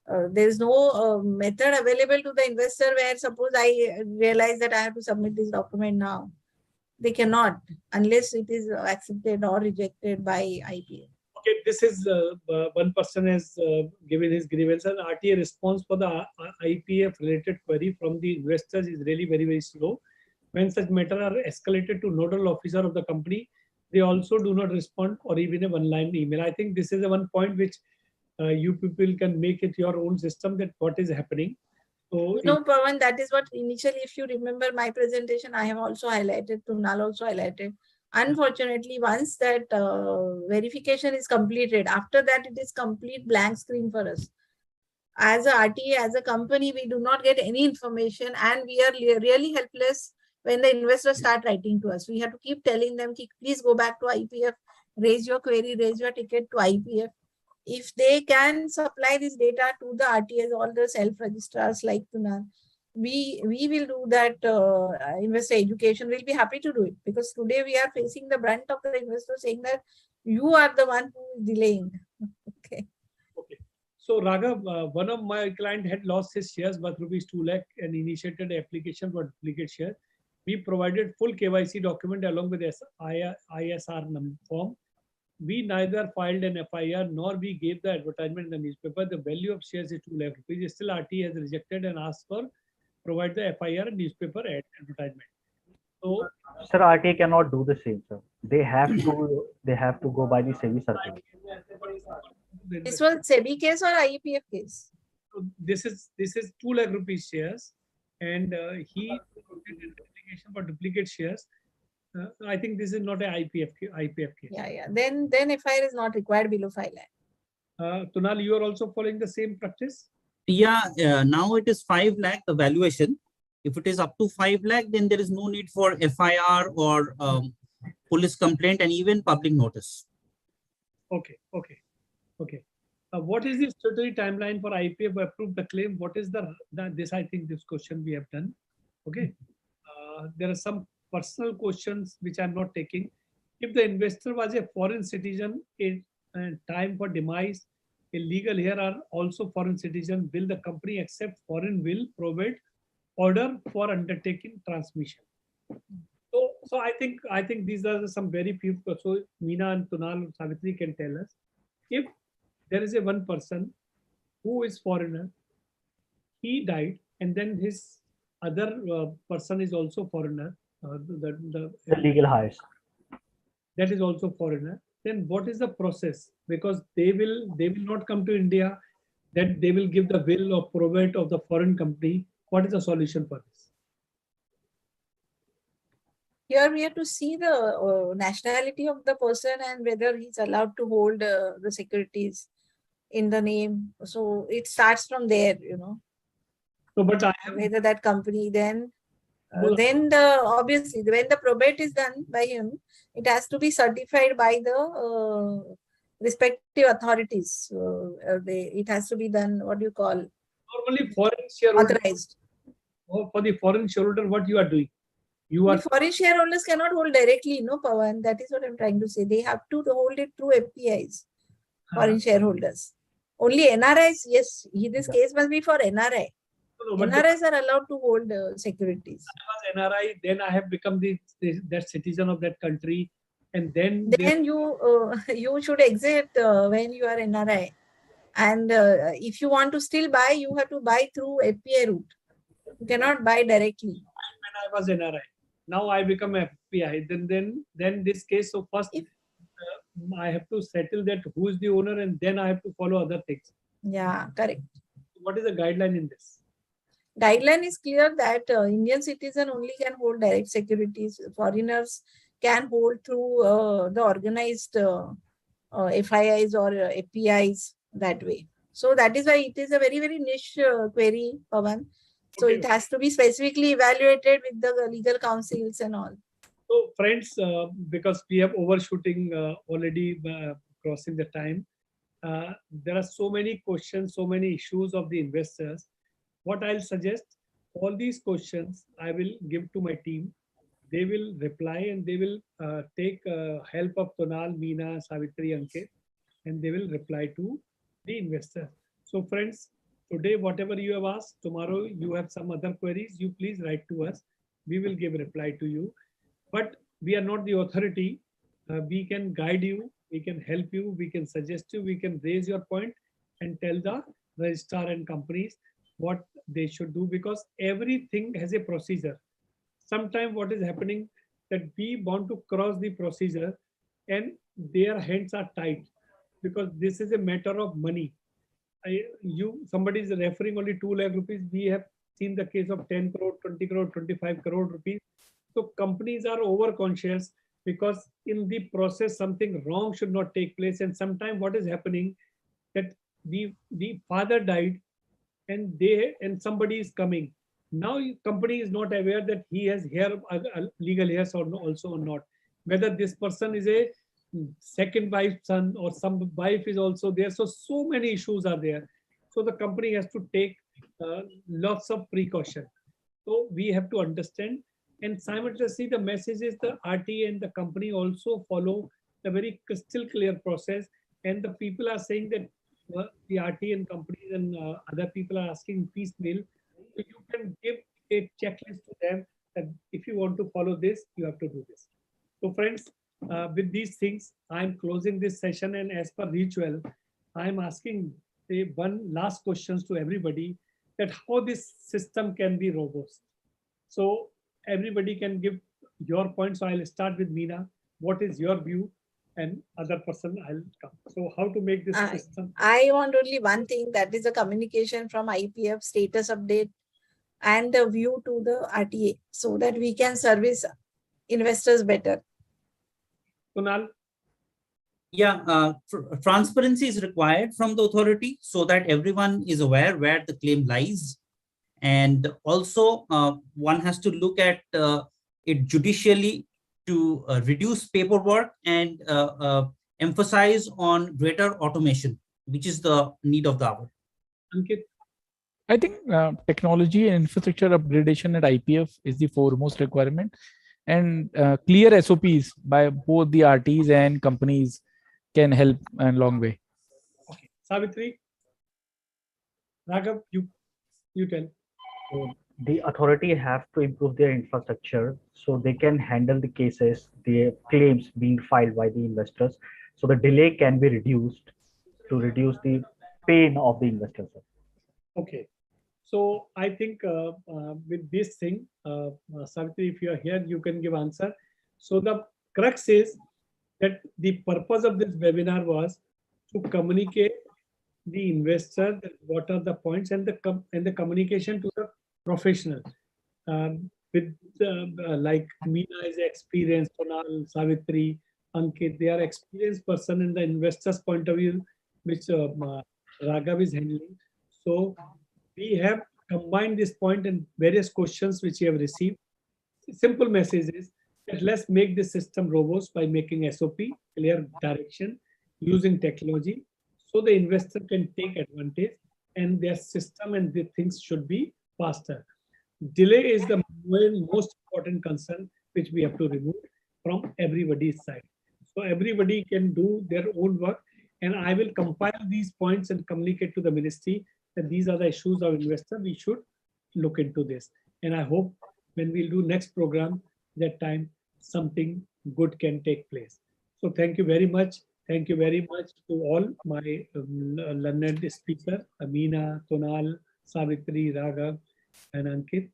There is no method available to the investor where suppose I realize that I have to submit this document now. They cannot unless it is accepted or rejected by IEPF. Okay, this is one person has given his grievance, and RTA response for the IEPF related query from the investors is really very, very slow. When such matters are escalated to nodal officer of the company, they also do not respond or even a one-line email. I think this is a one point which you people can make it your own system, that what is happening. So no, Pawan, that is what initially, if you remember my presentation, I have also highlighted, Nodal also highlighted. Unfortunately, once that verification is completed, after that it is complete blank screen for us. As a RTA, as a company, we do not get any information, and we are really helpless when the investors start writing to us. We have to keep telling them, please go back to IEPF, raise your query, raise your ticket to IEPF. If they can supply this data to the RTAs, all the self-registrars like Tunal, we will do that investor education. We'll be happy to do it, because today we are facing the brunt of the investor saying that you are the one who is delaying. Okay. Okay. So Raghav, one of my client had lost his shares worth rupees 2 lakh and initiated an application for duplicate share. We provided full KYC document along with ISR form. We neither filed an FIR nor we gave the advertisement in the newspaper. The value of shares is 2 lakh rupees. Still RTA has rejected and asked for provide the FIR and newspaper advertisement. So, sir, RTA cannot do the same, sir. They have to go by the SEBI circular. This was SEBI case or IEPF case? So this is 2 lakh rupees shares, and he did an application for duplicate shares. I think this is not an IEPF case. Yeah. Then FIR is not required below 5 lakh. Tunal, you are also following the same practice? Yeah, now it is 5 lakh the valuation. If it is up to 5 lakh, then there is no need for FIR or police complaint and even public notice. Okay. What is the statutory timeline for IEPF to approve the claim? What is I think this question we have done. Okay. There are some personal questions which I'm not taking. If the investor was a foreign citizen in time for demise, a legal heir are also foreign citizen, will the company accept foreign will provide order for undertaking transmission? So I think these are some very few. So Meena and Tunal, Savitri can tell us, if there is a one person who is foreigner, he died, and then his other person is also foreigner. The legal heirs. That is also foreigner. Then what is the process? Because they will not come to India, that they will give the will or probate of the foreign company. What is the solution for this? Here we have to see the nationality of the person and whether he's allowed to hold the securities in the name. So it starts from there, So, but whether that company then obviously when the probate is done by him, it has to be certified by the respective authorities. It has to be done. What do you call? Normally, foreign shareholders. Authorized. or for the foreign shareholder, what you are doing? You are The foreign shareholders cannot hold directly, no, Pawan. That is what I'm trying to say. They have to hold it through FPIs, foreign shareholders. Only NRIs, yes, this case must be for NRI. no, but NRIs are allowed to hold securities. I was NRI, then I have become that citizen of that country, and then Then you should exit when you are NRI. And if you want to still buy, you have to buy through FPI route. You cannot buy directly. when I was NRI, now I become FPI. Then this case. So first, I have to settle that who is the owner, and then I have to follow other things. Yeah, correct. What is the guideline in this? Guideline is clear that Indian citizen only can hold direct securities. Foreigners can hold through the organized FIIs or FPIs that way. So that is why it is a very, very niche query, Pawan. So Okay. it has to be specifically evaluated with the legal counsels and all. So friends, because we have overshooting already crossing the time, there are so many questions, so many issues of the investors. What I'll suggest, all these questions I will give to my team. They will reply and they will take help of Tonal, Meena, Savitri, Ankit, and they will reply to the investor. So friends, today whatever you have asked, tomorrow you have some other queries, you please write to us. We will give a reply to you. But we are not the authority. We can guide you, we can help you, we can suggest you, we can raise your point and tell the registrar and companies what they should do, because everything has a procedure. Sometimes what is happening that we want to cross the procedure and their hands are tied because this is a matter of money. Somebody is referring only 2 lakh rupees. We have seen the case of 10 crore, 20 crore, 25 crore rupees. So companies are over conscious because in the process something wrong should not take place. And sometimes what is happening that the father died and somebody is coming. Now company is not aware that he has legal heirs or also or not. Whether this person is a second wife's son or some wife is also there. So many issues are there. So the company has to take lots of precaution. So we have to understand, and simultaneously the message is the RTA and the company also follow a very crystal clear process. And the people are saying that the RTA and companies and other people are asking piecemeal. So you can give a checklist to them that if you want to follow this, you have to do this. So friends, with these things, I'm closing this session, and as per ritual, I'm asking one last questions to everybody that how this system can be robust. So everybody can give your point. So I'll start with Meena. What is your view? And other person I'll come. So how to make this system? I want only one thing, that is a communication from IEPF status update and the view to the RTA so that we can service investors better. Kunal? Yeah, transparency is required from the authority so that everyone is aware where the claim lies. And also one has to look at it judicially to reduce paperwork and emphasize on greater automation, which is the need of the hour. Ankit? I think technology and infrastructure upgradation at IPF is the foremost requirement, and clear SOPs by both the RTs and companies can help a long way. Okay. Savitri? Raghav, you tell. So the authority have to improve their infrastructure so they can handle the cases, the claims being filed by the investors. So the delay can be reduced to reduce the pain of the investors. Okay. So I think with this thing, Savitri, if you are here, you can give answer. So the crux is that the purpose of this webinar was to communicate the investor that what are the points and the communication to the professional. With like Meena is experienced, Tonal, Savitri, Ankit, they are experienced person in the investor's point of view, which Raghav is handling. So we have combined this point and various questions which we have received. Simple message is that let's make the system robust by making SOP, clear direction, using technology, so the investor can take advantage and their system and the things should be faster. delay is the most important concern which we have to remove from everybody's side. So everybody can do their own work, and I will compile these points and communicate to the ministry that these are the issues of investor. We should look into this. And I hope when we'll do next program, that time something good can take place. So thank you very much. Thank you very much to all my learned speakers, Amina, Tonal, Savitri, Raghav, and Ankit,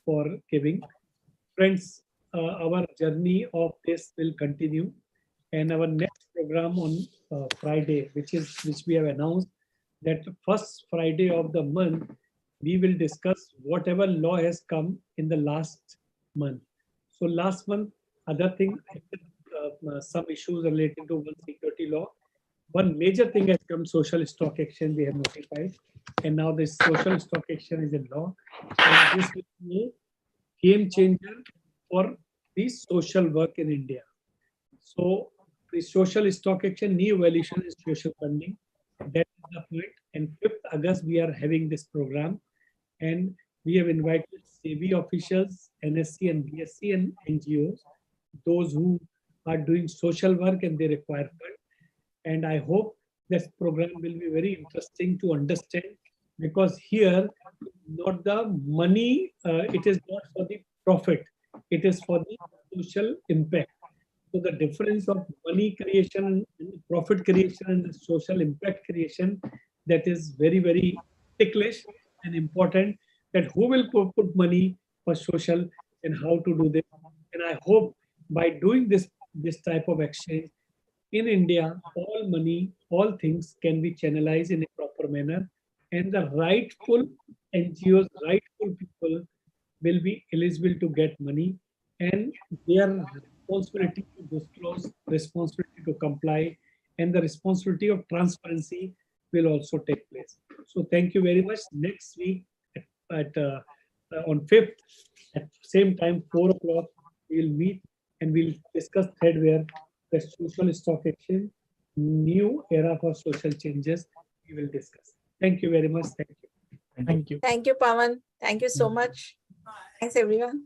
for giving. Friends, our journey of this will continue, and our next program on Friday, which we have announced, that first Friday of the month, we will discuss whatever law has come in the last month. So last month, other thing, some issues related to one security law. One major thing has come, social stock exchange we have notified, and now this social stock exchange is in law. And this will be a game changer for the social work in India. So the social stock exchange, new evaluation is social funding. That is the point. And 5th August, we are having this program. And we have invited SEBI officials, NSC and BSC and NGOs, those who are doing social work and they require fund. And I hope this program will be very interesting to understand, because here, not the money, it is not for the profit, it is for the social impact. So the difference of money creation and profit creation and the social impact creation, that is very, very ticklish and important, that who will put money for social and how to do this. And I hope by doing this type of exchange in India, all money, all things can be channelized in a proper manner, and the rightful NGOs, rightful people will be eligible to get money, and their responsibility to disclose, responsibility to comply, and the responsibility of transparency will also take place. So thank you very much. Next week on 5th at same time, 4 o'clock, we'll meet and we'll discuss threadware, the social stock exchange, new era for social changes. We will discuss. Thank you very much. Thank you. Thank you. Thank you, Pawan. Thank you so much. Thanks, everyone.